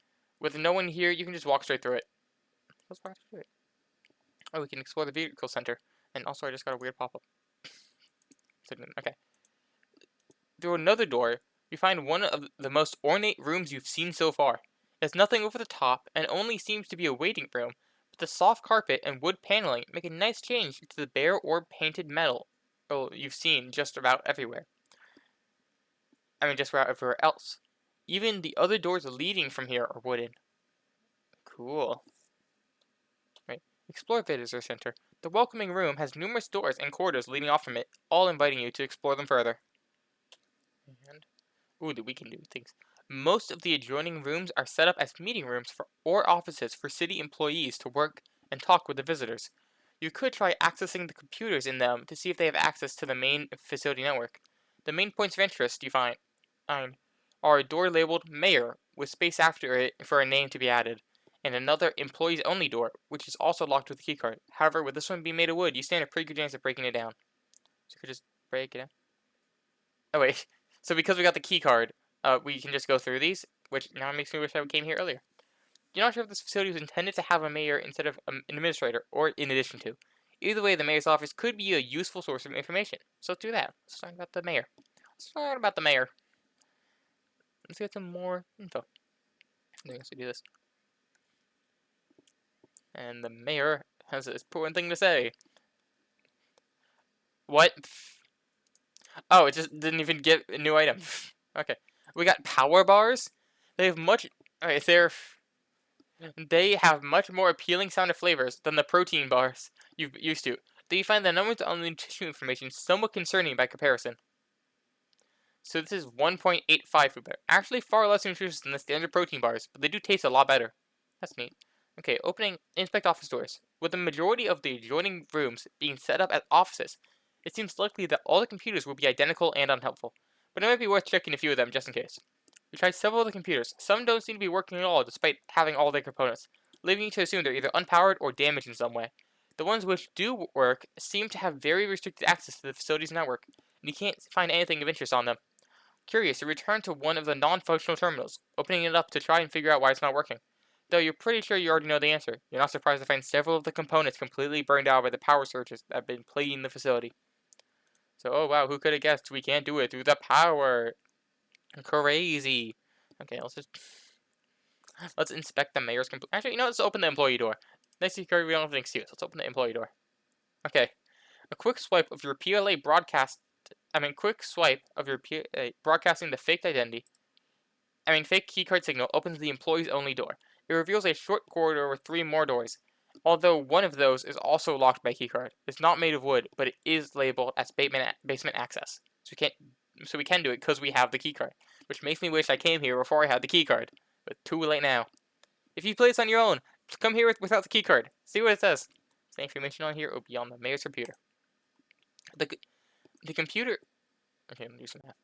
With no one here, you can just walk straight through it. Let's walk through it. Oh, we can explore the vehicle center. And also, I just got a weird pop-up. Okay. Through another door, you find one of the most ornate rooms you've seen so far. It has nothing over the top, and only seems to be a waiting room, but the soft carpet and wood paneling make a nice change to the bare or painted metal you've seen just about everywhere. Just about everywhere else. Even the other doors leading from here are wooden. Cool. Right. Explore Visitor Center. The welcoming room has numerous doors and corridors leading off from it, all inviting you to explore them further. And we can do things. Most of the adjoining rooms are set up as meeting rooms or offices for city employees to work and talk with the visitors. You could try accessing the computers in them to see if they have access to the main facility network. The main points of interest you find are a door labeled Mayor with space after it for a name to be added, and another Employees Only door, which is also locked with a keycard. However, with this one being made of wood, you stand a pretty good chance of breaking it down. So you could just break it down. Oh wait, so because we got the keycard, we can just go through these, which now makes me wish I came here earlier. You're not sure if this facility was intended to have a mayor instead of an administrator, or in addition to. Either way, the mayor's office could be a useful source of information. So let's do that. Let's talk about the mayor. Let's get some more info. I guess we do this. And the mayor has this important thing to say. What? Oh, it just didn't even get a new item. Okay. We got power bars. They have much... Okay, they have much more appealing sounded flavors than the protein bars you've used to. Though you find the numbers on the nutrition information somewhat concerning by comparison. So this is 1.85 food better. Actually far less nutritious than the standard protein bars, but they do taste a lot better. That's neat. Okay, inspect office doors. With the majority of the adjoining rooms being set up as offices, it seems likely that all the computers will be identical and unhelpful. But it might be worth checking a few of them just in case. We tried several of the computers. Some don't seem to be working at all despite having all their components, leaving you to assume they're either unpowered or damaged in some way. The ones which do work seem to have very restricted access to the facility's network, and you can't find anything of interest on them. Curious, you return to one of the non-functional terminals, opening it up to try and figure out why it's not working. Though you're pretty sure you already know the answer, you're not surprised to find several of the components completely burned out by the power surges that have been plaguing the facility. So, oh wow, who could have guessed we can't do it through the power? Crazy. Okay, let's inspect the mayor's Actually, let's open the employee door. Nice security, we don't have an excuse. Let's open the employee door. Okay. A quick swipe of your PLA broadcasting the fake keycard signal opens the employees only door. It reveals a short corridor with 3 more doors. Although one of those is also locked by keycard. It's not made of wood, but it is labeled as basement access. So we can do it because we have the keycard. Which makes me wish I came here before I had the keycard. But too late now. If you play this on your own, just come here without the keycard. See what it says. The information on here will be on the mayor's computer. The computer... Okay, let me do some math.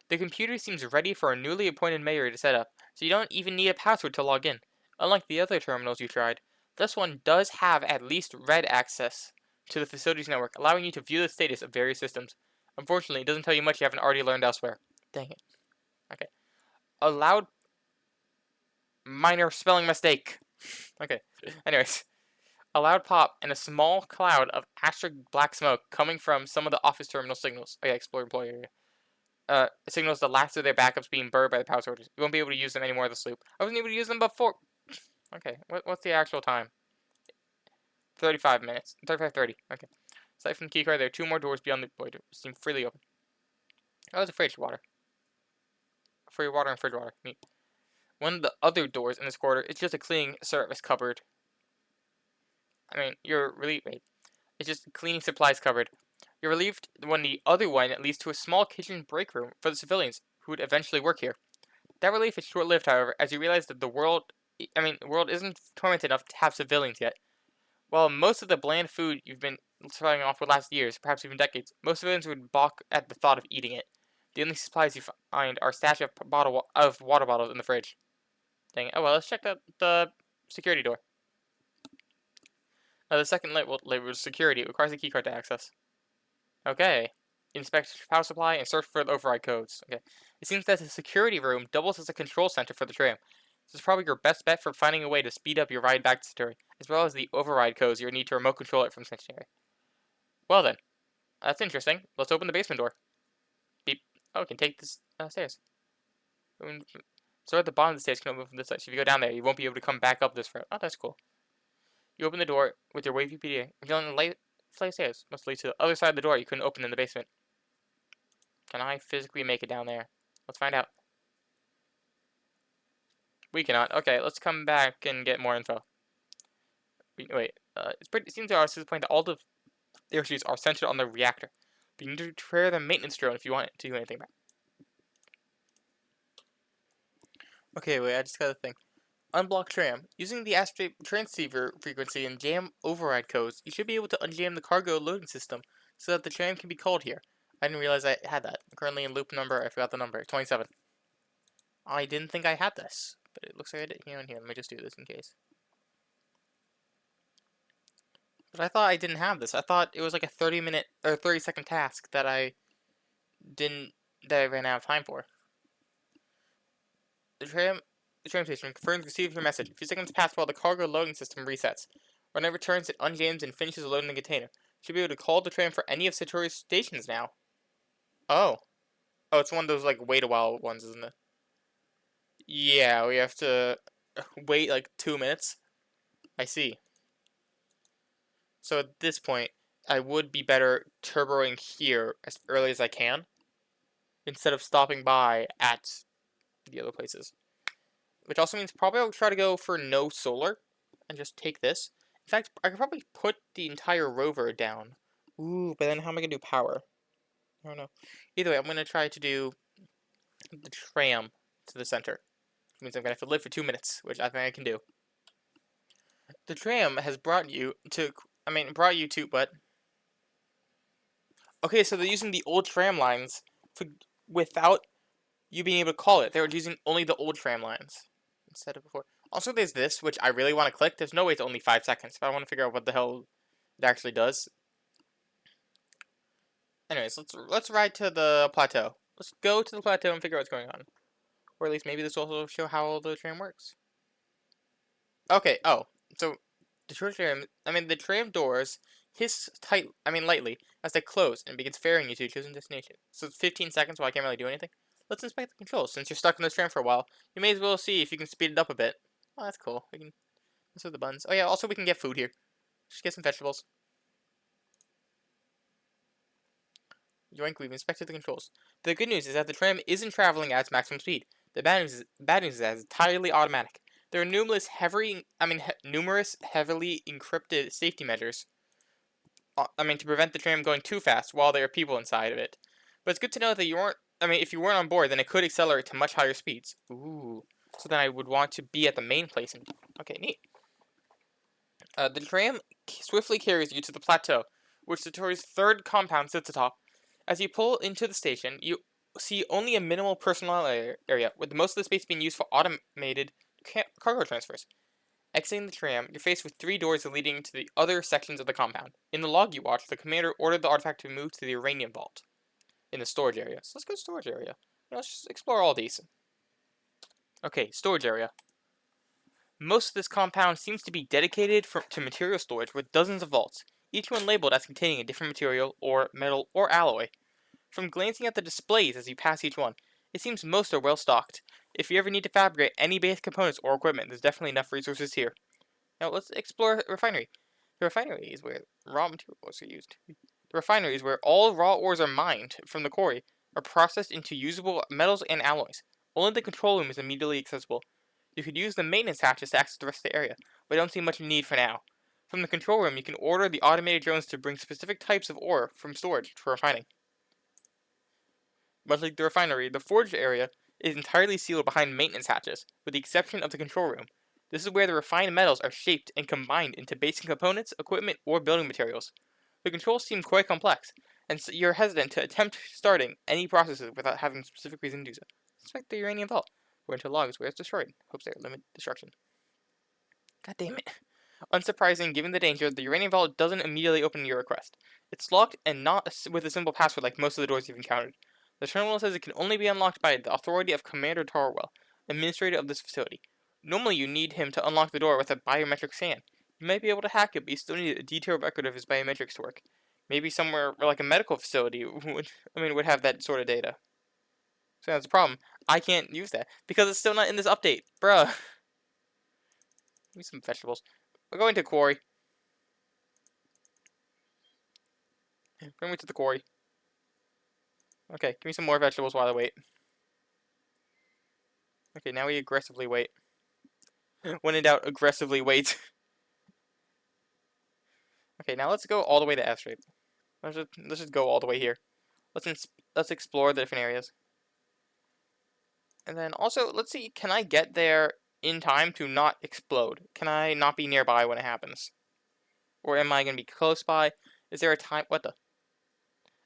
The computer seems ready for a newly appointed mayor to set up, so you don't even need a password to log in. Unlike the other terminals you tried, this one does have at least read access to the facility's network, allowing you to view the status of various systems. Unfortunately, it doesn't tell you much you haven't already learned elsewhere. Dang it. Okay. A loud... Minor spelling mistake. Okay. Anyways. A loud pop and a small cloud of asterisk black smoke coming from some of the office terminal signals. Oh yeah, explore employee area. Signals the last of their backups being burned by the power surges. You won't be able to use them anymore this loop. I wasn't able to use them before. Okay, what's the actual time? 35 minutes. 35:30. Okay. Aside from the key card, there are 2 more doors beyond the void. Seem freely open. Oh, there's a fridge water. Free water and fridge water. Neat. One of the other doors in this corridor is just a cleaning service cupboard. I mean, you're really wait. It's just a cleaning supplies cupboard. You're relieved when the other one leads to a small kitchen break room for the civilians who would eventually work here. That relief is short-lived, however, as you realize that the world isn't tormented enough to have civilians yet. While most of the bland food you've been throwing off would last years, perhaps even decades, most civilians would balk at the thought of eating it. The only supplies you find are a stash of water bottles in the fridge. Dang. Oh well, let's check out the security door. The second labeled security requires a keycard to access. Okay. Inspect power supply and search for the override codes. Okay. It seems that the security room doubles as a control center for the tram. This is probably your best bet for finding a way to speed up your ride back to Satori, as well as the override codes you'll need to remote control it from stationary. Well then, that's interesting. Let's open the basement door. Beep. Oh, we can take this stairs. So at the bottom of the stairs can open from this side. So if you go down there, you won't be able to come back up this route. Oh, that's cool. You open the door with your wavy PDA. Revealing the light flight of stairs must lead to the other side of the door you couldn't open in the basement. Can I physically make it down there? Let's find out. We cannot. Okay, let's come back and get more info. Wait, it seems to us to the point that all the issues are centered on the reactor. But you need to prepare the maintenance drone if you want it to do anything about it. Okay, wait, I just got a thing. Unblock tram. Using the aspect transceiver frequency and jam override codes, you should be able to unjam the cargo loading system so that the tram can be called here. I didn't realize I had that. I'm currently in loop number, I forgot the number, 27. I didn't think I had this, but it looks like I did. Here, let me just do this in case. But I thought I didn't have this. I thought it was like a 30-minute or 30-second task that I ran out of time for. The tram station confirms receiving your message. A few seconds pass while the cargo loading system resets. When it returns, it unjams and finishes loading the container. You should be able to call the tram for any of Satori's stations now. Oh. Oh, it's one of those, like, wait a while ones, isn't it? Yeah, we have to wait, like, 2 minutes. I see. So at this point, I would be better turboing here as early as I can, instead of stopping by at the other places. Which also means probably I'll try to go for no solar, and just take this. In fact, I could probably put the entire rover down. Ooh, but then how am I going to do power? I don't know. Either way, I'm going to try to do the tram to the center. Which means I'm going to have to live for 2 minutes, which I think I can do. The tram has brought you to, but... Okay, so they're using the old tram lines without you being able to call it. They were using only the old tram lines instead of before. Also, there's this, which I really want to click. There's no way it's only 5 seconds, but I want to figure out what the hell it actually does. Anyways, let's ride to the plateau. Let's go to the plateau and figure out what's going on. Or at least maybe this will also show how the tram works. Okay, so the tram doors hiss lightly as they close and begins ferrying you to your chosen destination. So it's 15 seconds while I can't really do anything. Let's inspect the controls. Since you're stuck in this tram for a while, you may as well see if you can speed it up a bit. Oh, that's cool. We can mess with the buttons. Oh yeah, also we can get food here. Just get some vegetables. Yoink, we've inspected the controls. The good news is that the tram isn't traveling at its maximum speed. The bad news is that it's entirely automatic. There are numerous heavily encrypted safety measures. To prevent the tram going too fast while there are people inside of it. But it's good to know that if you weren't on board, then it could accelerate to much higher speeds. Ooh. So then I would want to be at the main place. Okay, neat. The tram swiftly carries you to the plateau, which Satori's third compound sits atop. As you pull into the station, you see only a minimal personnel area, with most of the space being used for automated cargo transfers. Exiting the tram, you're faced with 3 doors leading to the other sections of the compound. In the log you watch, the commander ordered the artifact to move to the uranium vault in the storage area. So let's go to storage area. Let's just explore all these. Okay, storage area. Most of this compound seems to be dedicated to material storage with dozens of vaults, each one labeled as containing a different material, or metal, or alloy. From glancing at the displays as you pass each one, it seems most are well stocked. If you ever need to fabricate any base components or equipment, there's definitely enough resources here. Now let's explore the refinery. The refinery is where raw materials are used. The refinery is where all raw ores are mined from the quarry, are processed into usable metals and alloys. Only the control room is immediately accessible. You could use the maintenance hatches to access the rest of the area, but I don't see much need for now. From the control room, you can order the automated drones to bring specific types of ore from storage for refining. Much like the refinery, the forge area is entirely sealed behind maintenance hatches, with the exception of the control room. This is where the refined metals are shaped and combined into basic components, equipment, or building materials. The controls seem quite complex, and so you're hesitant to attempt starting any processes without having a specific reason to do so. Suspect the uranium vault. Go into logs where it's destroyed. Hopes they limit destruction. God damn it. Unsurprising, given the danger, the uranium vault doesn't immediately open your request. It's locked and not with a simple password like most of the doors you've encountered. The terminal says it can only be unlocked by the authority of Commander Tarwell, administrator of this facility. Normally you need him to unlock the door with a biometric scan. You might be able to hack it, but you still need a detailed record of his biometrics to work. Maybe somewhere like a medical facility would have that sort of data. So that's the problem. I can't use that because it's still not in this update. Bruh. Give me some vegetables. We're going to quarry. Bring me to the quarry. Okay, give me some more vegetables while I wait. Okay, now we aggressively wait. When in doubt, aggressively wait. Okay, now let's go all the way to F Street. Let's just go all the way here. Let's explore the different areas. And then also, let's see, can I get there in time to not explode? Can I not be nearby when it happens? Or am I going to be close by? Is there a time? What the?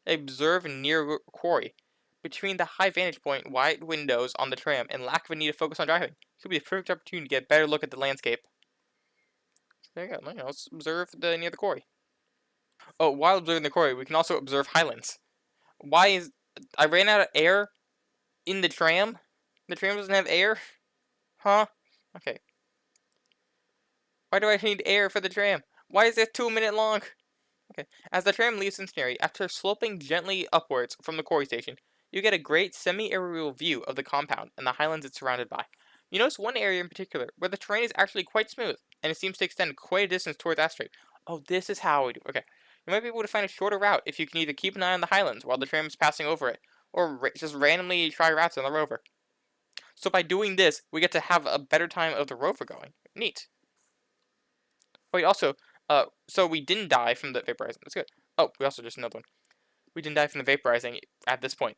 Observe near quarry. Between the high vantage point, wide windows on the tram, and lack of a need to focus on driving, it could be a perfect opportunity to get a better look at the landscape. So there you go. Let's observe near the quarry. Oh, while observing the quarry, we can also observe highlands. Why is... I ran out of air in the tram? The tram doesn't have air? Huh? Okay. Why do I need air for the tram? Why is it 2 minute long? Okay. As the tram leaves Cincinnati, after sloping gently upwards from the quarry station, you get a great semi-aerial view of the compound and the highlands it's surrounded by. You notice one area in particular where the terrain is actually quite smooth, and it seems to extend quite a distance towards Astray. Oh, this is how we do. Okay. You might be able to find a shorter route if you can either keep an eye on the highlands while the tram is passing over it, or just randomly try routes on the rover. So by doing this, we get to have a better time of the rover going. Neat. Wait, also, so we didn't die from the vaporizing. That's good. Oh, we also just another one. We didn't die from the vaporizing at this point.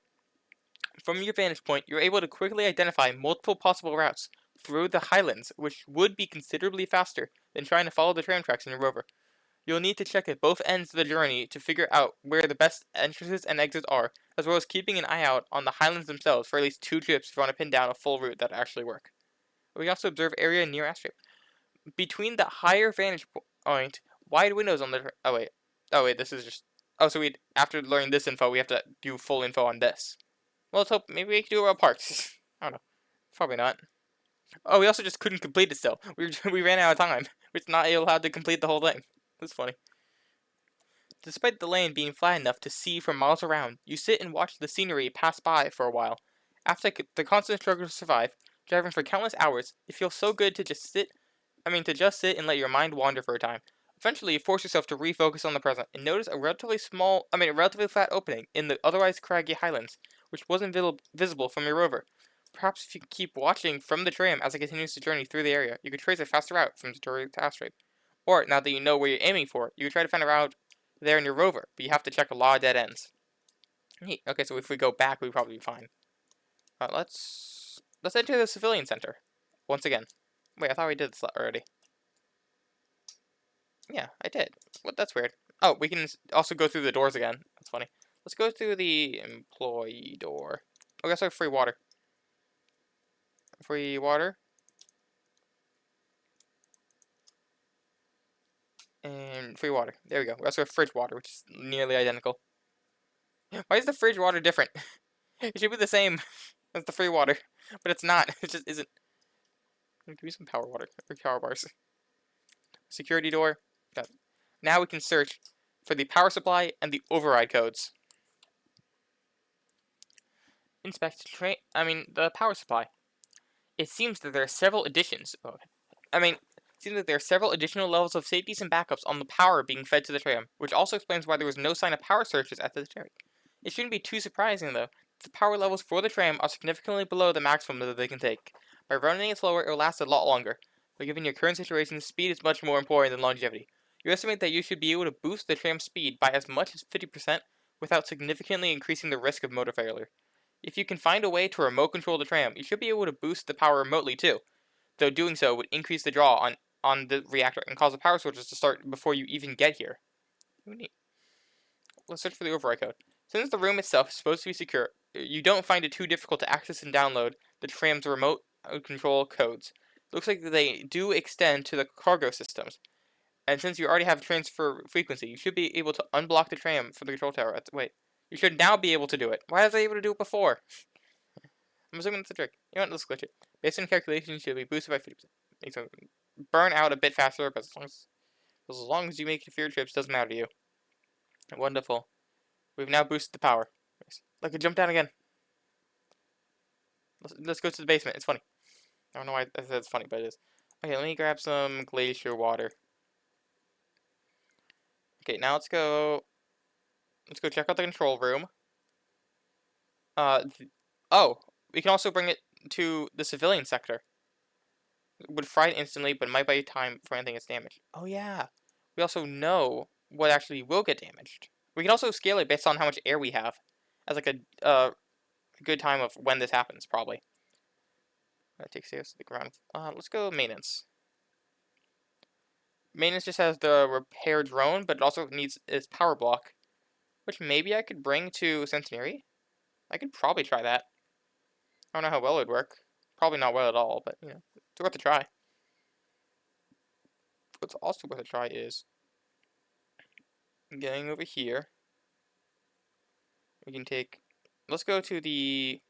From your vantage point, you're able to quickly identify multiple possible routes through the highlands, which would be considerably faster than trying to follow the tram tracks in your rover. You'll need to check at both ends of the journey to figure out where the best entrances and exits are, as well as keeping an eye out on the highlands themselves for at least 2 trips if you want to pin down a full route that actually work. We also observe area near Astray. Between the higher vantage point, wide windows on the... Oh wait, this is just... Oh, so after learning this info, we have to do full info on this. Well, let's hope maybe we can do it about parks. I don't know. Probably not. Oh, we also just couldn't complete it still. We ran out of time. We're not allowed to complete the whole thing. That's funny. Despite the land being flat enough to see for miles around, you sit and watch the scenery pass by for a while. After the constant struggle to survive, driving for countless hours, it feels so good to just sit and let your mind wander for a time. Eventually, you force yourself to refocus on the present and notice a relatively flat opening in the otherwise craggy highlands, which wasn't visible from your rover. Perhaps if you keep watching from the tram as it continues to journey through the area, you could trace a faster route from Zatory to Astray. Or, now that you know where you're aiming for, you could try to find a route there in your rover, but you have to check a lot of dead ends. Neat. Okay, so if we go back, we'd probably be fine. Let's enter the civilian center once again. Wait, I thought we did this already. Yeah, I did. What? That's weird. Oh, we can also go through the doors again. That's funny. Let's go through the employee door. Oh, that's like free water. Free water. And free water. There we go. We also have fridge water, which is nearly identical. Why is the fridge water different? It should be the same as the free water, but it's not. It just isn't. Give me some power water or power bars. Security door. Got it. Now we can search for the power supply and the override codes. Inspect the power supply. It seems that there are several additions. Oh, I mean, It seems that there are several additional levels of safeties and backups on the power being fed to the tram, which also explains why there was no sign of power surges at the tram. It shouldn't be too surprising, though. The power levels for the tram are significantly below the maximum that they can take. By running it slower, it will last a lot longer. But given your current situation, speed is much more important than longevity. You estimate that you should be able to boost the tram's speed by as much as 50% without significantly increasing the risk of motor failure. If you can find a way to remote control the tram, you should be able to boost the power remotely too, though doing so would increase the draw on the reactor and cause the power switches to start before you even get here. Let's search for the override code. Since the room itself is supposed to be secure, you don't find it too difficult to access and download the tram's remote control codes. It looks like they do extend to the cargo systems, and since you already have transfer frequency, you should be able to unblock the tram from the control tower. Wait, you should now be able to do it. Why was I able to do it before? I'm assuming that's a trick. You know what, let's glitch it. Based on calculations, you should be boosted by 50%. Makes it burn out a bit faster, but as long as you make your trips, doesn't matter to you. Wonderful. We've now boosted the power. Look, it jumped down again. Let's go to the basement. It's funny. I don't know why I said it's funny, but it is. Okay, let me grab some glacier water. Okay, now let's go check out the control room. Oh, we can also bring it to the civilian sector. It would fry it instantly, but might buy time for anything that's damaged. Oh yeah. We also know what actually will get damaged. We can also scale it based on how much air we have, as like a good time of when this happens, probably. That takes us to the ground. Let's go maintenance. Maintenance just has the repair drone, but it also needs its power block, which maybe I could bring to Centenary. I could probably try that. I don't know how well it would work. Probably not well at all, but you know, it's worth a try. What's also worth a try is getting over here. We can take. Let's go to the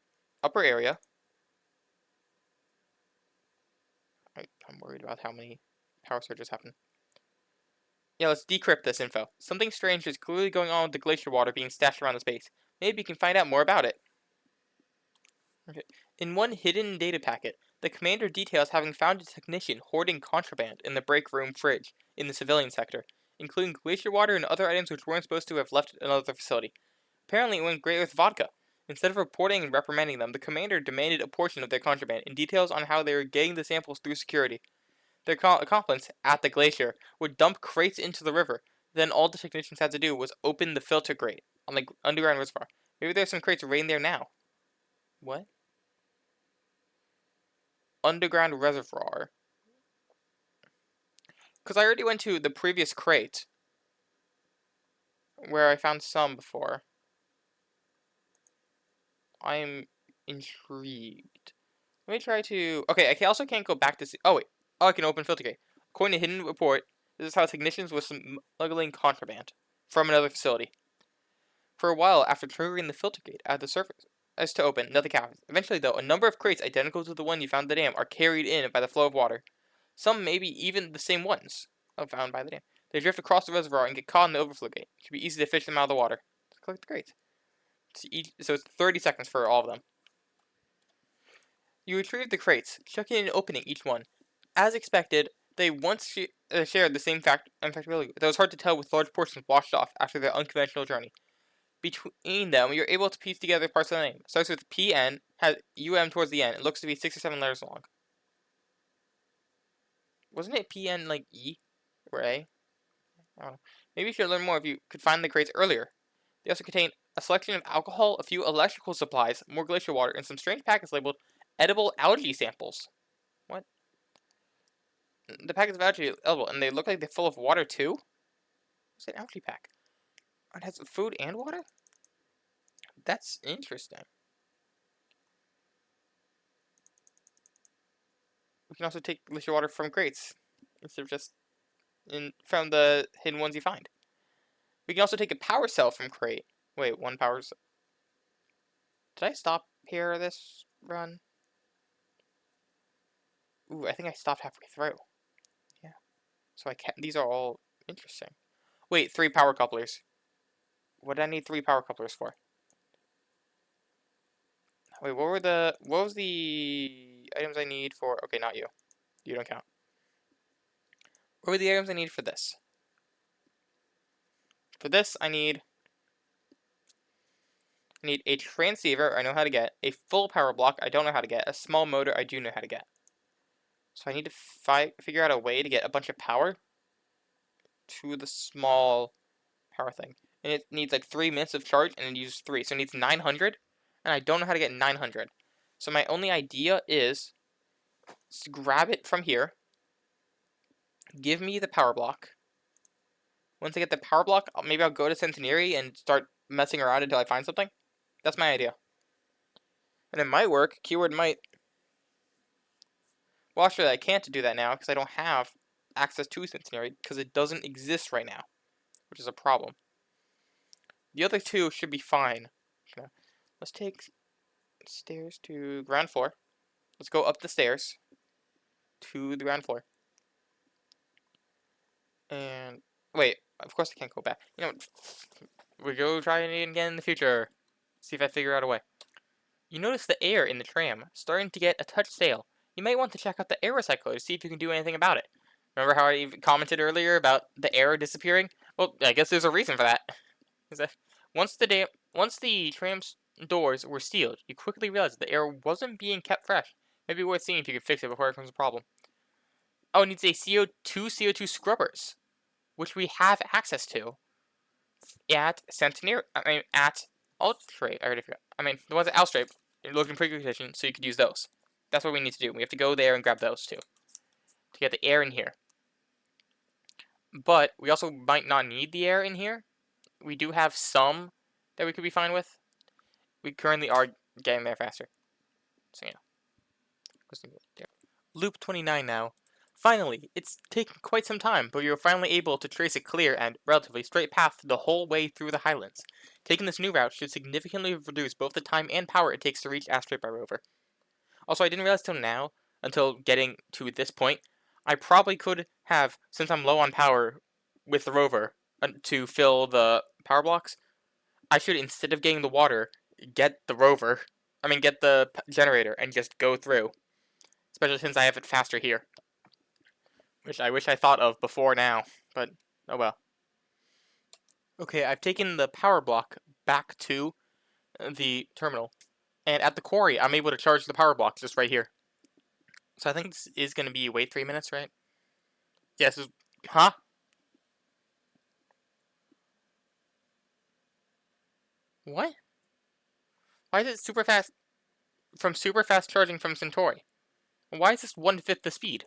upper area. I'm worried about how many power surges happen. Yeah, let's decrypt this info. Something strange is clearly going on with the glacier water being stashed around the space. Maybe you can find out more about it. Okay. In one hidden data packet, the commander details having found a technician hoarding contraband in the break room fridge in the civilian sector, including glacier water and other items which weren't supposed to have left another facility. Apparently it went great with vodka. Instead of reporting and reprimanding them, the commander demanded a portion of their contraband and details on how they were getting the samples through security. Their accomplice, at the glacier, would dump crates into the river. Then all the technicians had to do was open the filter grate on the underground reservoir. Maybe there's some crates right in there now. What? Underground reservoir. Because I already went to the previous crate, where I found some before. I'm intrigued. Let me try to... Okay, I also can't go back to see... Oh, wait. Oh, I can open filter gate. According to Hidden Report, this is how technicians were smuggling contraband from another facility. For a while after triggering the filter gate at the surface as to open, nothing happens. Eventually, though, a number of crates identical to the one you found at the dam are carried in by the flow of water. Some maybe even the same ones found by the dam. They drift across the reservoir and get caught in the overflow gate. It should be easy to fish them out of the water. Let's collect the crates. So it's 30 seconds for all of them. You retrieve the crates, checking and opening each one. As expected, they once shared the same infectability, though it's hard to tell with large portions washed off after their unconventional journey. Between them, you're able to piece together parts of the name. It starts with PN, has UM towards the end. It looks to be 6 or 7 letters long. Wasn't it PN like E or A? I don't know. Maybe you should learn more if you could find the crates earlier. They also contain a selection of alcohol, a few electrical supplies, more glacier water, and some strange packets labeled edible algae samples. What? The packets of algae are edible, and they look like they're full of water too? What's an algae pack? It has food and water? That's interesting. We can also take glacier water from crates, instead of just from the hidden ones you find. We can also take a power cell from crate. Wait, one power cell. Did I stop here this run? Ooh, I think I stopped halfway through. Yeah. So I can't, these are all interesting. Wait, 3 power couplers. What did I need 3 power couplers for? Wait, what was the items I need for, okay, not you. You don't count. What are the items I need for this? For this, I need a transceiver, I know how to get. A full power block, I don't know how to get. A small motor, I do know how to get. So I need to figure out a way to get a bunch of power to the small power thing. And it needs like 3 minutes of charge, and it uses 3. So it needs 900, and I don't know how to get 900. So my only idea is to grab it from here, give me the power block. Once I get the power block, maybe I'll go to Centenary and start messing around until I find something. That's my idea. And it might work. Keyword might. Well, actually, I can't do that now because I don't have access to Centenary because it doesn't exist right now, which is a problem. The other two should be fine. Let's take stairs to ground floor. Let's go up the stairs to the ground floor. And wait, of course I can't go back. You know, we go try it again in the future. See if I figure out a way. You notice the air in the tram starting to get a touch stale. You might want to check out the air recycler to see if you can do anything about it. Remember how I even commented earlier about the air disappearing? Well, I guess there's a reason for that. Is that once the tram's doors were sealed, you quickly realized the air wasn't being kept fresh. Maybe worth seeing if you can fix it before it becomes a problem. Oh, it needs a CO2 scrubbers, which we have access to at Centenary. At Altrape. I already forgot. The ones at Alstrape looked in pretty good condition, so you could use those. That's what we need to do. We have to go there and grab those too to get the air in here. But we also might not need the air in here. We do have some that we could be fine with. We currently are getting there faster. So yeah. Loop 29 now. Finally, it's taken quite some time, but we were finally able to trace a clear and relatively straight path the whole way through the Highlands. Taking this new route should significantly reduce both the time and power it takes to reach Asteroid by rover. Also, I didn't realize till now, until getting to this point, I probably could have, since I'm low on power with the rover, to fill the power blocks, I should, instead of getting the water, get the generator and just go through. Especially since I have it faster here. Which I wish I thought of before now, but oh well. Okay, I've taken the power block back to the terminal. And at the quarry, I'm able to charge the power block just right here. So I think this is going to be, wait 3 minutes, right? Yes, huh? What? Why is it super fast, from super fast charging from Centauri? Why is this 1/5 the speed?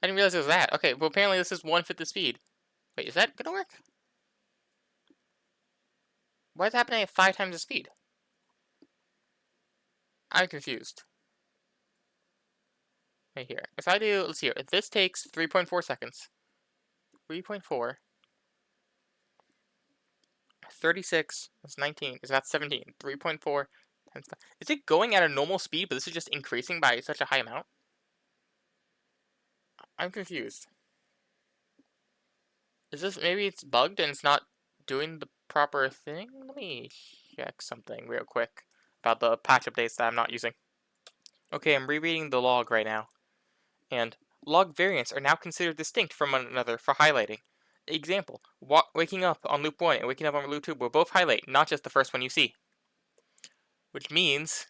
I didn't realize it was that. Okay, well apparently this is 1/5 the speed. Wait, is that gonna work? Why is it happening at 5 times the speed? I'm confused. Right here. If I do, let's see here. If this takes 3.4 seconds. 3.4. 36. That's 19. Is that 17? 3.4 times 5. Is it going at a normal speed, but this is just increasing by such a high amount? I'm confused. Is this, maybe it's bugged and it's not doing the proper thing? Let me check something real quick about the patch updates that I'm not using. Okay, I'm rereading the log right now. And log variants are now considered distinct from one another for highlighting. Example, waking up on loop 1 and waking up on loop 2 will both highlight, not just the first one you see. Which means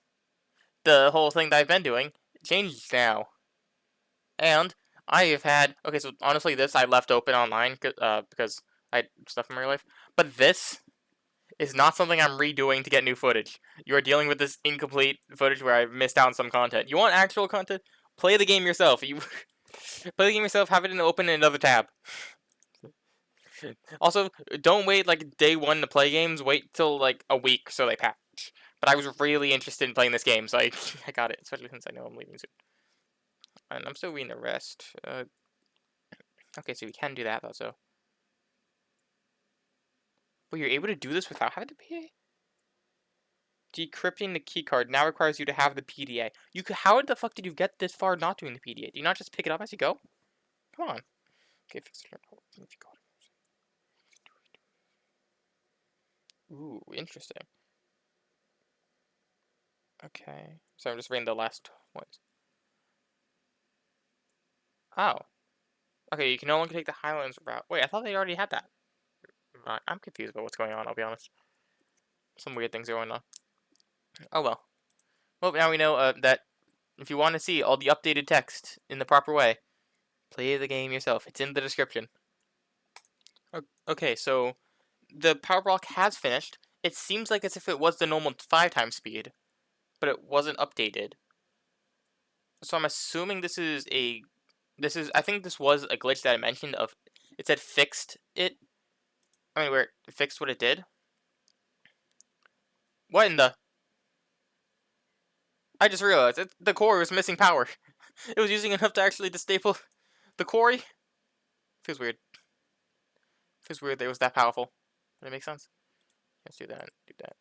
the whole thing that I've been doing changed now. And I have had, okay, so honestly this I left open online because I had stuff in my real life. But this is not something I'm redoing to get new footage. You are dealing with this incomplete footage where I've missed out on some content. You want actual content? Play the game yourself. You play the game yourself, have it open in another tab. Also, don't wait like day 1 to play games. Wait till like a week so they patch. But I was really interested in playing this game, so I got it, especially since I know I'm leaving soon. And I'm still reading the rest. Okay, so we can do that, though, so. But you're able to do this without having the PDA? Decrypting the keycard now requires you to have the PDA. How the fuck did you get this far not doing the PDA? Do you not just pick it up as you go? Come on. Okay, fix it. Ooh, interesting. Okay. So I'm just reading the last ones. Oh. Okay, you can no longer take the Highlands route. Wait, I thought they already had that. I'm confused about what's going on, I'll be honest. Some weird things are going on. Oh well. Well, now we know that if you want to see all the updated text in the proper way, play the game yourself. It's in the description. Okay, so the power block has finished. It seems like as if it was the normal 5 times speed, but it wasn't updated. So I'm assuming this is I think this was a glitch that I mentioned of, it said fixed it. I mean, where it fixed what it did. What in the? I just realized the core was missing power. It was using enough to actually disable the quarry. Feels weird. Feels weird that it was that powerful. Does that make sense? Let's do that. Do that.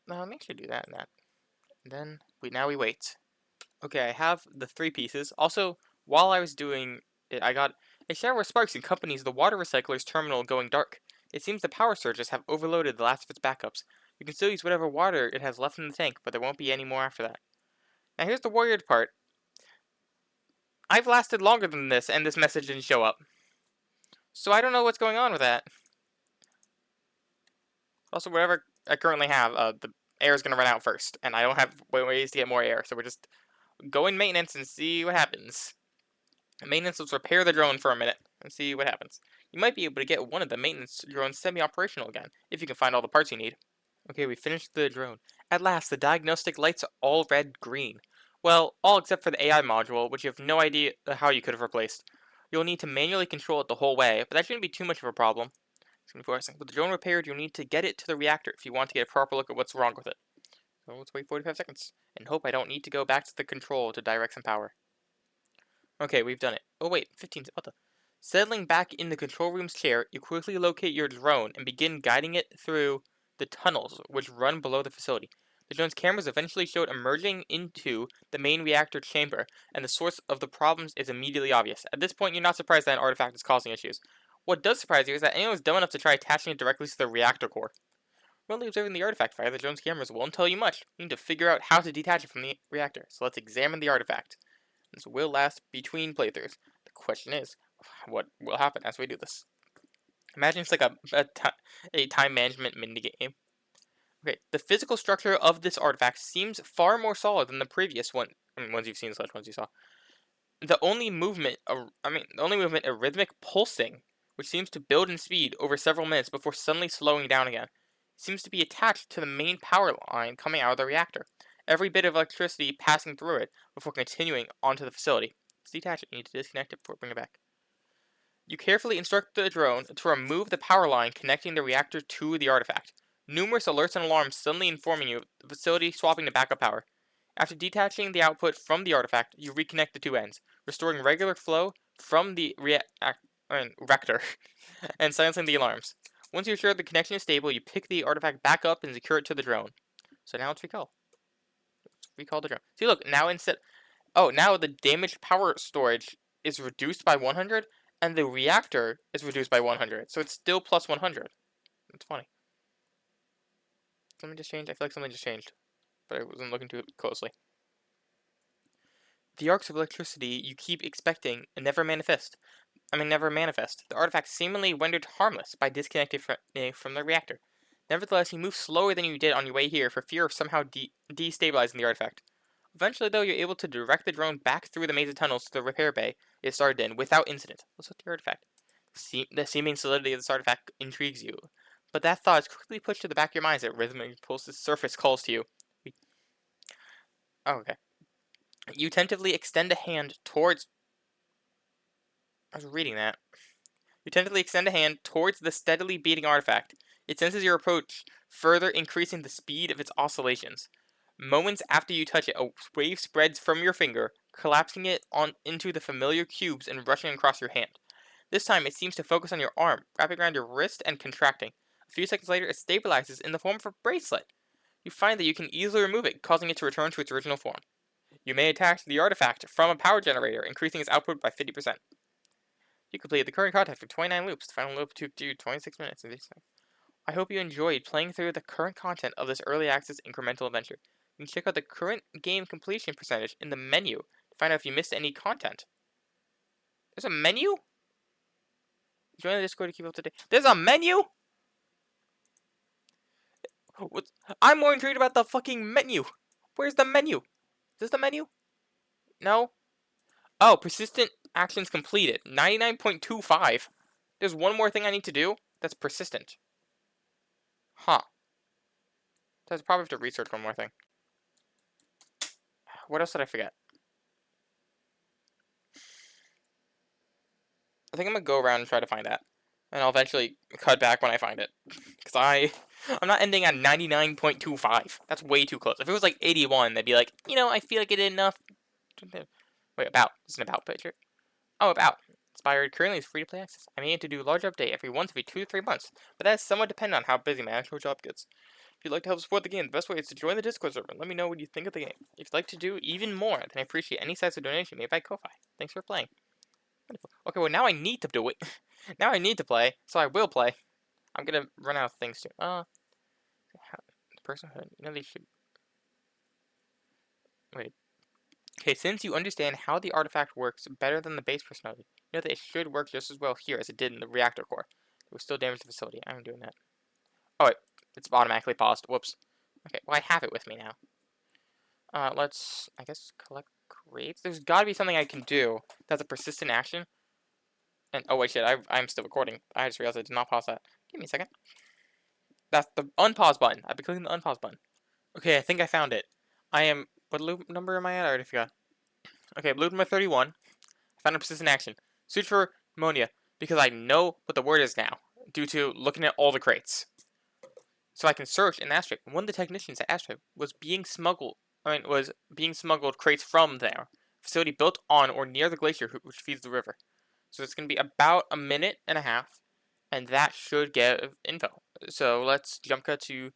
No, make sure to do that and that. And then now we wait. Okay, I have the 3 pieces. Also, while I was doing it, I got a shower of sparks accompanies the water recycler's terminal going dark. It seems the power surges have overloaded the last of its backups. You can still use whatever water it has left in the tank, but there won't be any more after that. Now here's the weird part. I've lasted longer than this, and this message didn't show up. So I don't know what's going on with that. Also, whatever I currently have, the air is going to run out first, and I don't have ways to get more air, so we're just go in maintenance and see what happens. Maintenance, let's repair the drone for a minute and see what happens. You might be able to get one of the maintenance drones semi-operational again, if you can find all the parts you need. Okay, we finished the drone. At last, the diagnostic lights are all red-green. Well, all except for the AI module, which you have no idea how you could have replaced. You'll need to manually control it the whole way, but that shouldn't be too much of a problem. With the drone repaired, you'll need to get it to the reactor if you want to get a proper look at what's wrong with it. So let's wait 45 seconds, and hope I don't need to go back to the control to direct some power. Okay, we've done it. Oh wait, 15, what the? Settling back in the control room's chair, you quickly locate your drone and begin guiding it through the tunnels which run below the facility. The drone's cameras eventually showed emerging into the main reactor chamber, and the source of the problems is immediately obvious. At this point, you're not surprised that an artifact is causing issues. What does surprise you is that anyone was dumb enough to try attaching it directly to the reactor core. While observing the artifact fire, the drone's cameras won't tell you much. You need to figure out how to detach it from the reactor. So let's examine the artifact. This will last between playthroughs. The question is, what will happen as we do this? Imagine it's like a time management minigame. Okay, the physical structure of this artifact seems far more solid than the previous one. I mean, ones you've seen slash ones you saw. The only movement, a rhythmic pulsing, which seems to build in speed over several minutes before suddenly slowing down again. It seems to be attached to the main power line coming out of the reactor. Every bit of electricity passing through it before continuing onto the facility. Let's detach it. You need to disconnect it before we bring it back. You carefully instruct the drone to remove the power line connecting the reactor to the artifact. Numerous alerts and alarms suddenly informing you of the facility swapping to backup power. After detaching the output from the artifact, you reconnect the 2 ends, restoring regular flow from the reactor and silencing the alarms. Once you're sure the connection is stable, you pick the artifact back up and secure it to the drone. So now let's recall. Recall the drone. See, look, now now the damaged power storage is reduced by 100, and the reactor is reduced by 100, so it's still plus 100. That's funny. Something just changed? I feel like something just changed, but I wasn't looking too closely. The arcs of electricity you keep expecting and never manifest. The artifact seemingly rendered harmless by disconnecting from the reactor. Nevertheless, you move slower than you did on your way here for fear of somehow destabilizing the artifact. Eventually, though, you're able to direct the drone back through the maze of tunnels to the repair bay it started in without incident. Let's look at the artifact. The seeming solidity of this artifact intrigues you, but that thought is quickly pushed to the back of your mind as it rhythmically pulls the surface calls to you. Oh, okay. You tentatively extend a hand towards... I was reading that. You tentatively extend a hand towards the steadily beating artifact. It senses your approach, further increasing the speed of its oscillations. Moments after you touch it, a wave spreads from your finger, collapsing it into the familiar cubes and rushing across your hand. This time, it seems to focus on your arm, wrapping around your wrist and contracting. A few seconds later, it stabilizes in the form of a bracelet. You find that you can easily remove it, causing it to return to its original form. You may attach the artifact from a power generator, increasing its output by 50%. You completed the current content for 29 loops. The final loop took you 26 minutes. I hope you enjoyed playing through the current content of this early access incremental adventure. You can check out the current game completion percentage in the menu to Find out if you missed any content. There's a menu? Join the Discord to keep up to date. There's a menu? I'm more intrigued about the fucking menu. Where's the menu? Is this the menu? No? Oh, persistent actions completed. 99.25. There's one more thing I need to do that's persistent. Huh. So I probably have to research one more thing. What else did I forget? I think I'm gonna go around and try to find that. And I'll eventually cut back when I find it. Because I'm not ending at 99.25. That's way too close. If it was like 81, they'd be like, you know, I feel like it did enough. Wait, about. It's an about picture. Oh, about. Inspired currently is free to play access. I aim to do a large update every 2 to 3 months, but that is somewhat dependent on how busy my actual job gets. If you'd like to help support the game, the best way is to join the Discord server and let me know what you think of the game. If you'd like to do even more, then I appreciate any size of donation made by Ko-Fi. Thanks for playing. Wonderful. Okay, well now I need to do it. Now I need to play, so I will play. I'm gonna run out of things too. The personhood. You know they should. Wait. Okay, since you understand how the artifact works better than the base personality, you know that it should work just as well here as it did in the reactor core. It will still damage the facility. I'm doing that. Oh wait, it's automatically paused. Whoops. Okay, well I have it with me now. Let's, I guess, collect grapes. There's got to be something I can do that's a persistent action. And oh wait, shit, I'm still recording. I just realized I did not pause that. Give me a second. That's the unpause button. I've been clicking the unpause button. Okay, I think I found it. I am. What loop number am I at? I already forgot. Okay, loop number 31. I found a persistent action. Search for ammonia because I know what the word is now due to looking at all the crates. So I can search in Astrip. One of the technicians at Astrip was being smuggled crates from there. Facility built on or near the glacier which feeds the river. So it's going to be about a minute and a half, and that should give info. So let's jump cut to.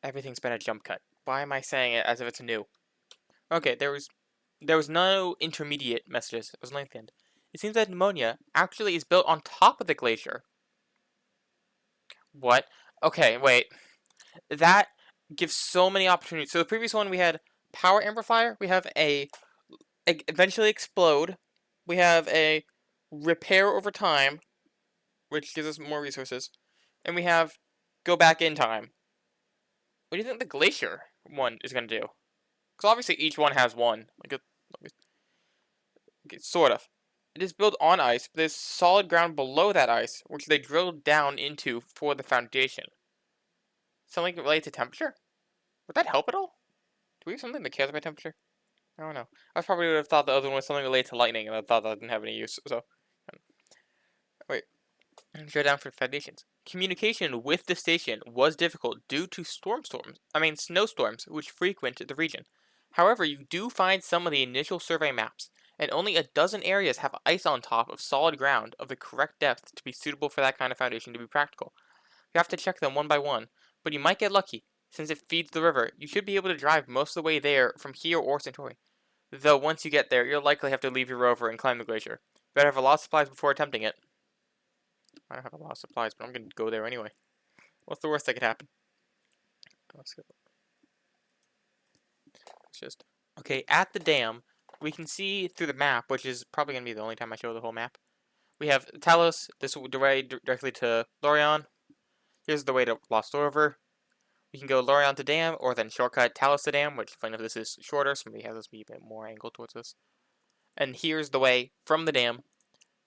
Everything's been a jump cut. Why am I saying it as if it's new? Okay, there was no intermediate messages. It was only at the end. It seems that ammonia actually is built on top of the glacier. What? Okay, wait. That gives so many opportunities. So the previous one we had power amplifier. We have a eventually explode. We have a repair over time, which gives us more resources. And we have go back in time. What do you think the glacier one is going to do? Because obviously each one has one. Sort of. It is built on ice, but there's solid ground below that ice, which they drilled down into for the foundation. Something related to temperature? Would that help at all? Do we have something that cares about temperature? I don't know. I probably would have thought the other one was something related to lightning, and I thought that didn't have any use, so. Wait. Shut down for foundations. Communication with the station was difficult due to snowstorms, which frequent the region. However, you do find some of the initial survey maps, and only a dozen areas have ice on top of solid ground of the correct depth to be suitable for that kind of foundation to be practical. You have to check them one by one, but you might get lucky. Since it feeds the river, you should be able to drive most of the way there from here or Centauri. Though once you get there, you'll likely have to leave your rover and climb the glacier. Better have a lot of supplies before attempting it. I don't have a lot of supplies, but I'm going to go there anyway. What's the worst that could happen? Let's go. It's just... Okay, at the dam, we can see through the map, which is probably going to be the only time I show the whole map. We have Talos, this the way directly to Lorient. Here's the way to Lost River. We can go Lorient to dam, or then shortcut Talos to dam, which funny enough this is shorter, so maybe has this be a bit more angled towards this. And here's the way from the dam.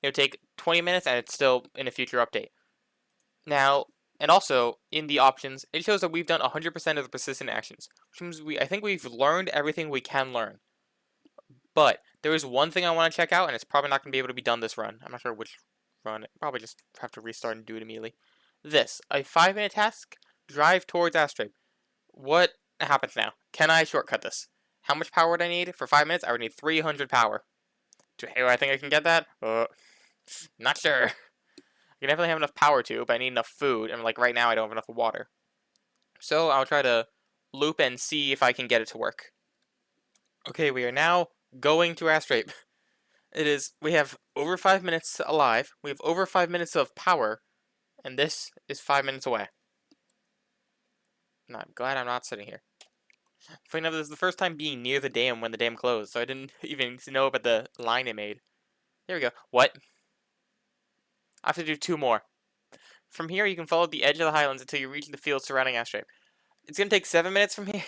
It'll take 20 minutes, and it's still in a future update. Now, and also, in the options, it shows that we've done 100% of the persistent actions, which means I think we've learned everything we can learn. But there is one thing I want to check out, and it's probably not going to be able to be done this run. I'm not sure which run. Probably just have to restart and do it immediately. This, a 5-minute task, drive towards Astrip. What happens now? Can I shortcut this? How much power would I need? For 5 minutes, I would need 300 power. Do I think I can get that? Not sure. I can definitely have enough power to, but I need enough food, and like right now I don't have enough water. So I'll try to loop and see if I can get it to work. Okay, we are now going to Astrip. We have over 5 minutes alive, we have over 5 minutes of power, and this is 5 minutes away. I'm glad I'm not sitting here. Funny enough, this is the first time being near the dam when the dam closed, so I didn't even know about the line it made. There we go. What? I have to do 2 more. From here, you can follow the edge of the highlands until you reach the fields surrounding Astrape. It's gonna take 7 minutes from here.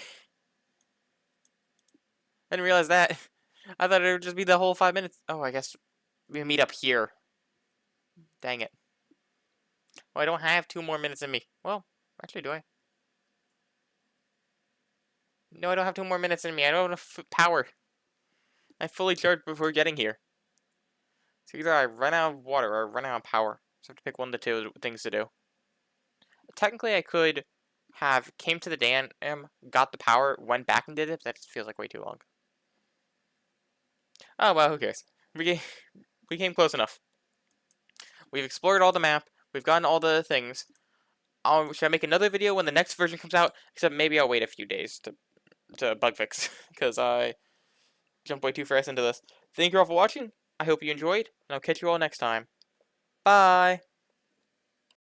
I didn't realize that. I thought it would just be the whole 5 minutes. Oh, I guess we meet up here. Dang it. Well, I don't have 2 more minutes in me. Well, actually, do I? No, I don't have 2 more minutes in me. I don't have enough power. I fully charged before getting here. So either I run out of water or I run out of power. So I have to pick one of the 2 things to do. Technically, I could have came to the dam, got the power, went back and did it, but that just feels like way too long. Oh, well, who cares? We came close enough. We've explored all the map. We've gotten all the things. Should I make another video when the next version comes out? Except maybe I'll wait a few days to bug fix, because I jumped way too fast into this. Thank you all for watching. I hope you enjoyed, and I'll catch you all next time. Bye!